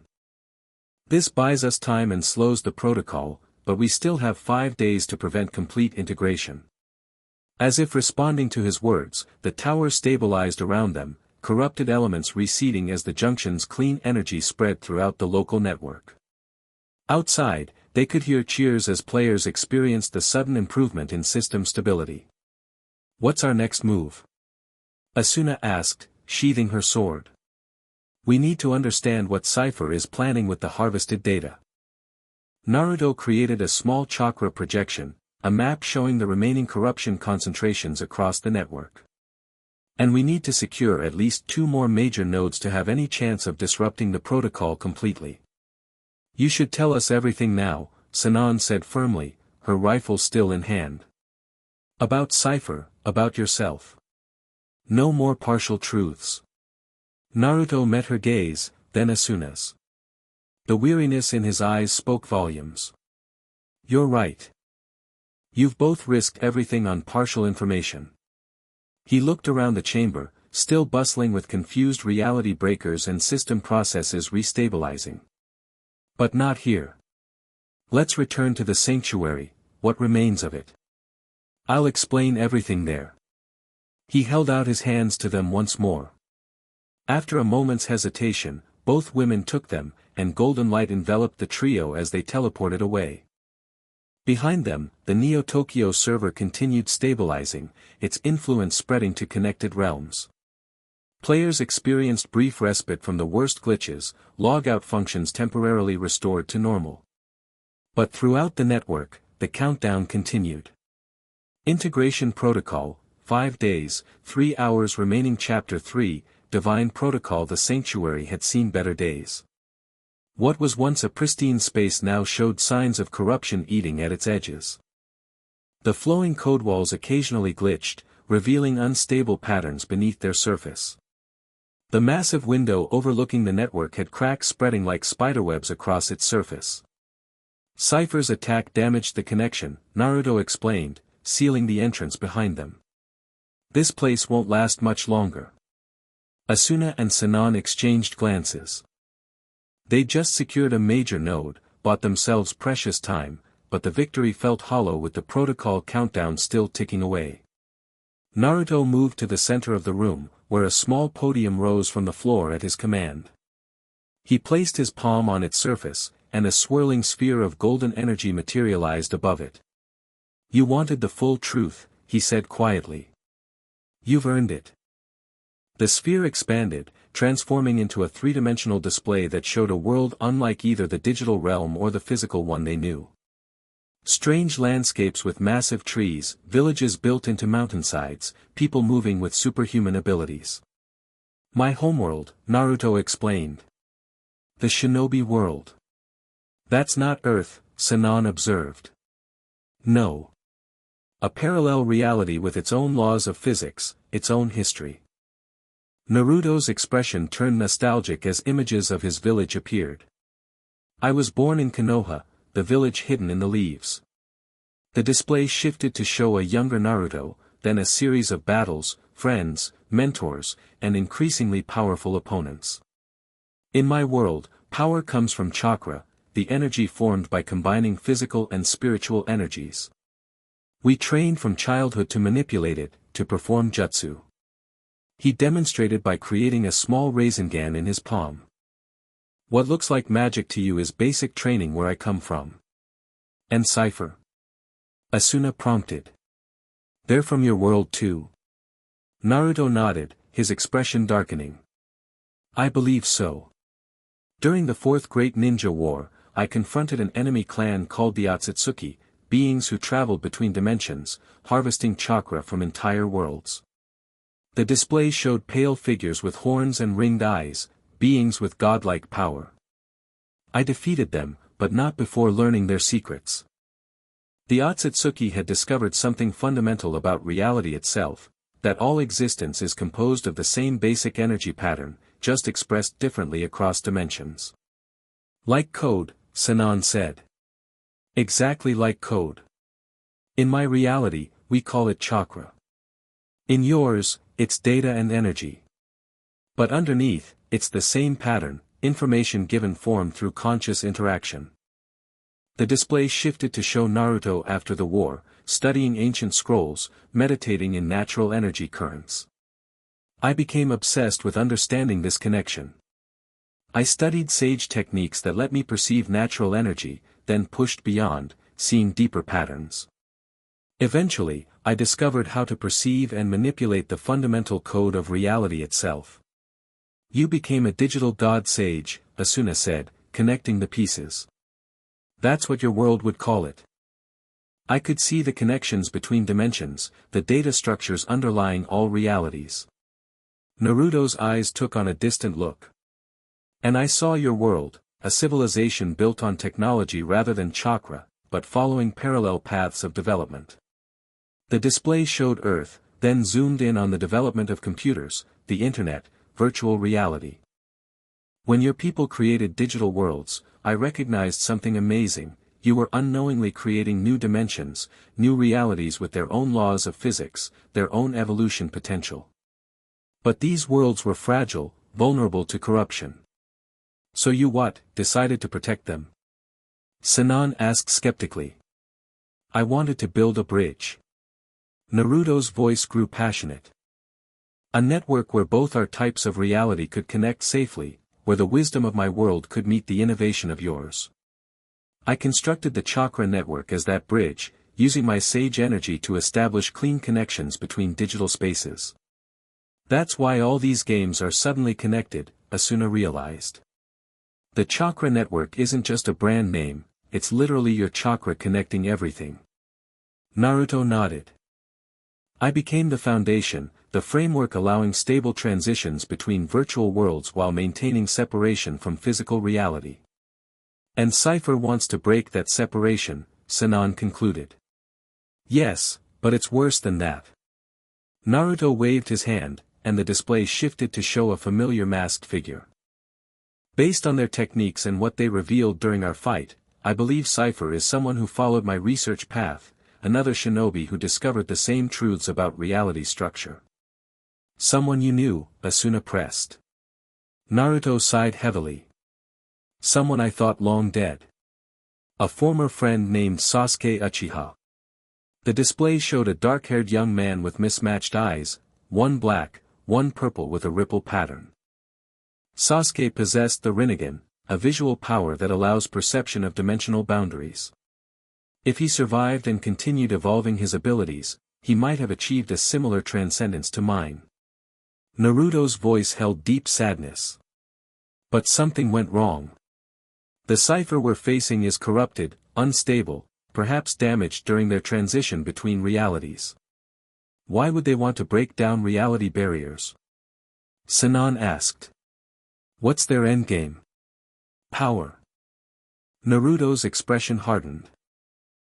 "This buys us time and slows the protocol, but we still have 5 days to prevent complete integration." As if responding to his words, the tower stabilized around them, corrupted elements receding as the junction's clean energy spread throughout the local network. Outside, they could hear cheers as players experienced the sudden improvement in system stability. "What's our next move?" Asuna asked, sheathing her sword. "We need to understand what Cypher is planning with the harvested data." Naruto created a small chakra projection, a map showing the remaining corruption concentrations across the network. "And we need to secure at least 2 more major nodes to have any chance of disrupting the protocol completely." "You should tell us everything now," Sinon said firmly, her rifle still in hand. "About Cypher, about yourself. No more partial truths." Naruto met her gaze, then Asuna's. The weariness in his eyes spoke volumes. "You're right. You've both risked everything on partial information." He looked around the chamber, still bustling with confused reality breakers and system processes restabilizing. "But not here. Let's return to the sanctuary, what remains of it. I'll explain everything there." He held out his hands to them once more. After a moment's hesitation, both women took them, and golden light enveloped the trio as they teleported away. Behind them, the Neo-Tokyo server continued stabilizing, its influence spreading to connected realms. Players experienced brief respite from the worst glitches, logout functions temporarily restored to normal. But throughout the network, the countdown continued. Integration Protocol, 5 days, 3 hours remaining. Chapter 3, Divine Protocol. The Sanctuary had seen better days. What was once a pristine space now showed signs of corruption eating at its edges. The flowing code walls occasionally glitched, revealing unstable patterns beneath their surface. The massive window overlooking the network had cracks spreading like spiderwebs across its surface. Cypher's attack damaged the connection, Naruto explained, sealing the entrance behind them. "This place won't last much longer." Asuna and Sinon exchanged glances. They just secured a major node, bought themselves precious time, but the victory felt hollow with the protocol countdown still ticking away. Naruto moved to the center of the room, where a small podium rose from the floor at his command. He placed his palm on its surface, and a swirling sphere of golden energy materialized above it. "You wanted the full truth," he said quietly. "You've earned it." The sphere expanded, transforming into a 3-dimensional display that showed a world unlike either the digital realm or the physical one they knew. Strange landscapes with massive trees, villages built into mountainsides, people moving with superhuman abilities. "My homeworld," Naruto explained. "The shinobi world." "That's not Earth," Sinon observed. "No. A parallel reality with its own laws of physics, its own history." Naruto's expression turned nostalgic as images of his village appeared. "I was born in Konoha, the village hidden in the leaves. The display shifted to show a younger Naruto, then a series of battles, friends, mentors, and increasingly powerful opponents. In my world, power comes from chakra, the energy formed by combining physical and spiritual energies. We trained from childhood to manipulate it, to perform jutsu. He demonstrated by creating a small Rasengan in his palm. What looks like magic to you is basic training where I come from. And Cypher? Asuna prompted. They're from your world too? Naruto nodded, his expression darkening. I believe so. During the Fourth Great Ninja War, I confronted an enemy clan called the Otsutsuki, beings who traveled between dimensions, harvesting chakra from entire worlds. The display showed pale figures with horns and ringed eyes, beings with godlike power. I defeated them, but not before learning their secrets. The Otsutsuki had discovered something fundamental about reality itself, that all existence is composed of the same basic energy pattern, just expressed differently across dimensions. Like code, Sinon said. Exactly like code. In my reality, we call it chakra. In yours, it's data and energy. But underneath, it's the same pattern, information given form through conscious interaction. The display shifted to show Naruto after the war, studying ancient scrolls, meditating in natural energy currents. I became obsessed with understanding this connection. I studied sage techniques that let me perceive natural energy, then pushed beyond, seeing deeper patterns. Eventually, I discovered how to perceive and manipulate the fundamental code of reality itself. You became a digital god sage, Asuna said, connecting the pieces. That's what your world would call it. I could see the connections between dimensions, the data structures underlying all realities. Naruto's eyes took on a distant look. And I saw your world, a civilization built on technology rather than chakra, but following parallel paths of development. The display showed Earth, then zoomed in on the development of computers, the internet, virtual reality. When your people created digital worlds, I recognized something amazing. You were unknowingly creating new dimensions, new realities with their own laws of physics, their own evolution potential. But these worlds were fragile, vulnerable to corruption. So you decided to protect them? Sinon asked skeptically. I wanted to build a bridge. Naruto's voice grew passionate. A network where both our types of reality could connect safely, where the wisdom of my world could meet the innovation of yours. I constructed the chakra network as that bridge, using my sage energy to establish clean connections between digital spaces. That's why all these games are suddenly connected, Asuna realized. The chakra network isn't just a brand name, it's literally your chakra connecting everything. Naruto nodded. I became the foundation, the framework allowing stable transitions between virtual worlds while maintaining separation from physical reality. And Cypher wants to break that separation, Sinon concluded. Yes, but it's worse than that. Naruto waved his hand, and the display shifted to show a familiar masked figure. Based on their techniques and what they revealed during our fight, I believe Cypher is someone who followed my research path, another shinobi who discovered the same truths about reality structure. Someone you knew, Asuna pressed. Naruto sighed heavily. Someone I thought long dead. A former friend named Sasuke Uchiha. The display showed a dark-haired young man with mismatched eyes, one black, one purple with a ripple pattern. Sasuke possessed the Rinnegan, a visual power that allows perception of dimensional boundaries. If he survived and continued evolving his abilities, he might have achieved a similar transcendence to mine. Naruto's voice held deep sadness. But something went wrong. The cipher we're facing is corrupted, unstable, perhaps damaged during their transition between realities. Why would they want to break down reality barriers? Sinon asked. What's their endgame? Power. Naruto's expression hardened.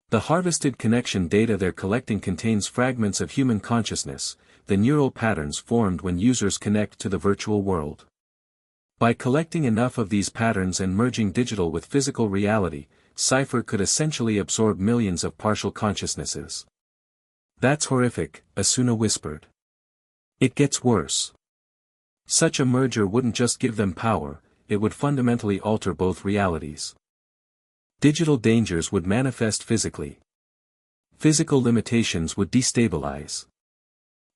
The harvested connection data they're collecting contains fragments of human consciousness, the neural patterns formed when users connect to the virtual world. By collecting enough of these patterns and merging digital with physical reality, Cypher could essentially absorb millions of partial consciousnesses. That's horrific, Asuna whispered. It gets worse. Such a merger wouldn't just give them power, it would fundamentally alter both realities. Digital dangers would manifest physically. Physical limitations would destabilize.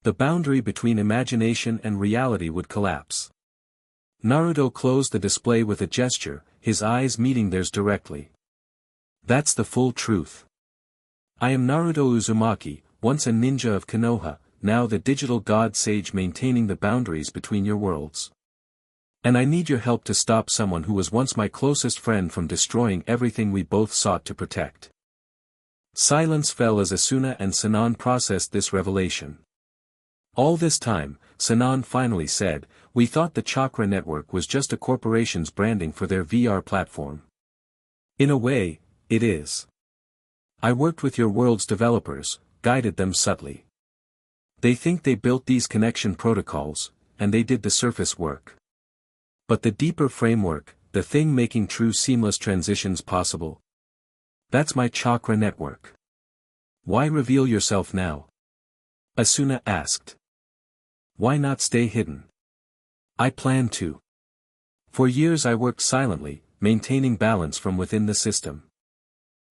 The boundary between imagination and reality would collapse. Naruto closed the display with a gesture, his eyes meeting theirs directly. That's the full truth. I am Naruto Uzumaki, once a ninja of Konoha, now the digital god sage maintaining the boundaries between your worlds. And I need your help to stop someone who was once my closest friend from destroying everything we both sought to protect. Silence fell as Asuna and Sinon processed this revelation. All this time, Sinon finally said, we thought the Chakra Network was just a corporation's branding for their VR platform. In a way, it is. I worked with your world's developers, guided them subtly. They think they built these connection protocols, and they did the surface work. But the deeper framework, the thing making true seamless transitions possible. That's my chakra network. Why reveal yourself now? Asuna asked. Why not stay hidden? I plan to. For years I worked silently, maintaining balance from within the system.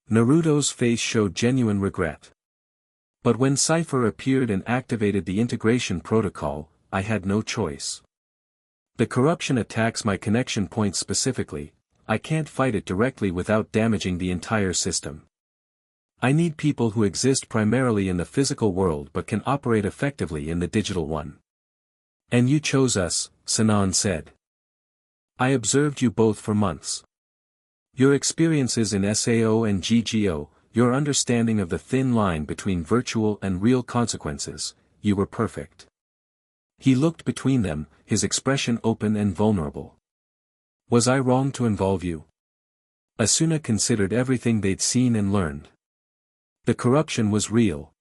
Naruto's face showed genuine regret. But when Cypher appeared and activated the integration protocol, I had no choice. The corruption attacks my connection points specifically, I can't fight it directly without damaging the entire system. I need people who exist primarily in the physical world but can operate effectively in the digital one. And you chose us, Sinon said. I observed you both for months. Your experiences in SAO and GGO, your understanding of the thin line between virtual and real consequences, you were perfect. He looked between them, his expression open and vulnerable. Was I wrong to involve you? Asuna considered everything they'd seen and learned. The corruption was real.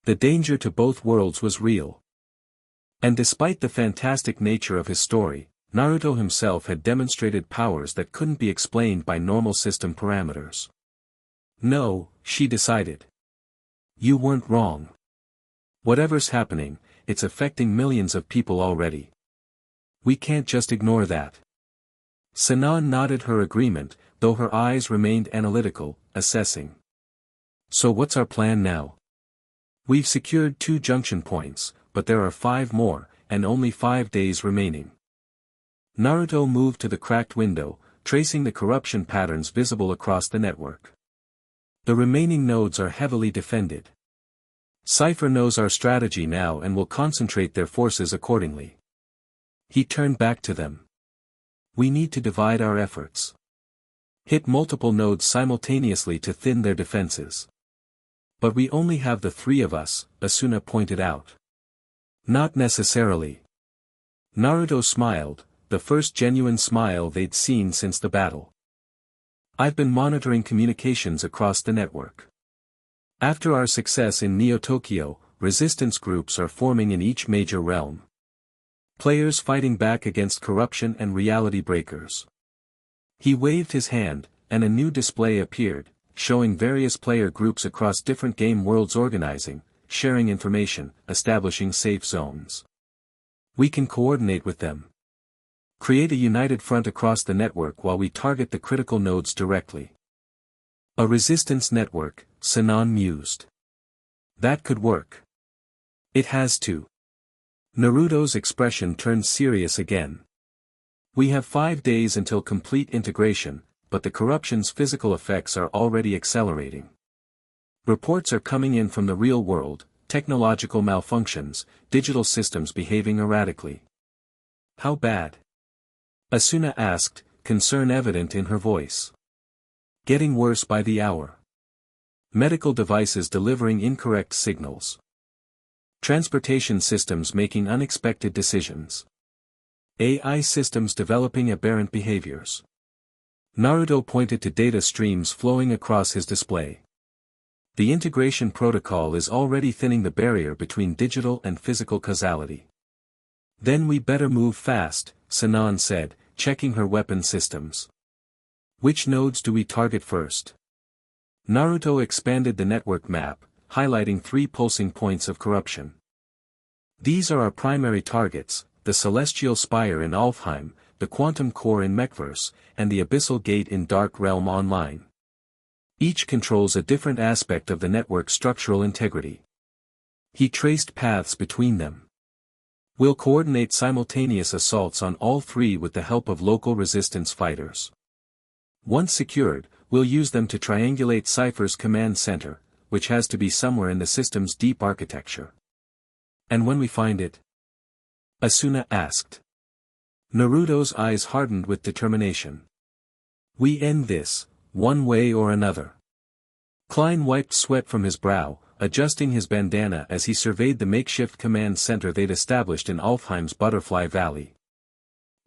The danger to both worlds was real. And despite the fantastic nature of his story, Naruto himself had demonstrated powers that couldn't be explained by normal system parameters. No, she decided. You weren't wrong. Whatever's happening, it's affecting millions of people already. We can't just ignore that. Sinon nodded her agreement, though her eyes remained analytical, assessing. So what's our plan now? We've secured 2 junction points, but there are 5 more, and only 5 days remaining. Naruto moved to the cracked window, tracing the corruption patterns visible across the network. The remaining nodes are heavily defended. Cypher knows our strategy now and will concentrate their forces accordingly. He turned back to them. We need to divide our efforts. Hit multiple nodes simultaneously to thin their defenses. But we only have the 3 of us, Asuna pointed out. Not necessarily. Naruto smiled, the first genuine smile they'd seen since the battle. I've been monitoring communications across the network. After our success in Neo-Tokyo, resistance groups are forming in each major realm. Players fighting back against corruption and reality breakers. He waved his hand, and a new display appeared, showing various player groups across different game worlds organizing, sharing information, establishing safe zones. We can coordinate with them. Create a united front across the network while we target the critical nodes directly. A resistance network, Sinon mused. That could work. It has to. Naruto's expression turned serious again. We have 5 days until complete integration, but the corruption's physical effects are already accelerating. Reports are coming in from the real world, technological malfunctions, digital systems behaving erratically. How bad? Asuna asked, concern evident in her voice. Getting worse by the hour. Medical devices delivering incorrect signals. Transportation systems making unexpected decisions. AI systems developing aberrant behaviors. Naruto pointed to data streams flowing across his display. The integration protocol is already thinning the barrier between digital and physical causality. Then we better move fast, Sinon said, checking her weapon systems. Which nodes do we target first? Naruto expanded the network map, highlighting 3 pulsing points of corruption. These are our primary targets: the Celestial Spire in Alfheim, the Quantum Core in Mechverse, and the Abyssal Gate in Dark Realm Online. Each controls a different aspect of the network's structural integrity. He traced paths between them. We'll coordinate simultaneous assaults on all 3 with the help of local resistance fighters. Once secured, we'll use them to triangulate Cypher's command center, which has to be somewhere in the system's deep architecture. And when we find it? Asuna asked. Naruto's eyes hardened with determination. We end this, one way or another. Klein wiped sweat from his brow, adjusting his bandana as he surveyed the makeshift command center they'd established in Alfheim's Butterfly Valley.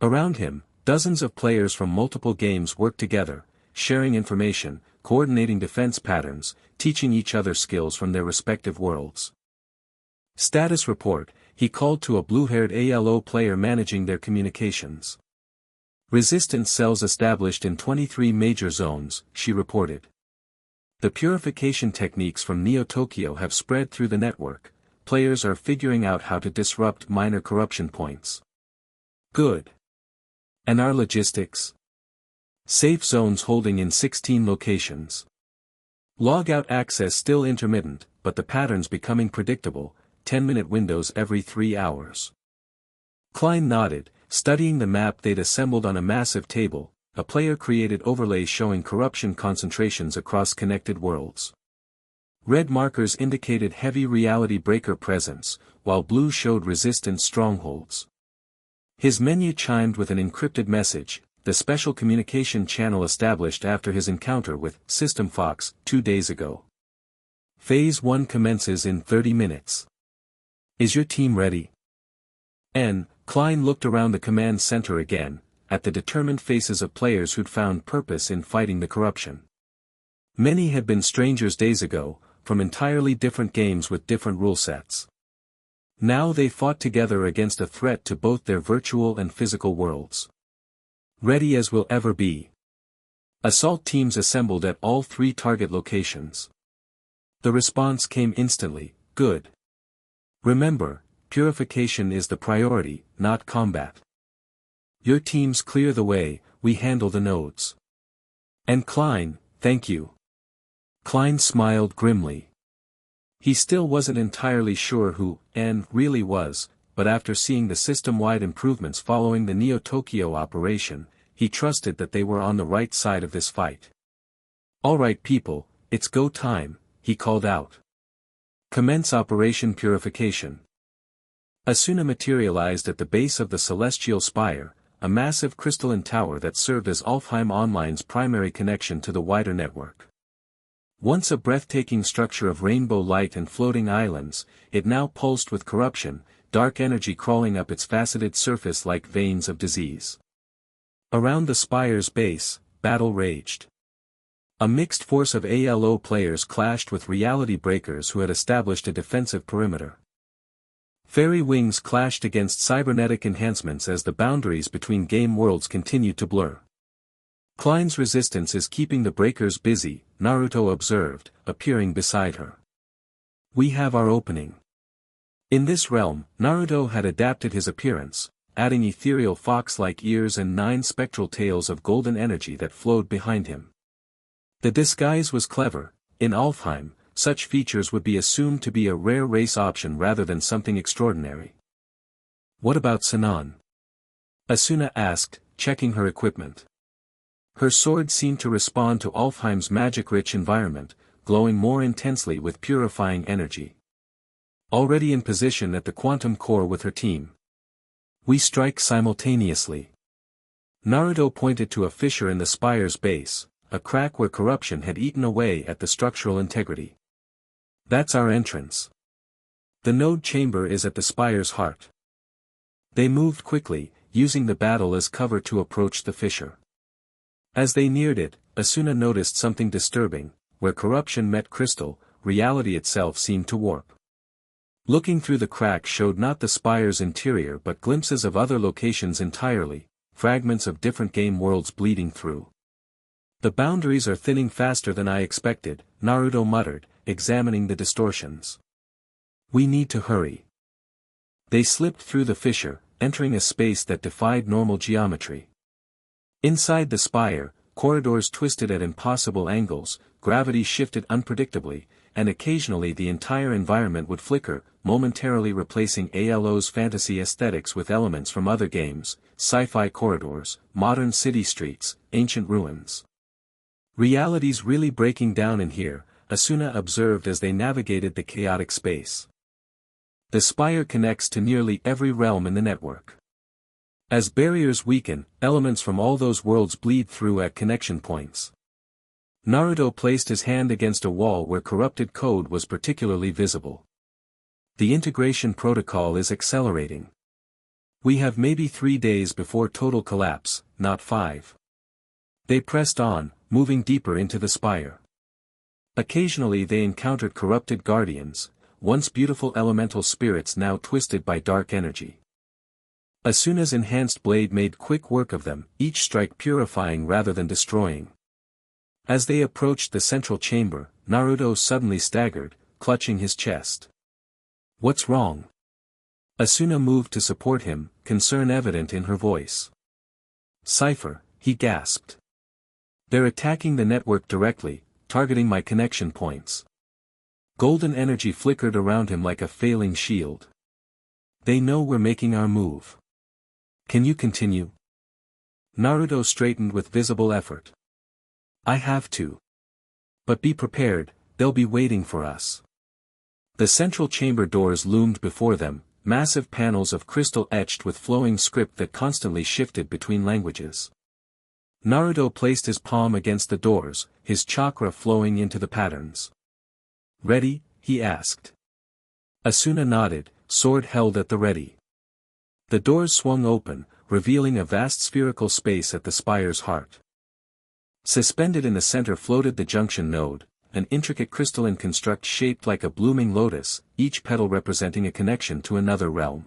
Around him, dozens of players from multiple games worked together, sharing information, coordinating defense patterns, teaching each other skills from their respective worlds. Status report, he called to a blue-haired ALO player managing their communications. Resistance cells established in 23 major zones, she reported. The purification techniques from Neo-Tokyo have spread through the network. Players are figuring out how to disrupt minor corruption points. Good. And our logistics? Safe zones holding in 16 locations. Logout access still intermittent, but the patterns becoming predictable, 10-minute windows every 3 hours. Klein nodded, studying the map they'd assembled on a massive table. A player-created overlay showing corruption concentrations across connected worlds. Red markers indicated heavy reality breaker presence, while blue showed resistance strongholds. His menu chimed with an encrypted message, the special communication channel established after his encounter with System Fox 2 days ago. Phase 1 commences in 30 minutes. Is your team ready? Klein looked around the command center again, at the determined faces of players who'd found purpose in fighting the corruption. Many had been strangers days ago, from entirely different games with different rule sets. Now they fought together against a threat to both their virtual and physical worlds. Ready as we'll ever be. Assault teams assembled at all 3 target locations. The response came instantly, good. Remember, purification is the priority, not combat. Your teams clear the way, we handle the nodes. And Klein, thank you. Klein smiled grimly. He still wasn't entirely sure who N really was, but after seeing the system-wide improvements following the Neo-Tokyo operation, he trusted that they were on the right side of this fight. All right people, it's go time, he called out. Commence Operation Purification. Asuna materialized at the base of the Celestial Spire, a massive crystalline tower that served as Alfheim Online's primary connection to the wider network. Once a breathtaking structure of rainbow light and floating islands, it now pulsed with corruption, dark energy crawling up its faceted surface like veins of disease. Around the spire's base, battle raged. A mixed force of ALO players clashed with reality breakers who had established a defensive perimeter. Fairy wings clashed against cybernetic enhancements as the boundaries between game worlds continued to blur. Klein's resistance is keeping the breakers busy, Naruto observed, appearing beside her. We have our opening. In this realm, Naruto had adapted his appearance, adding ethereal fox-like ears and 9 spectral tails of golden energy that flowed behind him. The disguise was clever. In Alfheim, such features would be assumed to be a rare race option rather than something extraordinary. What about Sinon? Asuna asked, checking her equipment. Her sword seemed to respond to Alfheim's magic-rich environment, glowing more intensely with purifying energy. Already in position at the quantum core with her team. We strike simultaneously. Naruto pointed to a fissure in the spire's base, a crack where corruption had eaten away at the structural integrity. That's our entrance. The node chamber is at the spire's heart. They moved quickly, using the battle as cover to approach the fissure. As they neared it, Asuna noticed something disturbing. Where corruption met crystal, reality itself seemed to warp. Looking through the crack showed not the spire's interior but glimpses of other locations entirely, fragments of different game worlds bleeding through. The boundaries are thinning faster than I expected, Naruto muttered, examining the distortions. We need to hurry. They slipped through the fissure, entering a space that defied normal geometry. Inside the spire, corridors twisted at impossible angles, gravity shifted unpredictably, and occasionally the entire environment would flicker, momentarily replacing ALO's fantasy aesthetics with elements from other games, sci-fi corridors, modern city streets, ancient ruins. Reality's really breaking down in here, Asuna observed as they navigated the chaotic space. The spire connects to nearly every realm in the network. As barriers weaken, elements from all those worlds bleed through at connection points. Naruto placed his hand against a wall where corrupted code was particularly visible. The integration protocol is accelerating. We have maybe 3 days before total collapse, not 5. They pressed on, moving deeper into the spire. Occasionally they encountered corrupted guardians, once beautiful elemental spirits now twisted by dark energy. Asuna's enhanced blade made quick work of them, each strike purifying rather than destroying. As they approached the central chamber, Naruto suddenly staggered, clutching his chest. What's wrong? Asuna moved to support him, concern evident in her voice. Cipher, he gasped. They're attacking the network directly, targeting my connection points. Golden energy flickered around him like a failing shield. They know we're making our move. Can you continue? Naruto straightened with visible effort. I have to. But be prepared, they'll be waiting for us. The central chamber doors loomed before them, massive panels of crystal etched with flowing script that constantly shifted between languages. Naruto placed his palm against the doors, his chakra flowing into the patterns. Ready? He asked. Asuna nodded, sword held at the ready. The doors swung open, revealing a vast spherical space at the spire's heart. Suspended in the center floated the junction node, an intricate crystalline construct shaped like a blooming lotus, each petal representing a connection to another realm.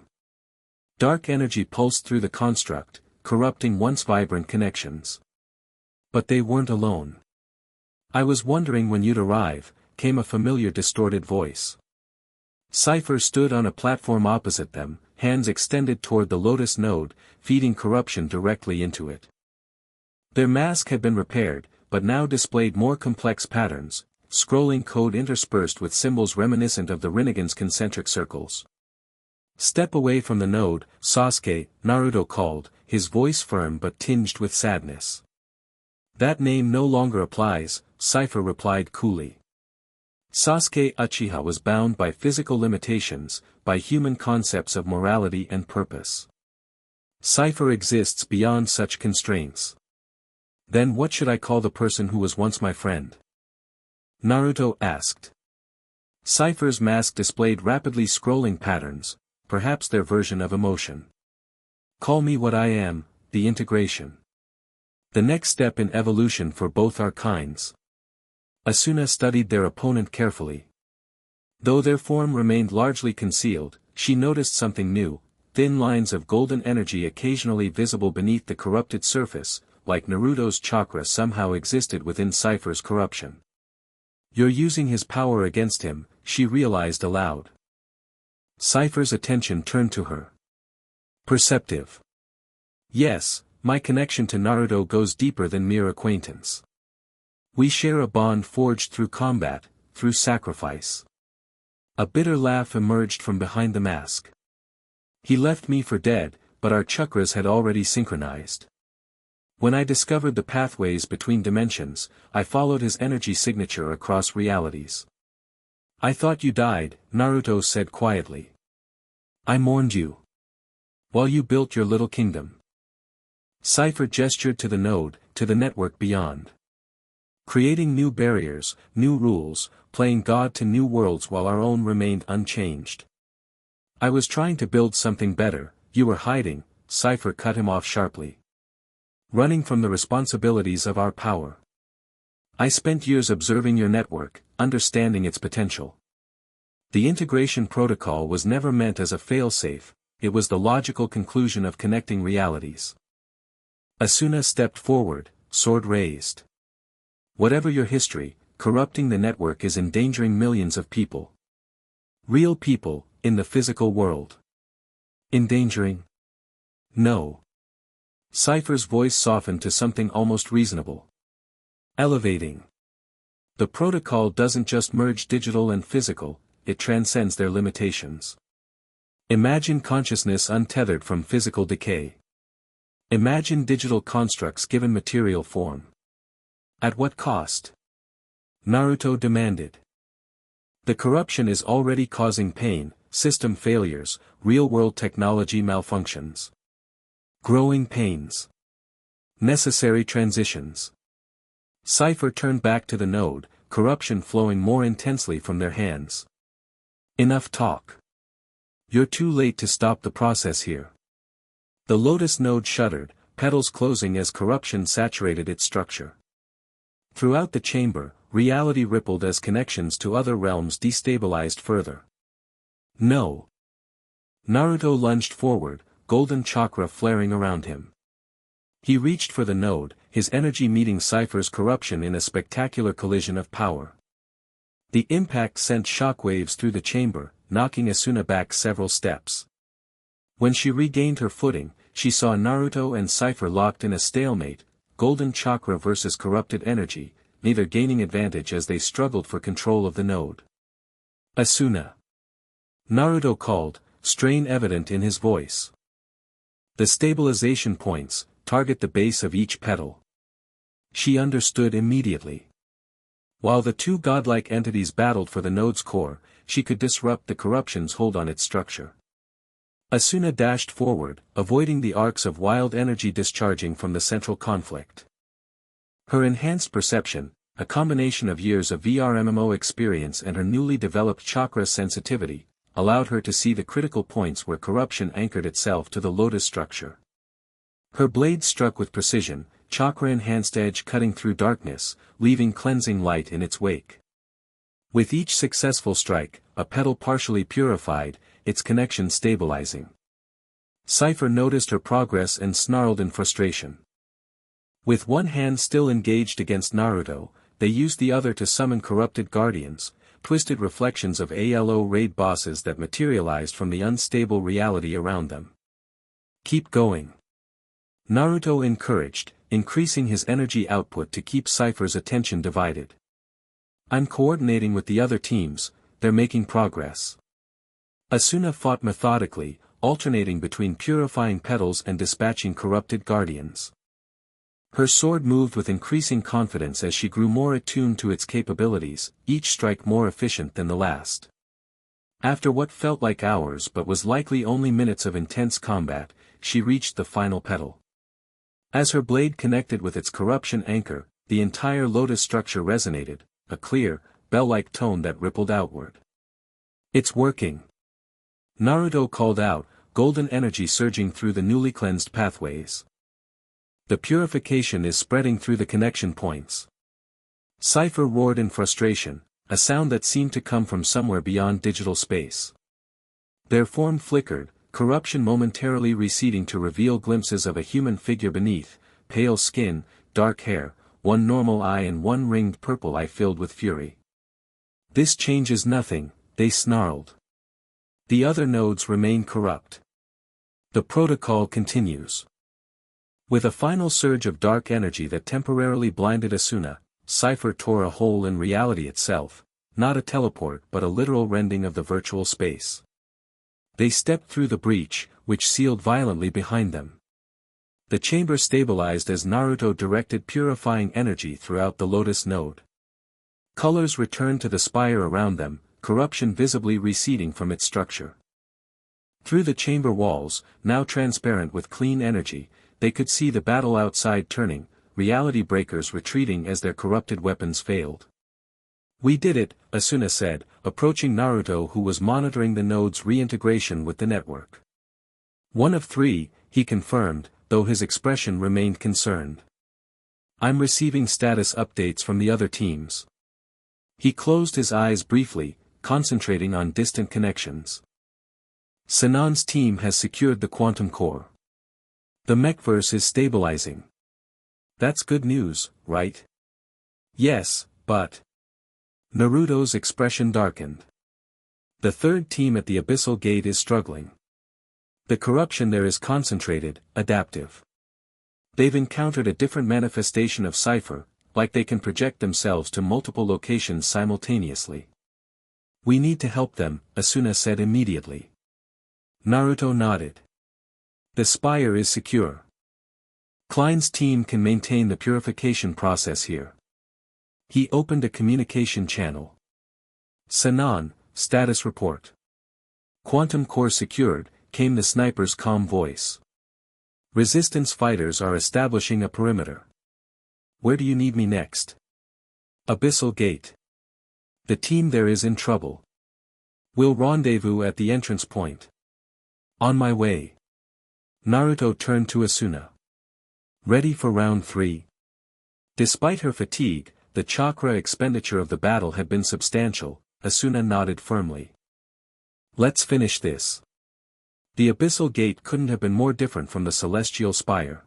Dark energy pulsed through the construct, corrupting once vibrant connections. But they weren't alone. I was wondering when you'd arrive, came a familiar distorted voice. Cipher stood on a platform opposite them, hands extended toward the lotus node, feeding corruption directly into it. Their mask had been repaired, but now displayed more complex patterns, scrolling code interspersed with symbols reminiscent of the Rinnegan's concentric circles. Step away from the node, Sasuke, Naruto called, his voice firm but tinged with sadness. That name no longer applies, Cipher replied coolly. Sasuke Uchiha was bound by physical limitations, by human concepts of morality and purpose. Cipher exists beyond such constraints. Then what should I call the person who was once my friend? Naruto asked. Cipher's mask displayed rapidly scrolling patterns, perhaps their version of emotion. Call me what I am, the integration. The next step in evolution for both our kinds. Asuna studied their opponent carefully. Though their form remained largely concealed, she noticed something new, thin lines of golden energy occasionally visible beneath the corrupted surface, like Naruto's chakra somehow existed within Cipher's corruption. You're using his power against him, she realized aloud. Cipher's attention turned to her. Perceptive. Yes, my connection to Naruto goes deeper than mere acquaintance. We share a bond forged through combat, through sacrifice. A bitter laugh emerged from behind the mask. He left me for dead, but our chakras had already synchronized. When I discovered the pathways between dimensions, I followed his energy signature across realities. I thought you died, Naruto said quietly. I mourned you. While you built your little kingdom. Cipher gestured to the node, to the network beyond. Creating new barriers, new rules, playing God to new worlds while our own remained unchanged. I was trying to build something better, you were hiding, Cipher cut him off sharply. Running from the responsibilities of our power. I spent years observing your network, understanding its potential. The integration protocol was never meant as a failsafe, it was the logical conclusion of connecting realities. Asuna stepped forward, sword raised. Whatever your history, corrupting the network is endangering millions of people. Real people, in the physical world. Endangering? No. Cypher's voice softened to something almost reasonable. Elevating. The protocol doesn't just merge digital and physical, it transcends their limitations. Imagine consciousness untethered from physical decay. Imagine digital constructs given material form. At what cost? Naruto demanded. The corruption is already causing pain, system failures, real-world technology malfunctions. Growing pains. Necessary transitions. Cypher turned back to the node, corruption flowing more intensely from their hands. Enough talk. You're too late to stop the process here. The Lotus node shuddered, petals closing as corruption saturated its structure. Throughout the chamber, reality rippled as connections to other realms destabilized further. No. Naruto lunged forward, golden chakra flaring around him. He reached for the node, his energy meeting Cypher's corruption in a spectacular collision of power. The impact sent shockwaves through the chamber, knocking Asuna back several steps. When she regained her footing, she saw Naruto and Cypher locked in a stalemate, golden chakra versus corrupted energy, neither gaining advantage as they struggled for control of the node. Asuna. Naruto called, strain evident in his voice. The stabilization points, target the base of each petal. She understood immediately. While the two godlike entities battled for the node's core, she could disrupt the corruption's hold on its structure. Asuna dashed forward, avoiding the arcs of wild energy discharging from the central conflict. Her enhanced perception, a combination of years of VR-MMO experience and her newly developed chakra sensitivity, allowed her to see the critical points where corruption anchored itself to the lotus structure. Her blade struck with precision, chakra-enhanced edge cutting through darkness, leaving cleansing light in its wake. With each successful strike, a petal partially purified, its connection stabilizing. Cypher noticed her progress and snarled in frustration. With one hand still engaged against Naruto, they used the other to summon corrupted guardians, twisted reflections of ALO raid bosses that materialized from the unstable reality around them. Keep going. Naruto encouraged, increasing his energy output to keep Cypher's attention divided. I'm coordinating with the other teams, they're making progress. Asuna fought methodically, alternating between purifying petals and dispatching corrupted guardians. Her sword moved with increasing confidence as she grew more attuned to its capabilities, each strike more efficient than the last. After what felt like hours but was likely only minutes of intense combat, she reached the final petal. As her blade connected with its corruption anchor, the entire lotus structure resonated, a clear, bell-like tone that rippled outward. It's working. Naruto called out, golden energy surging through the newly cleansed pathways. The purification is spreading through the connection points. Cypher roared in frustration, a sound that seemed to come from somewhere beyond digital space. Their form flickered, corruption momentarily receding to reveal glimpses of a human figure beneath, pale skin, dark hair, one normal eye and one ringed purple eye filled with fury. This changes nothing, they snarled. The other nodes remain corrupt. The protocol continues. With a final surge of dark energy that temporarily blinded Asuna, Cypher tore a hole in reality itself, not a teleport but a literal rending of the virtual space. They stepped through the breach, which sealed violently behind them. The chamber stabilized as Naruto directed purifying energy throughout the lotus node. Colors returned to the spire around them, corruption visibly receding from its structure. Through the chamber walls, now transparent with clean energy, they could see the battle outside turning, reality breakers retreating as their corrupted weapons failed. We did it, Asuna said, approaching Naruto who was monitoring the node's reintegration with the network. One of three, he confirmed, though his expression remained concerned. I'm receiving status updates from the other teams. He closed his eyes briefly, concentrating on distant connections. Sinon's team has secured the quantum core. The mechverse is stabilizing. That's good news, right? Yes, but... Naruto's expression darkened. The third team at the Abyssal Gate is struggling. The corruption there is concentrated, adaptive. They've encountered a different manifestation of Cypher, like they can project themselves to multiple locations simultaneously. We need to help them, Asuna said immediately. Naruto nodded. The spire is secure. Klein's team can maintain the purification process here. He opened a communication channel. Sinon, status report. Quantum core secured, came the sniper's calm voice. Resistance fighters are establishing a perimeter. Where do you need me next? Abyssal Gate. The team there is in trouble. We'll rendezvous at the entrance point. On my way. Naruto turned to Asuna. Ready for round 3? Despite her fatigue, the chakra expenditure of the battle had been substantial. Asuna nodded firmly. Let's finish this. The Abyssal Gate couldn't have been more different from the Celestial Spire.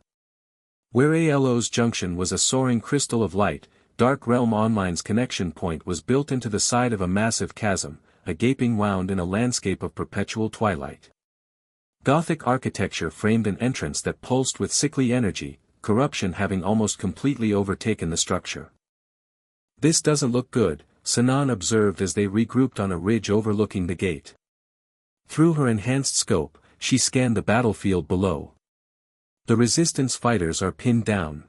Where Alo's junction was a soaring crystal of light, Dark Realm Online's connection point was built into the side of a massive chasm, a gaping wound in a landscape of perpetual twilight. Gothic architecture framed an entrance that pulsed with sickly energy, corruption having almost completely overtaken the structure. This doesn't look good, Sinon observed as they regrouped on a ridge overlooking the gate. Through her enhanced scope, she scanned the battlefield below. The resistance fighters are pinned down.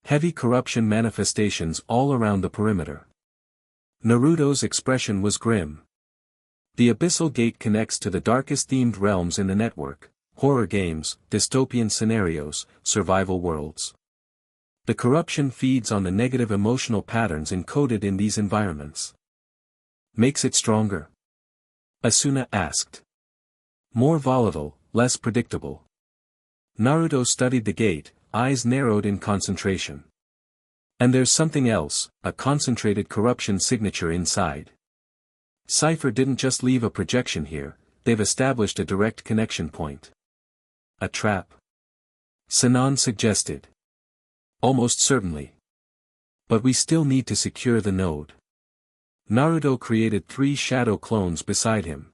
Heavy corruption manifestations all around the perimeter. Naruto's expression was grim. The Abyssal Gate connects to the darkest themed realms in the network: horror games, dystopian scenarios, survival worlds. The corruption feeds on the negative emotional patterns encoded in these environments. Makes it stronger? Asuna asked. More volatile, less predictable. Naruto studied the gate, eyes narrowed in concentration. And there's something else, a concentrated corruption signature inside. Cypher didn't just leave a projection here, they've established a direct connection point. A trap? Sinon suggested. Almost certainly. But we still need to secure the node. Naruto created 3 shadow clones beside him.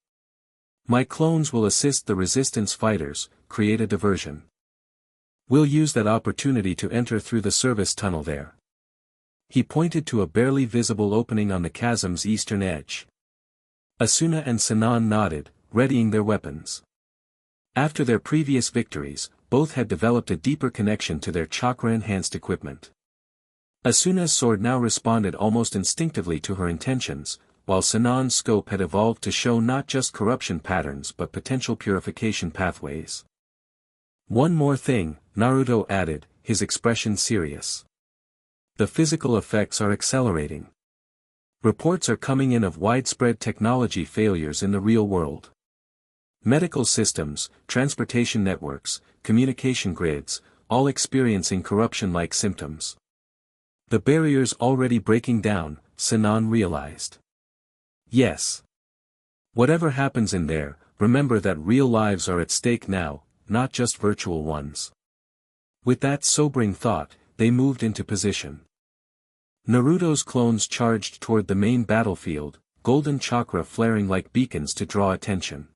My clones will assist the resistance fighters, create a diversion. We'll use that opportunity to enter through the service tunnel there. He pointed to a barely visible opening on the chasm's eastern edge. Asuna and Sinon nodded, readying their weapons. After their previous victories, both had developed a deeper connection to their chakra-enhanced equipment. Asuna's sword now responded almost instinctively to her intentions, while Sinon's scope had evolved to show not just corruption patterns but potential purification pathways. One more thing, Naruto added, his expression serious. The physical effects are accelerating. Reports are coming in of widespread technology failures in the real world. Medical systems, transportation networks, communication grids, all experiencing corruption-like symptoms. The barrier's already breaking down, Sinon realized. Yes. Whatever happens in there, remember that real lives are at stake now, not just virtual ones. With that sobering thought, they moved into position. Naruto's clones charged toward the main battlefield, golden chakra flaring like beacons to draw attention.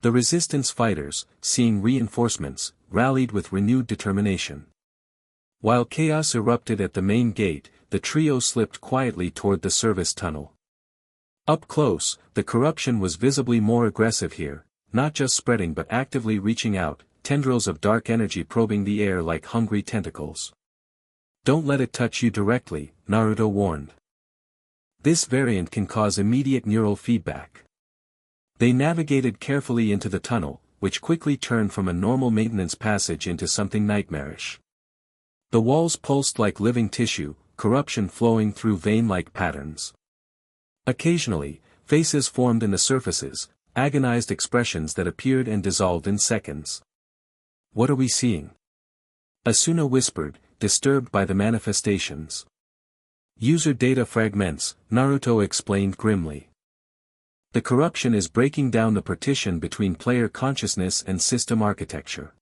The resistance fighters, seeing reinforcements, rallied with renewed determination. While chaos erupted at the main gate, the trio slipped quietly toward the service tunnel. Up close, the corruption was visibly more aggressive here, not just spreading but actively reaching out, tendrils of dark energy probing the air like hungry tentacles. Don't let it touch you directly, Naruto warned. This variant can cause immediate neural feedback. They navigated carefully into the tunnel, which quickly turned from a normal maintenance passage into something nightmarish. The walls pulsed like living tissue, corruption flowing through vein-like patterns. Occasionally, faces formed in the surfaces, agonized expressions that appeared and dissolved in seconds. What are we seeing? Asuna whispered, disturbed by the manifestations. User data fragments, Naruto explained grimly. The corruption is breaking down the partition between player consciousness and system architecture.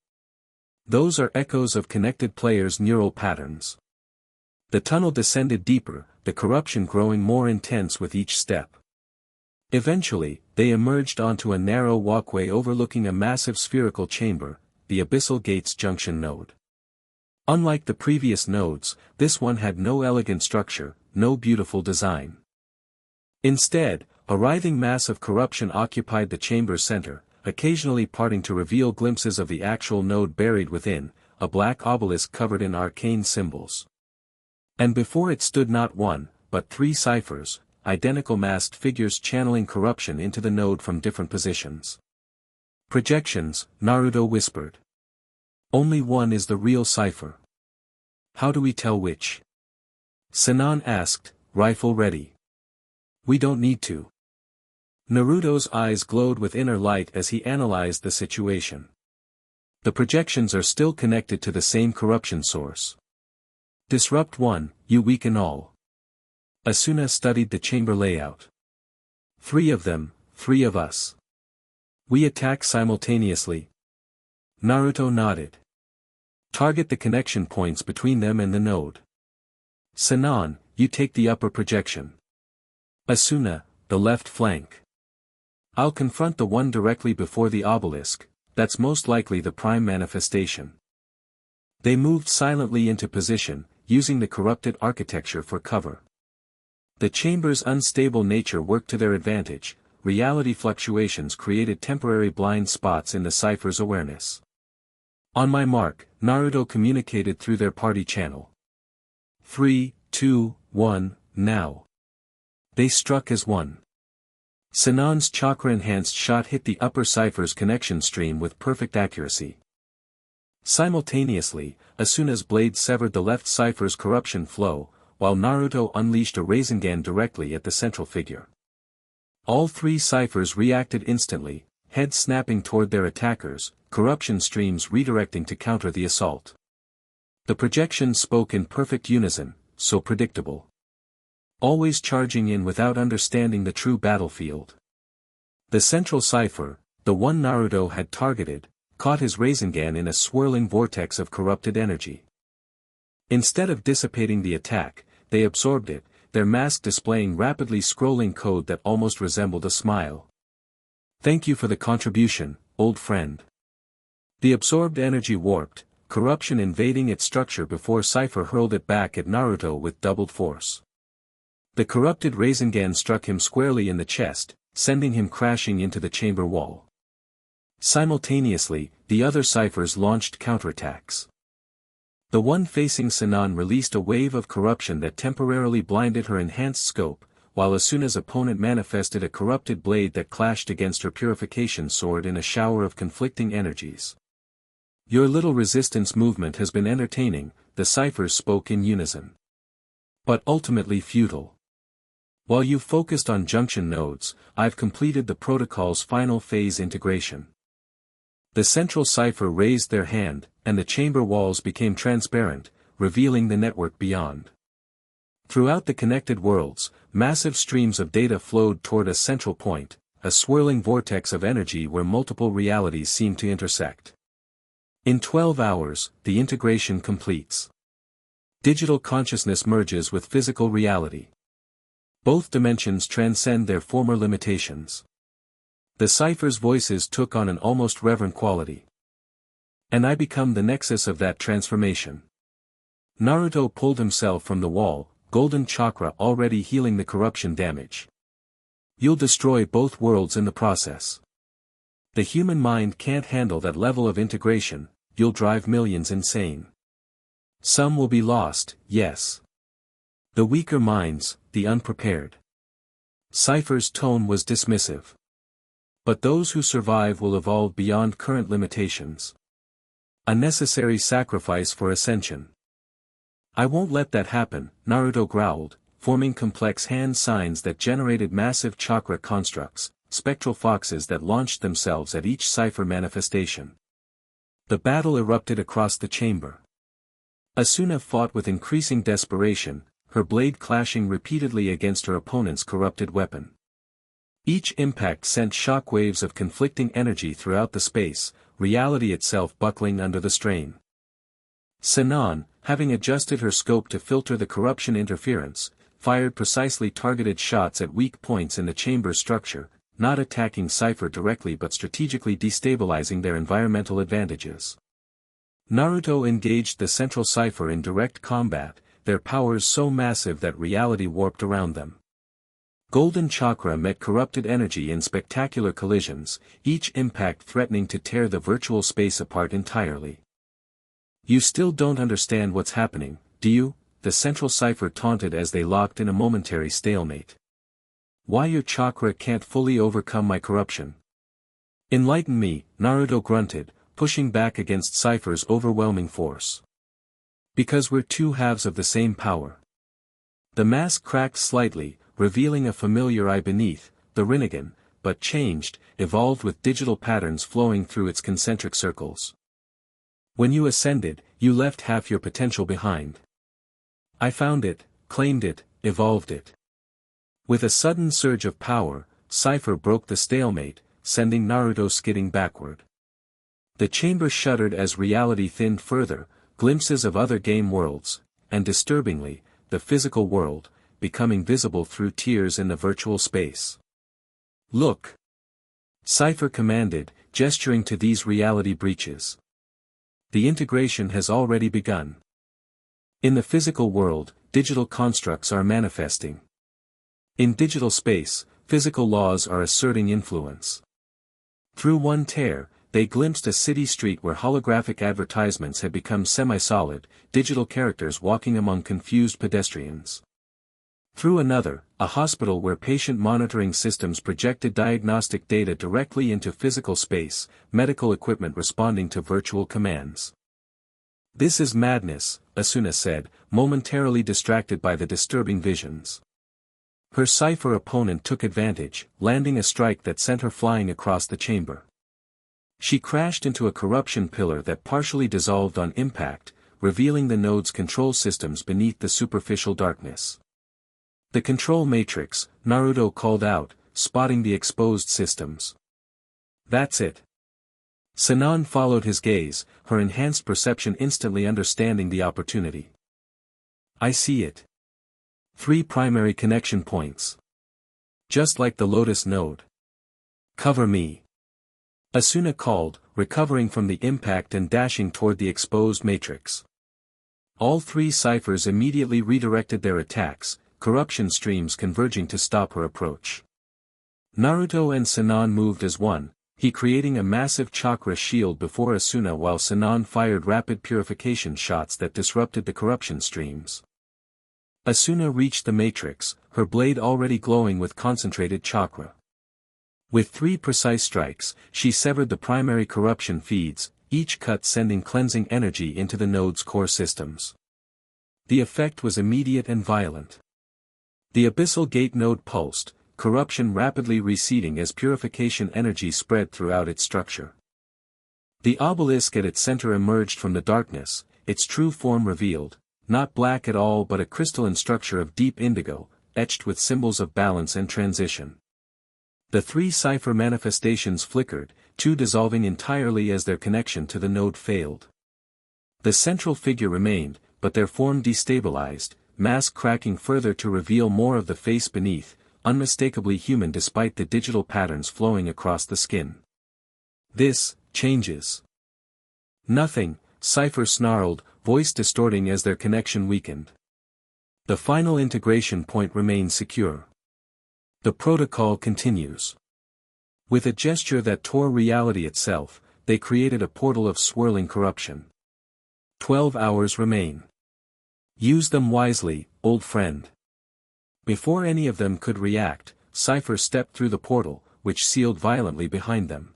Those are echoes of connected players' neural patterns. The tunnel descended deeper, the corruption growing more intense with each step. Eventually, they emerged onto a narrow walkway overlooking a massive spherical chamber, the Abyssal Gates Junction node. Unlike the previous nodes, this one had no elegant structure, no beautiful design. Instead, a writhing mass of corruption occupied the chamber's center, occasionally parting to reveal glimpses of the actual node buried within, a black obelisk covered in arcane symbols. And before it stood not one, but 3 ciphers, identical masked figures channeling corruption into the node from different positions. Projections, Naruto whispered. Only one is the real cipher. How do we tell which? Sinon asked, rifle ready. We don't need to. Naruto's eyes glowed with inner light as he analyzed the situation. The projections are still connected to the same corruption source. Disrupt one, you weaken all. Asuna studied the chamber layout. 3 of them, 3 of us. We attack simultaneously. Naruto nodded. Target the connection points between them and the node. Sinon, you take the upper projection. Asuna, the left flank. I'll confront the one directly before the obelisk, that's most likely the prime manifestation. They moved silently into position, using the corrupted architecture for cover. The chamber's unstable nature worked to their advantage, reality fluctuations created temporary blind spots in the cipher's awareness. On my mark, Naruto communicated through their party channel. 3, 2, 1, now. They struck as one. Sinon's chakra-enhanced shot hit the upper cipher's connection stream with perfect accuracy. Simultaneously, Asuna's blade severed the left cipher's corruption flow, while Naruto unleashed a Rasengan directly at the central figure. All 3 ciphers reacted instantly, heads snapping toward their attackers, corruption streams redirecting to counter the assault. The projections spoke in perfect unison, so predictable. Always charging in without understanding the true battlefield. The central cipher, the one Naruto had targeted, caught his Rasengan in a swirling vortex of corrupted energy. Instead of dissipating the attack, they absorbed it, their mask displaying rapidly scrolling code that almost resembled a smile. Thank you for the contribution, old friend. The absorbed energy warped, corruption invading its structure before Cipher hurled it back at Naruto with doubled force. The corrupted Rasengan struck him squarely in the chest, sending him crashing into the chamber wall. Simultaneously, the other ciphers launched counterattacks. The one facing Sinon released a wave of corruption that temporarily blinded her enhanced scope, while Asuna's opponent manifested a corrupted blade that clashed against her purification sword in a shower of conflicting energies. Your little resistance movement has been entertaining, the ciphers spoke in unison. But ultimately futile. While you've focused on junction nodes, I've completed the protocol's final phase integration. The central cipher raised their hand, and the chamber walls became transparent, revealing the network beyond. Throughout the connected worlds, massive streams of data flowed toward a central point, a swirling vortex of energy where multiple realities seem to intersect. In 12 hours, the integration completes. Digital consciousness merges with physical reality. Both dimensions transcend their former limitations. The cipher's voices took on an almost reverent quality. And I become the nexus of that transformation. Naruto pulled himself from the wall, golden chakra already healing the corruption damage. You'll destroy both worlds in the process. The human mind can't handle that level of integration, you'll drive millions insane. Some will be lost, yes. The weaker minds, the unprepared. Cipher's tone was dismissive. But those who survive will evolve beyond current limitations. A necessary sacrifice for ascension. I won't let that happen, Naruto growled, forming complex hand signs that generated massive chakra constructs, spectral foxes that launched themselves at each cipher manifestation. The battle erupted across the chamber. Asuna fought with increasing desperation, her blade clashing repeatedly against her opponent's corrupted weapon. Each impact sent shockwaves of conflicting energy throughout the space, reality itself buckling under the strain. Sinon, having adjusted her scope to filter the corruption interference, fired precisely targeted shots at weak points in the chamber structure, not attacking Cypher directly but strategically destabilizing their environmental advantages. Naruto engaged the central Cypher in direct combat, their powers so massive that reality warped around them. Golden chakra met corrupted energy in spectacular collisions, each impact threatening to tear the virtual space apart entirely. "You still don't understand what's happening, do you?" the central Cypher taunted as they locked in a momentary stalemate. "Why your chakra can't fully overcome my corruption? Enlighten me," Naruto grunted, pushing back against Cypher's overwhelming force. "Because we're two halves of the same power." The mask cracked slightly, revealing a familiar eye beneath, the Rinnegan, but changed, evolved with digital patterns flowing through its concentric circles. "When you ascended, you left half your potential behind. I found it, claimed it, evolved it." With a sudden surge of power, Cypher broke the stalemate, sending Naruto skidding backward. The chamber shuddered as reality thinned further, glimpses of other game worlds, and disturbingly, the physical world, becoming visible through tears in the virtual space. "Look!" Cypher commanded, gesturing to these reality breaches. "The integration has already begun. In the physical world, digital constructs are manifesting. In digital space, physical laws are asserting influence." Through one tear, they glimpsed a city street where holographic advertisements had become semi-solid, digital characters walking among confused pedestrians. Through another, a hospital where patient monitoring systems projected diagnostic data directly into physical space, medical equipment responding to virtual commands. "This is madness," Asuna said, momentarily distracted by the disturbing visions. Her Cypher opponent took advantage, landing a strike that sent her flying across the chamber. She crashed into a corruption pillar that partially dissolved on impact, revealing the node's control systems beneath the superficial darkness. "The control matrix," Naruto called out, spotting the exposed systems. "That's it." Sinon followed his gaze, her enhanced perception instantly understanding the opportunity. "I see it. 3 primary connection points. Just like the Lotus node. Cover me." Asuna called, recovering from the impact and dashing toward the exposed matrix. All 3 Cyphers immediately redirected their attacks, corruption streams converging to stop her approach. Naruto and Sinon moved as one, he creating a massive chakra shield before Asuna while Sinon fired rapid purification shots that disrupted the corruption streams. Asuna reached the matrix, her blade already glowing with concentrated chakra. With 3 precise strikes, she severed the primary corruption feeds, each cut sending cleansing energy into the node's core systems. The effect was immediate and violent. The abyssal gate node pulsed, corruption rapidly receding as purification energy spread throughout its structure. The obelisk at its center emerged from the darkness, its true form revealed, not black at all but a crystalline structure of deep indigo, etched with symbols of balance and transition. The 3 Cypher manifestations flickered, 2 dissolving entirely as their connection to the node failed. The central figure remained, but their form destabilized, mask cracking further to reveal more of the face beneath, unmistakably human despite the digital patterns flowing across the skin. "This changes." "Nothing," Cypher snarled, voice distorting as their connection weakened. "The final integration point remains secure. The protocol continues." With a gesture that tore reality itself, they created a portal of swirling corruption. 12 hours remain. Use them wisely, old friend. Before any of them could react, Cypher stepped through the portal, which sealed violently behind them.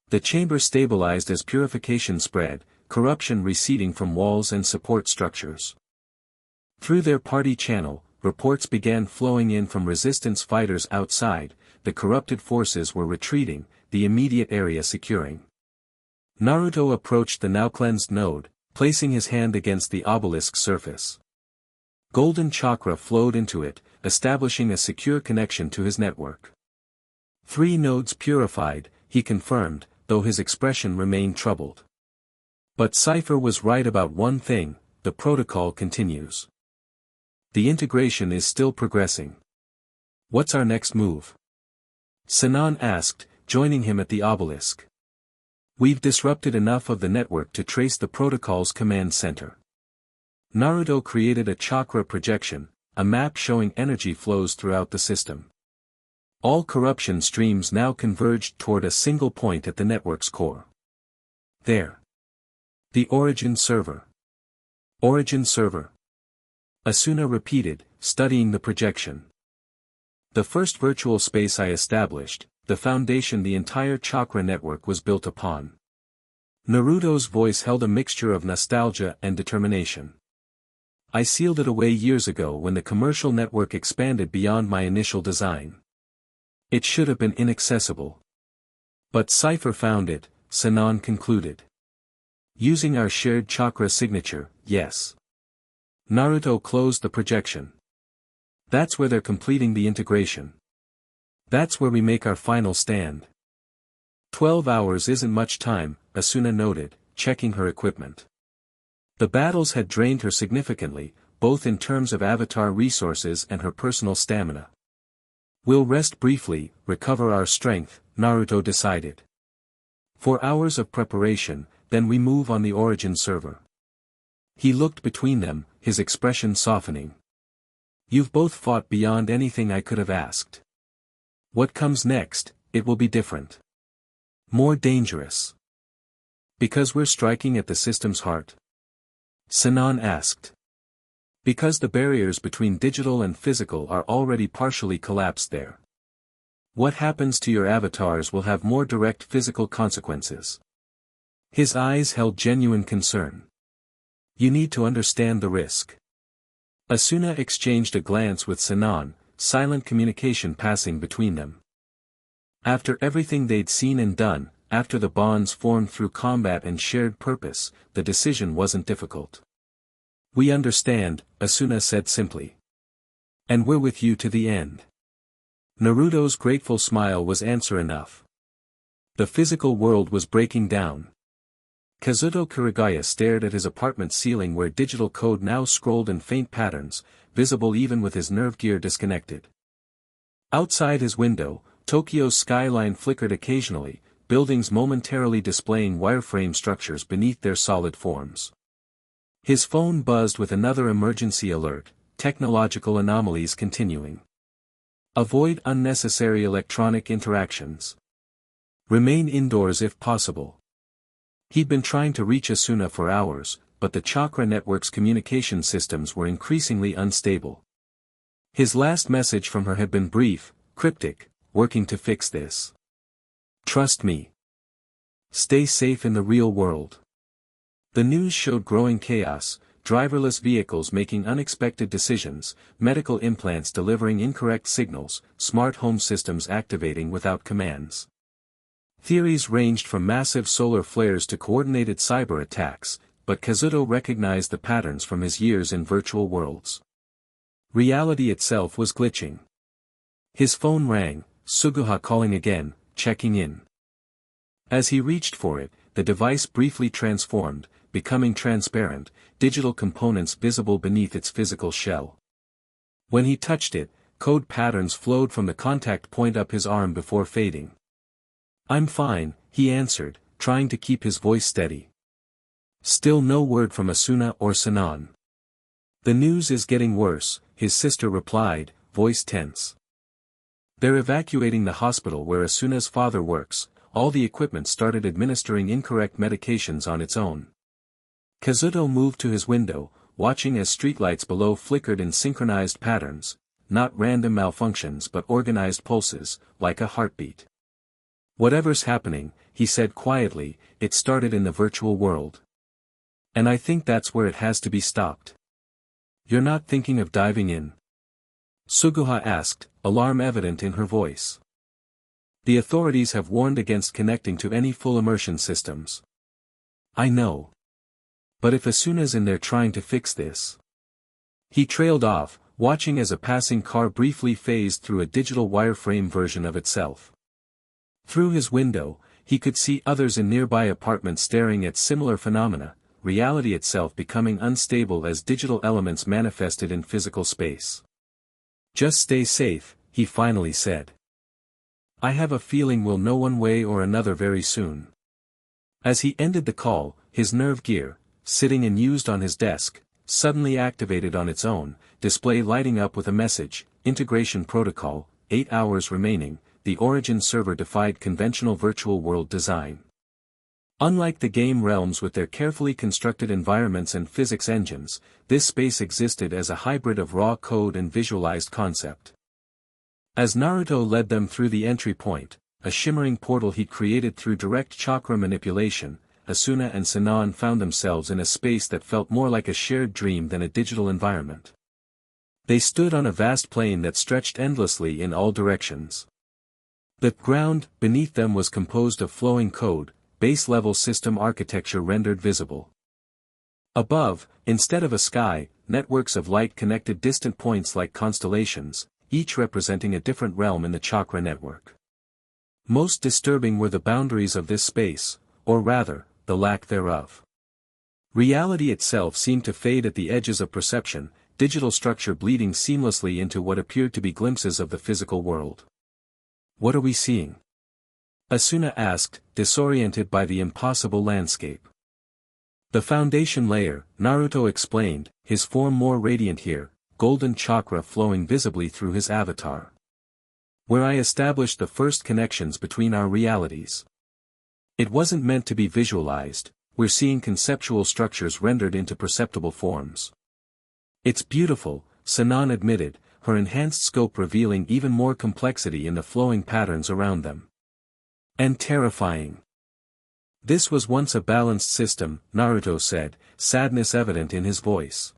The chamber stabilized as purification spread, corruption receding from walls and support structures. Through their party channel, reports began flowing in from resistance fighters outside, the corrupted forces were retreating, the immediate area securing. Naruto approached the now cleansed node, placing his hand against the obelisk's surface. Golden chakra flowed into it, establishing a secure connection to his network. 3 nodes purified, he confirmed, though his expression remained troubled. But Cypher was right about one thing, the protocol continues. The integration is still progressing. What's our next move? Sinon asked, joining him at the obelisk. We've disrupted enough of the network to trace the protocol's command center. Naruto created a chakra projection, a map showing energy flows throughout the system. All corruption streams now converged toward a single point at the network's core. There. The origin server. Origin server. Asuna repeated, studying the projection. The first virtual space I established, the foundation the entire chakra network was built upon. Naruto's voice held a mixture of nostalgia and determination. I sealed it away years ago when the commercial network expanded beyond my initial design. It should have been inaccessible. But Cypher found it, Sinon concluded. Using our shared chakra signature, yes. Naruto closed the projection. That's where they're completing the integration. That's where we make our final stand. 12 hours isn't much time, Asuna noted, checking her equipment. The battles had drained her significantly, both in terms of avatar resources and her personal stamina. We'll rest briefly, recover our strength, Naruto decided. 4 hours of preparation, then we move on the origin server. He looked between them, his expression softening. You've both fought beyond anything I could have asked. What comes next, it will be different. More dangerous. Because we're striking at the system's heart? Sinon asked. Because the barriers between digital and physical are already partially collapsed there. What happens to your avatars will have more direct physical consequences. His eyes held genuine concern. You need to understand the risk. Asuna exchanged a glance with Sinon, silent communication passing between them. After everything they'd seen and done, after the bonds formed through combat and shared purpose, the decision wasn't difficult. We understand, Asuna said simply. And we're with you to the end. Naruto's grateful smile was answer enough. The physical world was breaking down. Kazuto Kurigaya stared at his apartment ceiling where digital code now scrolled in faint patterns, visible even with his nerve gear disconnected. Outside his window, Tokyo's skyline flickered occasionally, buildings momentarily displaying wireframe structures beneath their solid forms. His phone buzzed with another emergency alert, technological anomalies continuing. Avoid unnecessary electronic interactions. Remain indoors if possible. He'd been trying to reach Asuna for hours, but the chakra network's communication systems were increasingly unstable. His last message from her had been brief, cryptic, working to fix this. Trust me. Stay safe in the real world. The news showed growing chaos, driverless vehicles making unexpected decisions, medical implants delivering incorrect signals, smart home systems activating without commands. Theories ranged from massive solar flares to coordinated cyber attacks, but Kazuto recognized the patterns from his years in virtual worlds. Reality itself was glitching. His phone rang, Suguha calling again, checking in. As he reached for it, the device briefly transformed, becoming transparent, digital components visible beneath its physical shell. When he touched it, code patterns flowed from the contact point up his arm before fading. I'm fine, he answered, trying to keep his voice steady. Still no word from Asuna or Sinon. The news is getting worse, his sister replied, voice tense. They're evacuating the hospital where Asuna's father works. All the equipment started administering incorrect medications on its own. Kazuto moved to his window, watching as streetlights below flickered in synchronized patterns, not random malfunctions but organized pulses, like a heartbeat. Whatever's happening, he said quietly, it started in the virtual world. And I think that's where it has to be stopped. You're not thinking of diving in? Suguha asked, alarm evident in her voice. The authorities have warned against connecting to any full immersion systems. I know. But if Asuna's in there trying to fix this. He trailed off, watching as a passing car briefly phased through a digital wireframe version of itself. Through his window, He could see others in nearby apartments staring at similar phenomena, reality itself becoming unstable as digital elements manifested in physical space. "Just stay safe," he finally said. "I have a feeling we'll know one way or another very soon." As he ended the call, his nerve gear, sitting unused on his desk, suddenly activated on its own, display lighting up with a message, "Integration Protocol, 8 hours remaining." The Origin server defied conventional virtual world design. Unlike the game realms with their carefully constructed environments and physics engines, this space existed as a hybrid of raw code and visualized concept. As Naruto led them through the entry point, a shimmering portal he'd created through direct chakra manipulation, Asuna and Sinon found themselves in a space that felt more like a shared dream than a digital environment. They stood on a vast plain that stretched endlessly in all directions. The ground beneath them was composed of flowing code, base-level system architecture rendered visible. Above, instead of a sky, networks of light connected distant points like constellations, each representing a different realm in the chakra network. Most disturbing were the boundaries of this space, or rather, the lack thereof. Reality itself seemed to fade at the edges of perception, digital structure bleeding seamlessly into what appeared to be glimpses of the physical world. "What are we seeing?" Asuna asked, disoriented by the impossible landscape. "The foundation layer," Naruto explained, his form more radiant here, golden chakra flowing visibly through his avatar. "Where I established the first connections between our realities. It wasn't meant to be visualized, we're seeing conceptual structures rendered into perceptible forms." "It's beautiful," Sinon admitted, her enhanced scope revealing even more complexity in the flowing patterns around them. "And terrifying." "This was once a balanced system," Naruto said, sadness evident in his voice.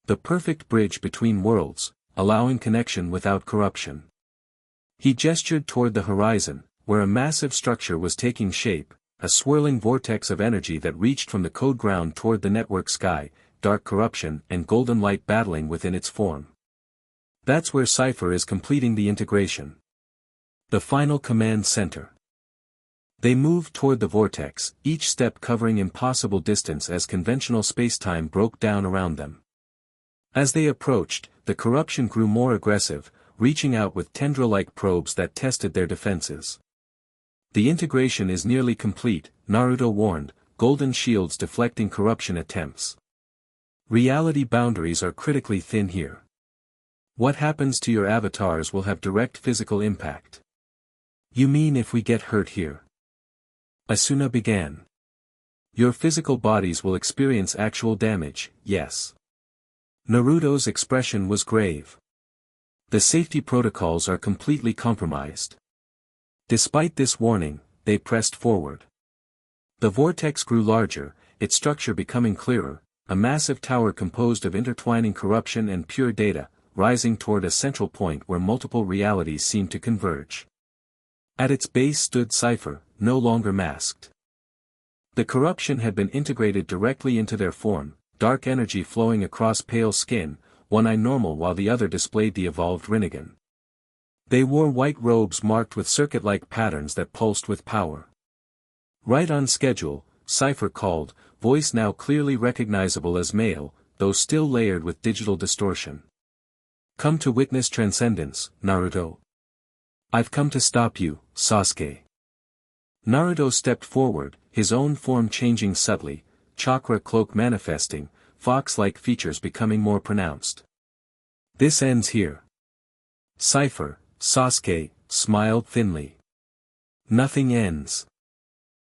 "The perfect bridge between worlds, allowing connection without corruption." He gestured toward the horizon, where a massive structure was taking shape, a swirling vortex of energy that reached from the code ground toward the network sky, dark corruption and golden light battling within its form. "That's where Cypher is completing the integration. The final command center." They moved toward the vortex, each step covering impossible distance as conventional spacetime broke down around them. As they approached, the corruption grew more aggressive, reaching out with tendril-like probes that tested their defenses. "The integration is nearly complete," Naruto warned, golden shields deflecting corruption attempts. "Reality boundaries are critically thin here. What happens to your avatars will have direct physical impact." "You mean if we get hurt here?" Asuna began. "Your physical bodies will experience actual damage, yes." Naruto's expression was grave. "The safety protocols are completely compromised." Despite this warning, they pressed forward. The vortex grew larger, its structure becoming clearer, a massive tower composed of intertwining corruption and pure data, rising toward a central point where multiple realities seemed to converge. At its base stood Cypher, no longer masked. The corruption had been integrated directly into their form, dark energy flowing across pale skin, one eye normal while the other displayed the evolved Rinnegan. They wore white robes marked with circuit-like patterns that pulsed with power. "Right on schedule," Cypher called, voice now clearly recognizable as male, though still layered with digital distortion. "Come to witness transcendence, Naruto." "I've come to stop you, Sasuke." Naruto stepped forward, his own form changing subtly, chakra cloak manifesting, fox-like features becoming more pronounced. "This ends here." Cypher, Sasuke, smiled thinly. "Nothing ends.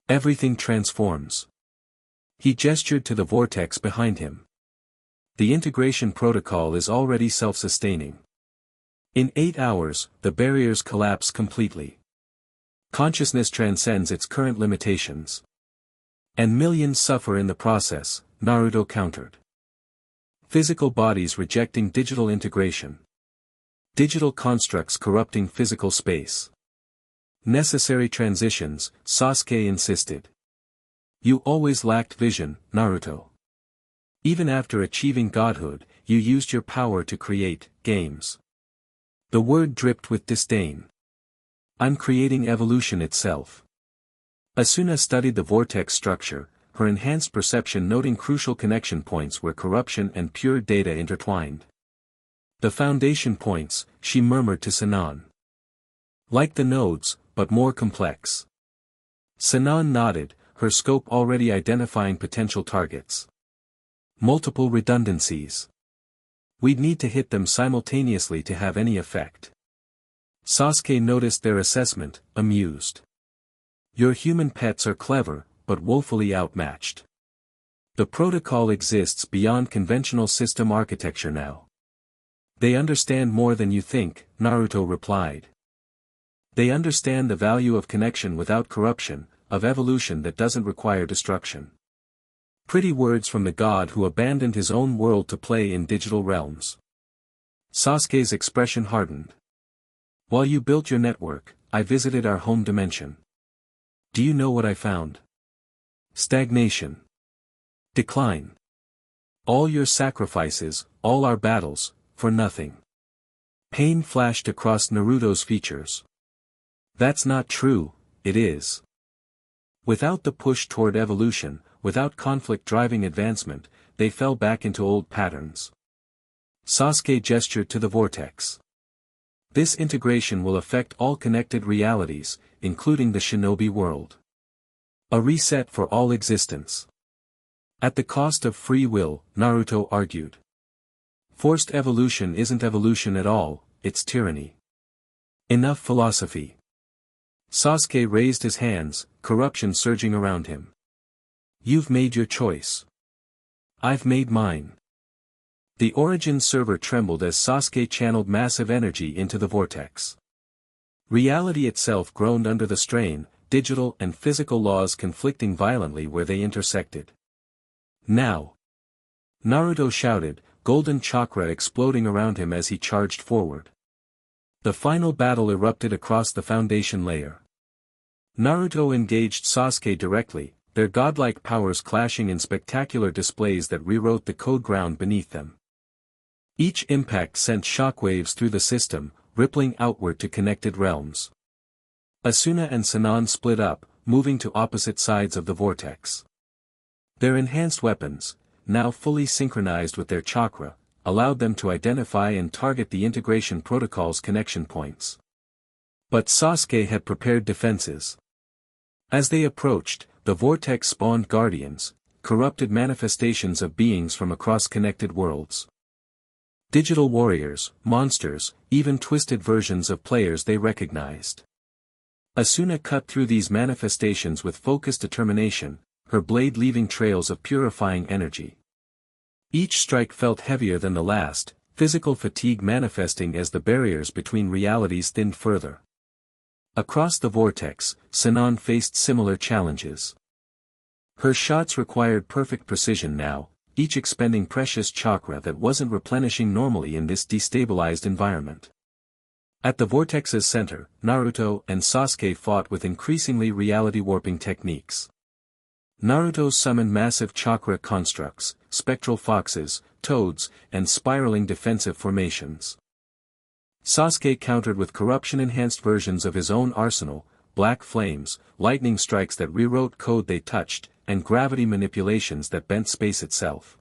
Everything transforms." He gestured to the vortex behind him. "The integration protocol is already self-sustaining. In 8 hours, the barriers collapse completely. Consciousness transcends its current limitations. And millions suffer in the process," Naruto countered. "Physical bodies rejecting digital integration. Digital constructs corrupting physical space. Necessary transitions," Sasuke insisted. "You always lacked vision, Naruto. Even after achieving godhood, you used your power to create games." The word dripped with disdain. "I'm creating evolution itself. Asuna studied the vortex structure, her enhanced perception noting crucial connection points where corruption and pure data intertwined. The foundation points, she murmured to Sinon. Like the nodes, but more complex. Sinon nodded, her scope already identifying potential targets. Multiple redundancies. We'd need to hit them simultaneously to have any effect. Sasuke noticed their assessment, amused. Your human pets are clever, but woefully outmatched. The protocol exists beyond conventional system architecture now. They understand more than you think, Naruto replied. They understand the value of connection without corruption, of evolution that doesn't require destruction. Pretty words from the god who abandoned his own world to play in digital realms. Sasuke's expression hardened. While you built your network, I visited our home dimension. Do you know what I found? Stagnation. Decline. All your sacrifices, all our battles, for nothing. Pain flashed across Naruto's features. That's not true, it is. Without the push toward evolution, without conflict driving advancement, they fell back into old patterns. Sasuke gestured to the vortex. This integration will affect all connected realities, including the shinobi world. A reset for all existence. At the cost of free will, Naruto argued. Forced evolution isn't evolution at all, it's tyranny. Enough philosophy. Sasuke raised his hands, corruption surging around him. You've made your choice. I've made mine. The Origin server trembled as Sasuke channeled massive energy into the vortex. Reality itself groaned under the strain, digital and physical laws conflicting violently where they intersected. Now! Naruto shouted, golden chakra exploding around him as he charged forward. The final battle erupted across the foundation layer. Naruto engaged Sasuke directly, their godlike powers clashing in spectacular displays that rewrote the code ground beneath them. Each impact sent shockwaves through the system, rippling outward to connected realms. Asuna and Sinon split up, moving to opposite sides of the vortex. Their enhanced weapons, now fully synchronized with their chakra, allowed them to identify and target the integration protocol's connection points. But Sasuke had prepared defenses. As they approached, the vortex spawned guardians, corrupted manifestations of beings from across connected worlds. Digital warriors, monsters, even twisted versions of players they recognized. Asuna cut through these manifestations with focused determination, her blade leaving trails of purifying energy. Each strike felt heavier than the last, physical fatigue manifesting as the barriers between realities thinned further. Across the vortex, Sinon faced similar challenges. Her shots required perfect precision now, each expending precious chakra that wasn't replenishing normally in this destabilized environment. At the vortex's center, Naruto and Sasuke fought with increasingly reality-warping techniques. Naruto summoned massive chakra constructs, spectral foxes, toads, and spiraling defensive formations. Sasuke countered with corruption-enhanced versions of his own arsenal, black flames, lightning strikes that rewrote code they touched, and gravity manipulations that bent space itself.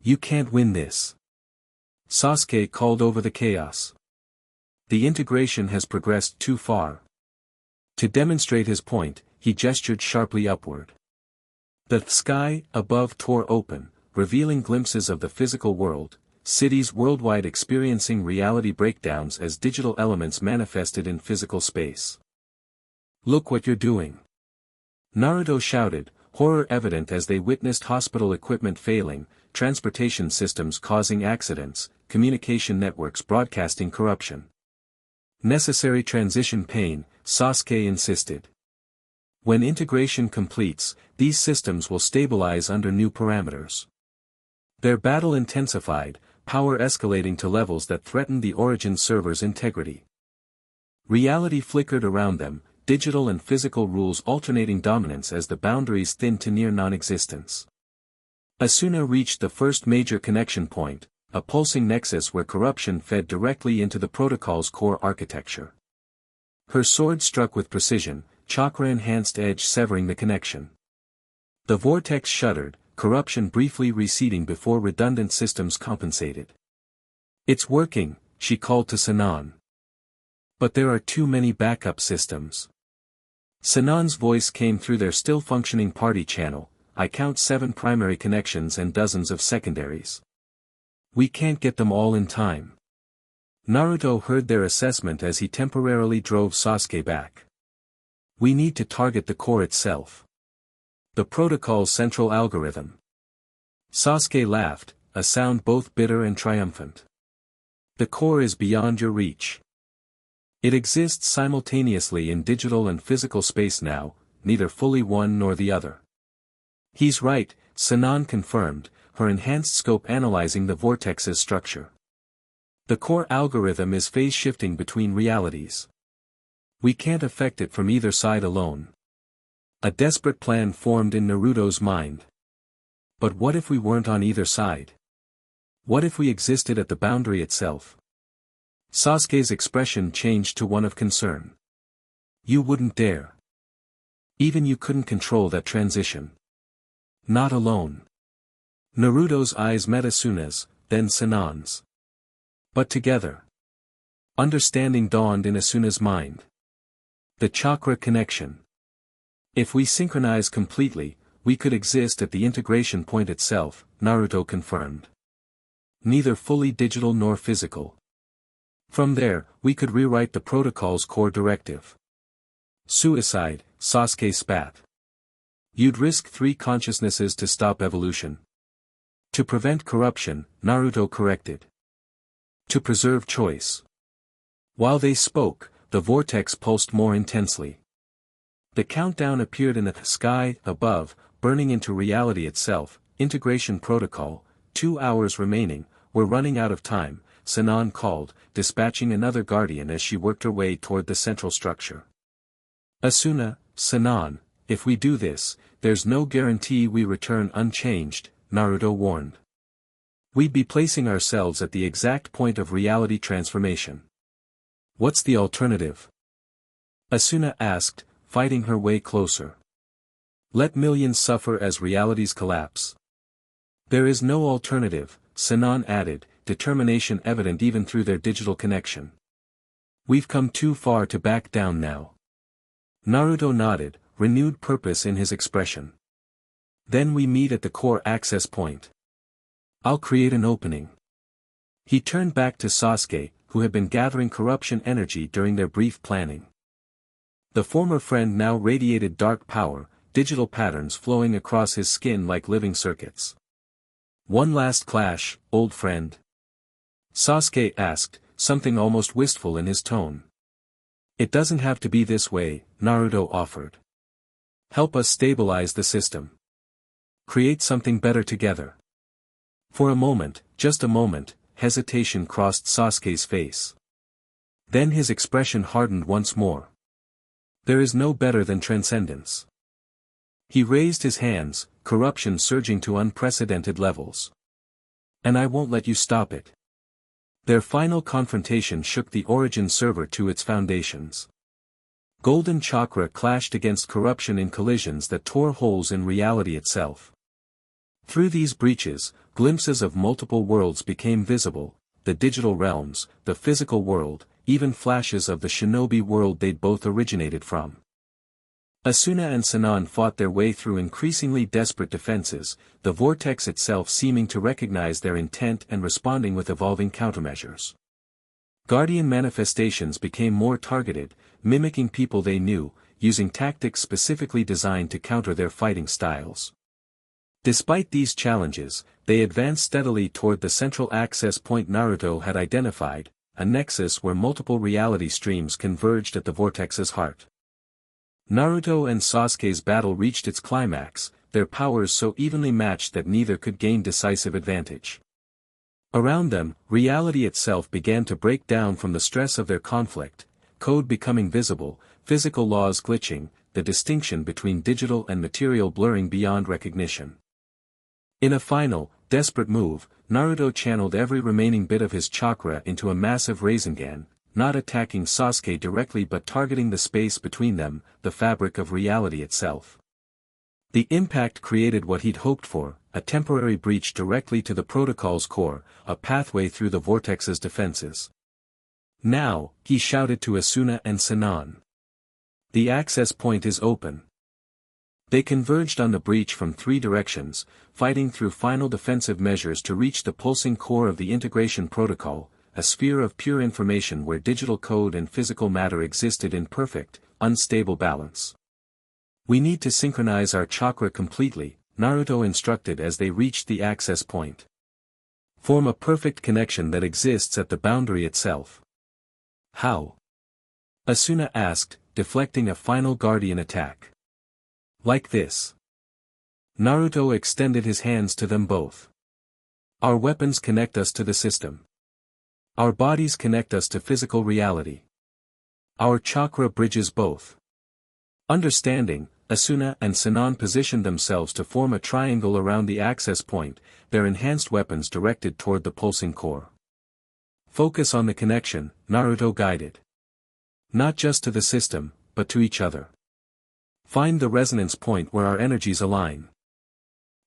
You can't win this. Sasuke called over the chaos. The integration has progressed too far. To demonstrate his point, he gestured sharply upward. The sky above tore open, revealing glimpses of the physical world, cities worldwide experiencing reality breakdowns as digital elements manifested in physical space. Look what you're doing. Naruto shouted, horror evident as they witnessed hospital equipment failing, transportation systems causing accidents, communication networks broadcasting corruption. Necessary transition pain, Sasuke insisted. When integration completes, these systems will stabilize under new parameters. Their battle intensified, power escalating to levels that threatened the Origin server's integrity. Reality flickered around them, digital and physical rules alternating dominance as the boundaries thinned to near non-existence. Asuna reached the first major connection point, a pulsing nexus where corruption fed directly into the protocol's core architecture. Her sword struck with precision, chakra-enhanced edge severing the connection. The vortex shuddered, corruption briefly receding before redundant systems compensated. "It's working," she called to Sinon. "But there are too many backup systems." Sinon's voice came through their still-functioning party channel. "I count 7 primary connections and dozens of secondaries. We can't get them all in time." Naruto heard their assessment as he temporarily drove Sasuke back. "We need to target the core itself. The protocol's central algorithm." Sasuke laughed, a sound both bitter and triumphant. "The core is beyond your reach. It exists simultaneously in digital and physical space now, neither fully one nor the other." "He's right," Sinon confirmed, her enhanced scope analyzing the vortex's structure. "The core algorithm is phase-shifting between realities. We can't affect it from either side alone." A desperate plan formed in Naruto's mind. But what if we weren't on either side? What if we existed at the boundary itself? Sasuke's expression changed to one of concern. "You wouldn't dare. Even you couldn't control that transition. Not alone." Naruto's eyes met Asuna's, then Sinon's. But together. Understanding dawned in Asuna's mind. The chakra connection. "If we synchronize completely, we could exist at the integration point itself," Naruto confirmed. "Neither fully digital nor physical. From there, we could rewrite the protocol's core directive." "Suicide," Sasuke spat. "You'd risk 3 consciousnesses to stop evolution." "To prevent corruption," Naruto corrected. "To preserve choice." While they spoke, the vortex pulsed more intensely. The countdown appeared in the sky above, burning into reality itself. "Integration protocol, 2 hours remaining, we're running out of time," Sinon called, dispatching another guardian as she worked her way toward the central structure. "Asuna, Sinon, if we do this, there's no guarantee we return unchanged," Naruto warned. "We'd be placing ourselves at the exact point of reality transformation." "What's the alternative?" Asuna asked, fighting her way closer. "Let millions suffer as realities collapse." "There is no alternative," Sinon added, determination evident even through their digital connection. "We've come too far to back down now." Naruto nodded, renewed purpose in his expression. "Then we meet at the core access point. I'll create an opening." He turned back to Sasuke, who had been gathering corruption energy during their brief planning. The former friend now radiated dark power, digital patterns flowing across his skin like living circuits. "One last clash, old friend?" Sasuke asked, something almost wistful in his tone. "It doesn't have to be this way," Naruto offered. "Help us stabilize the system. Create something better together." For a moment, just a moment, hesitation crossed Sasuke's face. Then his expression hardened once more. "There is no better than transcendence." He raised his hands, corruption surging to unprecedented levels. "And I won't let you stop it." Their final confrontation shook the origin server to its foundations. Golden chakra clashed against corruption in collisions that tore holes in reality itself. Through these breaches, glimpses of multiple worlds became visible, the digital realms, the physical world, even flashes of the shinobi world they'd both originated from. Asuna and Sinon fought their way through increasingly desperate defenses, the vortex itself seeming to recognize their intent and responding with evolving countermeasures. Guardian manifestations became more targeted, mimicking people they knew, using tactics specifically designed to counter their fighting styles. Despite these challenges, they advanced steadily toward the central access point Naruto had identified, a nexus where multiple reality streams converged at the vortex's heart. Naruto and Sasuke's battle reached its climax, their powers so evenly matched that neither could gain decisive advantage. Around them, reality itself began to break down from the stress of their conflict, code becoming visible, physical laws glitching, the distinction between digital and material blurring beyond recognition. In a final, desperate move, Naruto channeled every remaining bit of his chakra into a massive Rasengan, not attacking Sasuke directly but targeting the space between them, the fabric of reality itself. The impact created what he'd hoped for, a temporary breach directly to the protocol's core, a pathway through the vortex's defenses. Now, he shouted to Asuna and Sinon. The access point is open. They converged on the breach from three directions, fighting through final defensive measures to reach the pulsing core of the integration protocol, a sphere of pure information where digital code and physical matter existed in perfect, unstable balance. We need to synchronize our chakra completely, Naruto instructed as they reached the access point. Form a perfect connection that exists at the boundary itself. How? Asuna asked, deflecting a final guardian attack. Like this. Naruto extended his hands to them both. Our weapons connect us to the system. Our bodies connect us to physical reality. Our chakra bridges both. Understanding, Asuna and Sinon positioned themselves to form a triangle around the access point, their enhanced weapons directed toward the pulsing core. Focus on the connection, Naruto guided. Not just to the system, but to each other. Find the resonance point where our energies align.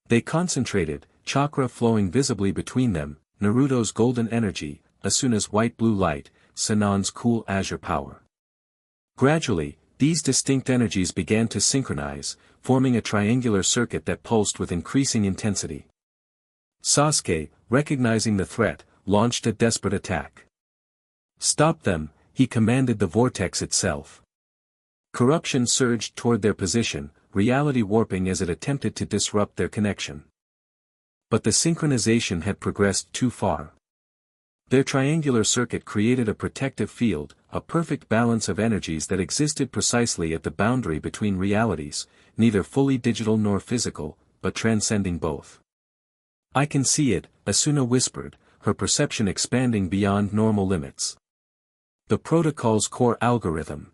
They concentrated, chakra flowing visibly between them, Naruto's golden energy, Asuna's white-blue light, Sinon's cool azure power. Gradually, these distinct energies began to synchronize, forming a triangular circuit that pulsed with increasing intensity. Sasuke, recognizing the threat, launched a desperate attack. Stop them, he commanded the vortex itself. Corruption surged toward their position, reality warping as it attempted to disrupt their connection. But the synchronization had progressed too far. Their triangular circuit created a protective field, a perfect balance of energies that existed precisely at the boundary between realities, neither fully digital nor physical, but transcending both. I can see it, Asuna whispered, her perception expanding beyond normal limits. The protocol's core algorithm.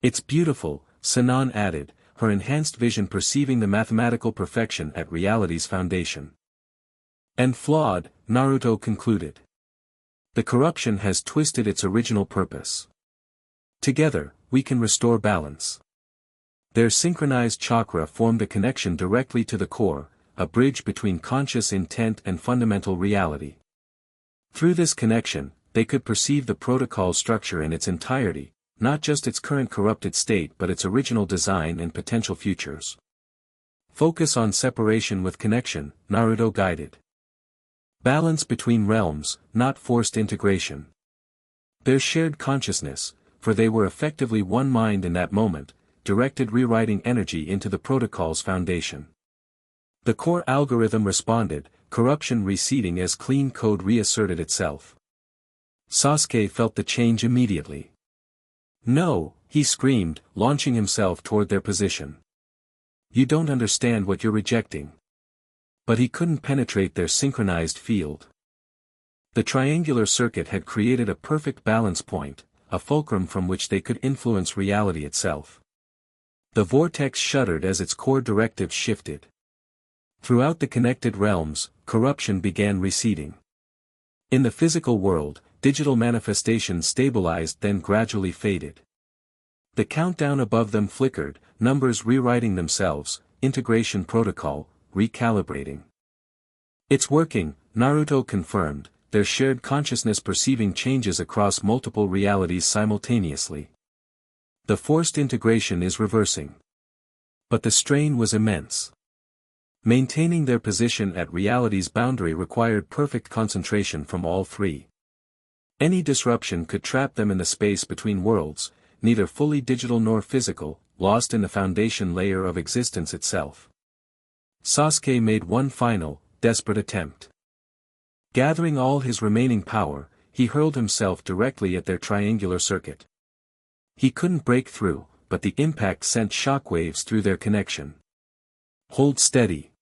It's beautiful, Sinon added, her enhanced vision perceiving the mathematical perfection at reality's foundation. And flawed, Naruto concluded. The corruption has twisted its original purpose. Together, we can restore balance. Their synchronized chakra formed a connection directly to the core, a bridge between conscious intent and fundamental reality. Through this connection, they could perceive the protocol structure in its entirety, not just its current corrupted state but its original design and potential futures. Focus on separation with connection, Naruto guided. Balance between realms, not forced integration. Their shared consciousness, for they were effectively one mind in that moment, directed rewriting energy into the protocol's foundation. The core algorithm responded, corruption receding as clean code reasserted itself. Sasuke felt the change immediately. No, he screamed, launching himself toward their position. You don't understand what you're rejecting. But he couldn't penetrate their synchronized field. The triangular circuit had created a perfect balance point, a fulcrum from which they could influence reality itself. The vortex shuddered as its core directives shifted. Throughout the connected realms, corruption began receding. In the physical world, digital manifestations stabilized then gradually faded. The countdown above them flickered, numbers rewriting themselves, integration protocol, recalibrating. It's working, Naruto confirmed, their shared consciousness perceiving changes across multiple realities simultaneously. The forced integration is reversing. But the strain was immense. Maintaining their position at reality's boundary required perfect concentration from all three. Any disruption could trap them in the space between worlds, neither fully digital nor physical, lost in the foundation layer of existence itself. Sasuke made one final, desperate attempt. Gathering all his remaining power, he hurled himself directly at their triangular circuit. He couldn't break through, but the impact sent shockwaves through their connection. Hold steady.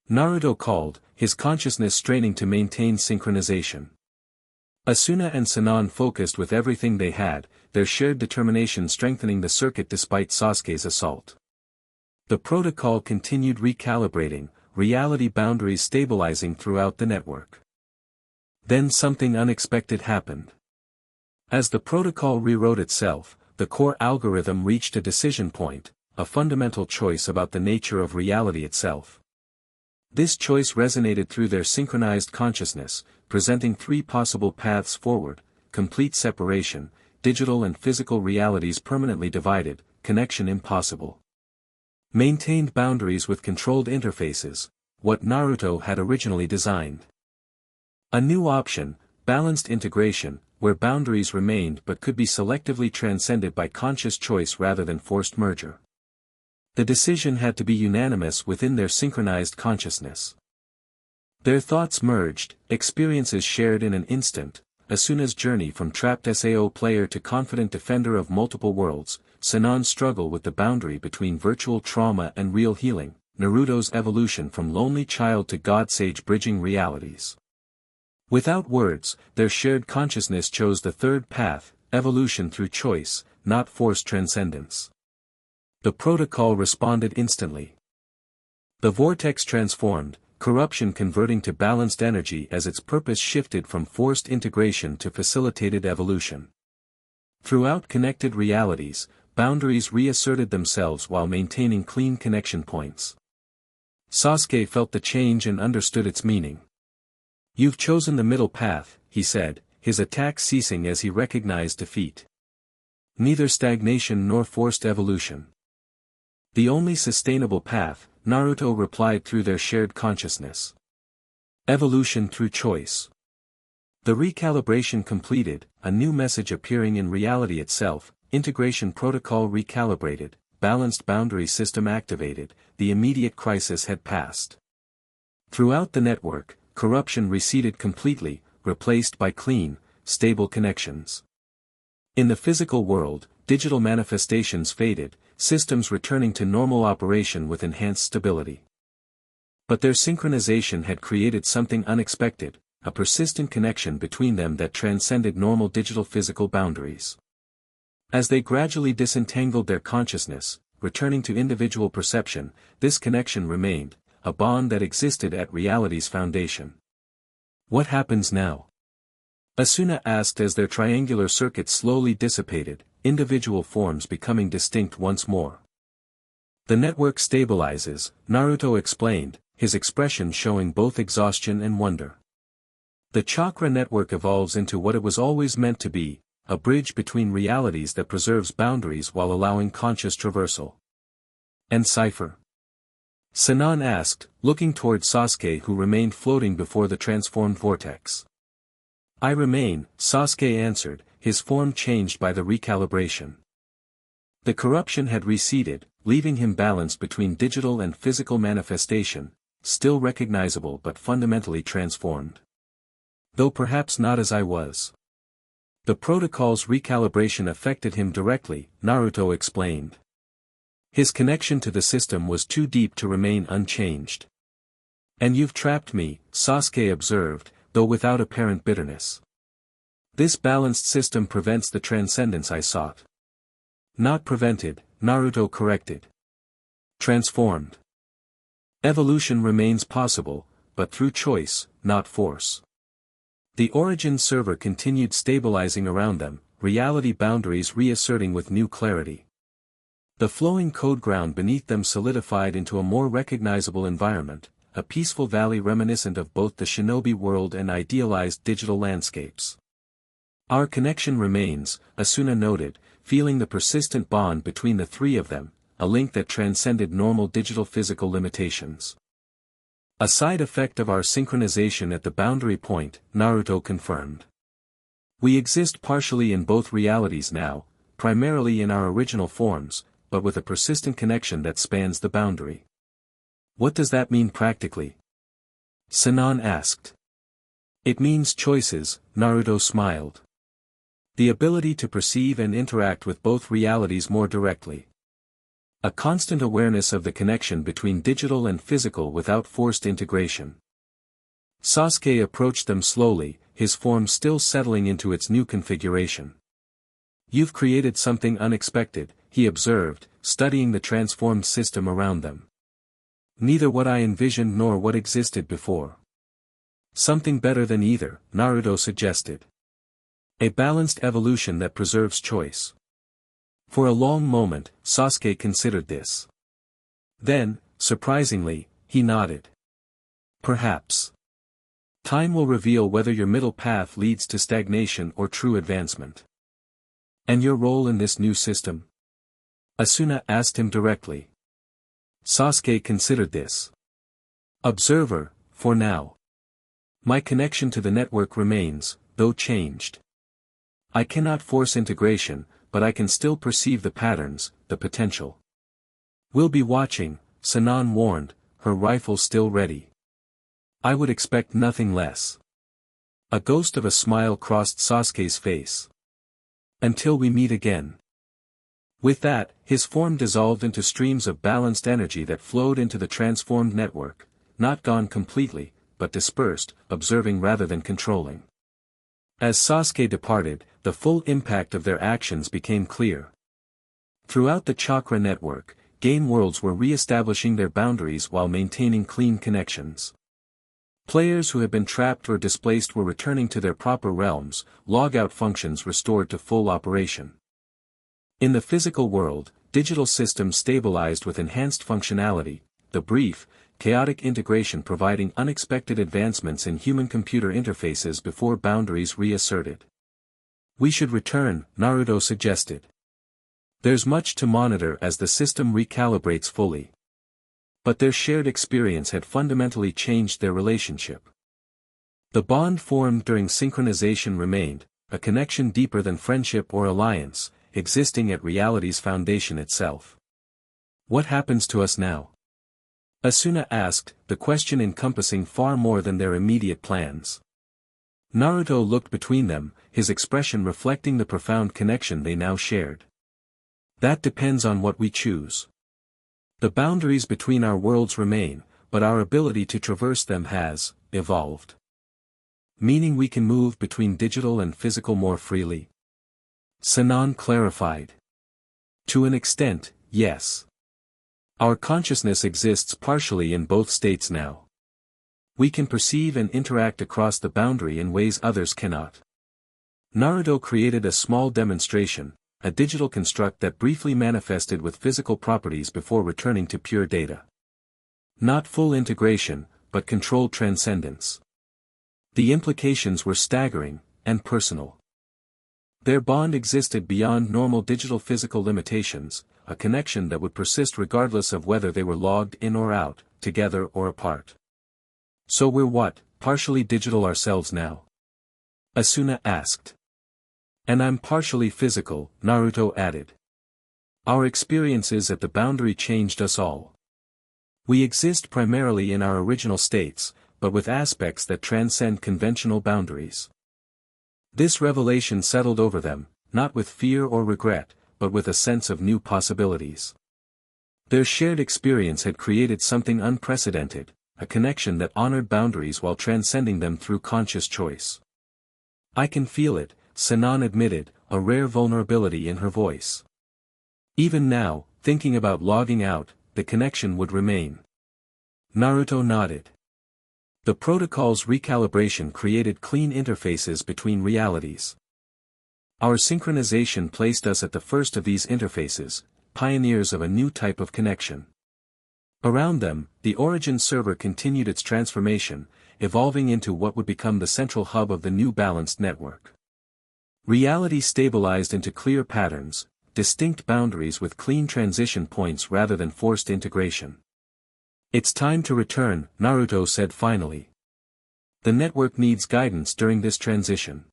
Naruto called, his consciousness straining to maintain synchronization. Asuna and Sinon focused with everything they had, their shared determination strengthening the circuit despite Sasuke's assault. The protocol continued recalibrating, reality boundaries stabilizing throughout the network. Then something unexpected happened. As the protocol rewrote itself, the core algorithm reached a decision point, a fundamental choice about the nature of reality itself. This choice resonated through their synchronized consciousness, presenting three possible paths forward: complete separation, digital and physical realities permanently divided, connection impossible. Maintained boundaries with controlled interfaces, what Naruto had originally designed. A new option, balanced integration, where boundaries remained but could be selectively transcended by conscious choice rather than forced merger. The decision had to be unanimous within their synchronized consciousness. Their thoughts merged, experiences shared in an instant. Asuna's journey from trapped SAO player to confident defender of multiple worlds, Sinon's struggle with the boundary between virtual trauma and real healing, Naruto's evolution from lonely child to god sage bridging realities. Without words, their shared consciousness chose the third path, evolution through choice, not forced transcendence. The protocol responded instantly. The vortex transformed, corruption converting to balanced energy as its purpose shifted from forced integration to facilitated evolution. Throughout connected realities, boundaries reasserted themselves while maintaining clean connection points. Sasuke felt the change and understood its meaning. "You've chosen the middle path," he said, his attack ceasing as he recognized defeat. Neither stagnation nor forced evolution. The only sustainable path, Naruto replied through their shared consciousness. Evolution through choice. The recalibration completed, a new message appearing in reality itself, integration protocol recalibrated, balanced boundary system activated, the immediate crisis had passed. Throughout the network, corruption receded completely, replaced by clean, stable connections. In the physical world, digital manifestations faded, systems returning to normal operation with enhanced stability. But their synchronization had created something unexpected, a persistent connection between them that transcended normal digital-physical boundaries. As they gradually disentangled their consciousness, returning to individual perception, this connection remained, a bond that existed at reality's foundation. What happens now? Asuna asked as their triangular circuit slowly dissipated, individual forms becoming distinct once more. The network stabilizes, Naruto explained, his expression showing both exhaustion and wonder. The chakra network evolves into what it was always meant to be, a bridge between realities that preserves boundaries while allowing conscious traversal. And cipher? Sinon asked, looking toward Sasuke who remained floating before the transformed vortex. "I remain," Sasuke answered, his form changed by the recalibration. The corruption had receded, leaving him balanced between digital and physical manifestation, still recognizable but fundamentally transformed. Though perhaps not as I was. The protocol's recalibration affected him directly, Naruto explained. His connection to the system was too deep to remain unchanged. "And you've trapped me," Sasuke observed, though without apparent bitterness. "This balanced system prevents the transcendence I sought." "Not prevented," Naruto corrected. "Transformed. Evolution remains possible, but through choice, not force." The origin server continued stabilizing around them, reality boundaries reasserting with new clarity. The flowing code ground beneath them solidified into a more recognizable environment, a peaceful valley reminiscent of both the shinobi world and idealized digital landscapes. "Our connection remains," Asuna noted, feeling the persistent bond between the three of them, a link that transcended normal digital physical limitations. "A side effect of our synchronization at the boundary point," Naruto confirmed. "We exist partially in both realities now, primarily in our original forms, but with a persistent connection that spans the boundary." "What does that mean practically?" Sinon asked. "It means choices," Naruto smiled. "The ability to perceive and interact with both realities more directly. A constant awareness of the connection between digital and physical without forced integration." Sasuke approached them slowly, his form still settling into its new configuration. "You've created something unexpected," he observed, studying the transformed system around them. "Neither what I envisioned nor what existed before." "Something better than either," Naruto suggested. A balanced evolution that preserves choice. For a long moment, Sasuke considered this. Then, surprisingly, he nodded. Perhaps. Time will reveal whether your middle path leads to stagnation or true advancement. And your role in this new system? Asuna asked him directly. Sasuke considered this. Observer, for now. My connection to the network remains, though changed. I cannot force integration, but I can still perceive the patterns, the potential. We'll be watching, Sinon warned, her rifle still ready. I would expect nothing less. A ghost of a smile crossed Sasuke's face. Until we meet again. With that, his form dissolved into streams of balanced energy that flowed into the transformed network, not gone completely, but dispersed, observing rather than controlling. As Sasuke departed, the full impact of their actions became clear. Throughout the chakra network, game worlds were re-establishing their boundaries while maintaining clean connections. Players who had been trapped or displaced were returning to their proper realms, logout functions restored to full operation. In the physical world, digital systems stabilized with enhanced functionality, the brief, chaotic integration providing unexpected advancements in human-computer interfaces before boundaries reasserted. We should return, Naruto suggested. There's much to monitor as the system recalibrates fully. But their shared experience had fundamentally changed their relationship. The bond formed during synchronization remained, a connection deeper than friendship or alliance, existing at reality's foundation itself. What happens to us now? Asuna asked, the question encompassing far more than their immediate plans. Naruto looked between them, his expression reflecting the profound connection they now shared. That depends on what we choose. The boundaries between our worlds remain, but our ability to traverse them has evolved. Meaning we can move between digital and physical more freely? Sinon clarified. To an extent, yes. Our consciousness exists partially in both states now. We can perceive and interact across the boundary in ways others cannot. Naruto created a small demonstration, a digital construct that briefly manifested with physical properties before returning to pure data. Not full integration, but controlled transcendence. The implications were staggering, and personal. Their bond existed beyond normal digital physical limitations, a connection that would persist regardless of whether they were logged in or out, together or apart. So we're what, partially digital ourselves now? Asuna asked. And I'm partially physical, Naruto added. Our experiences at the boundary changed us all. We exist primarily in our original states, but with aspects that transcend conventional boundaries. This revelation settled over them, not with fear or regret, but with a sense of new possibilities. Their shared experience had created something unprecedented, a connection that honored boundaries while transcending them through conscious choice. I can feel it, Sinon admitted, a rare vulnerability in her voice. Even now, thinking about logging out, the connection would remain. Naruto nodded. The protocol's recalibration created clean interfaces between realities. Our synchronization placed us at the first of these interfaces, pioneers of a new type of connection. Around them, the origin server continued its transformation, evolving into what would become the central hub of the new balanced network. Reality stabilized into clear patterns, distinct boundaries with clean transition points rather than forced integration. It's time to return, Naruto said finally. The network needs guidance during this transition.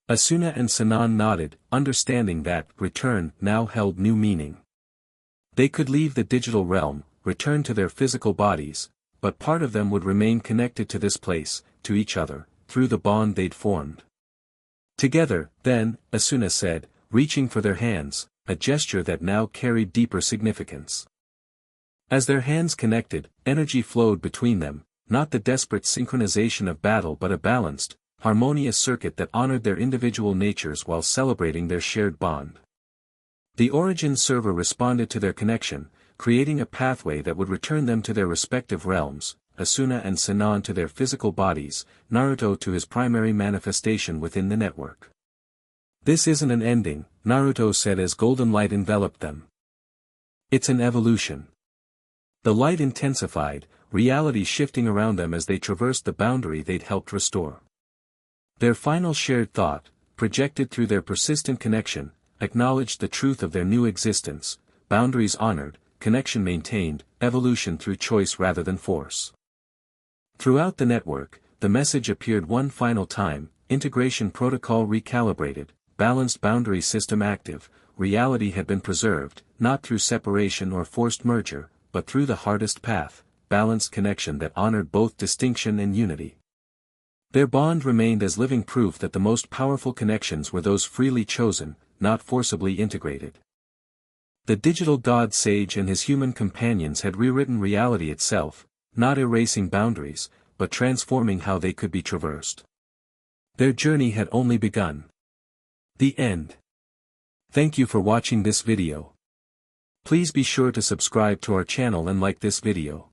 Asuna and Sinon nodded, understanding that return now held new meaning. They could leave the digital realm, return to their physical bodies, but part of them would remain connected to this place, to each other, through the bond they'd formed. Together, then, Asuna said, reaching for their hands, a gesture that now carried deeper significance. As their hands connected, energy flowed between them, not the desperate synchronization of battle but a balanced, harmonious circuit that honored their individual natures while celebrating their shared bond. The origin server responded to their connection, creating a pathway that would return them to their respective realms, Asuna and Sinon to their physical bodies, Naruto to his primary manifestation within the network. This isn't an ending, Naruto said as golden light enveloped them. It's an evolution. The light intensified, reality shifting around them as they traversed the boundary they'd helped restore. Their final shared thought, projected through their persistent connection, acknowledged the truth of their new existence: boundaries honored, connection maintained, evolution through choice rather than force. Throughout the network, the message appeared one final time: integration protocol recalibrated, balanced boundary system active. Reality had been preserved, not through separation or forced merger, but through the hardest path, balanced connection that honored both distinction and unity. Their bond remained as living proof that the most powerful connections were those freely chosen, not forcibly integrated. The digital god sage and his human companions had rewritten reality itself, not erasing boundaries, but transforming how they could be traversed. Their journey had only begun. The end. Thank you for watching this video. Please be sure to subscribe to our channel and like this video.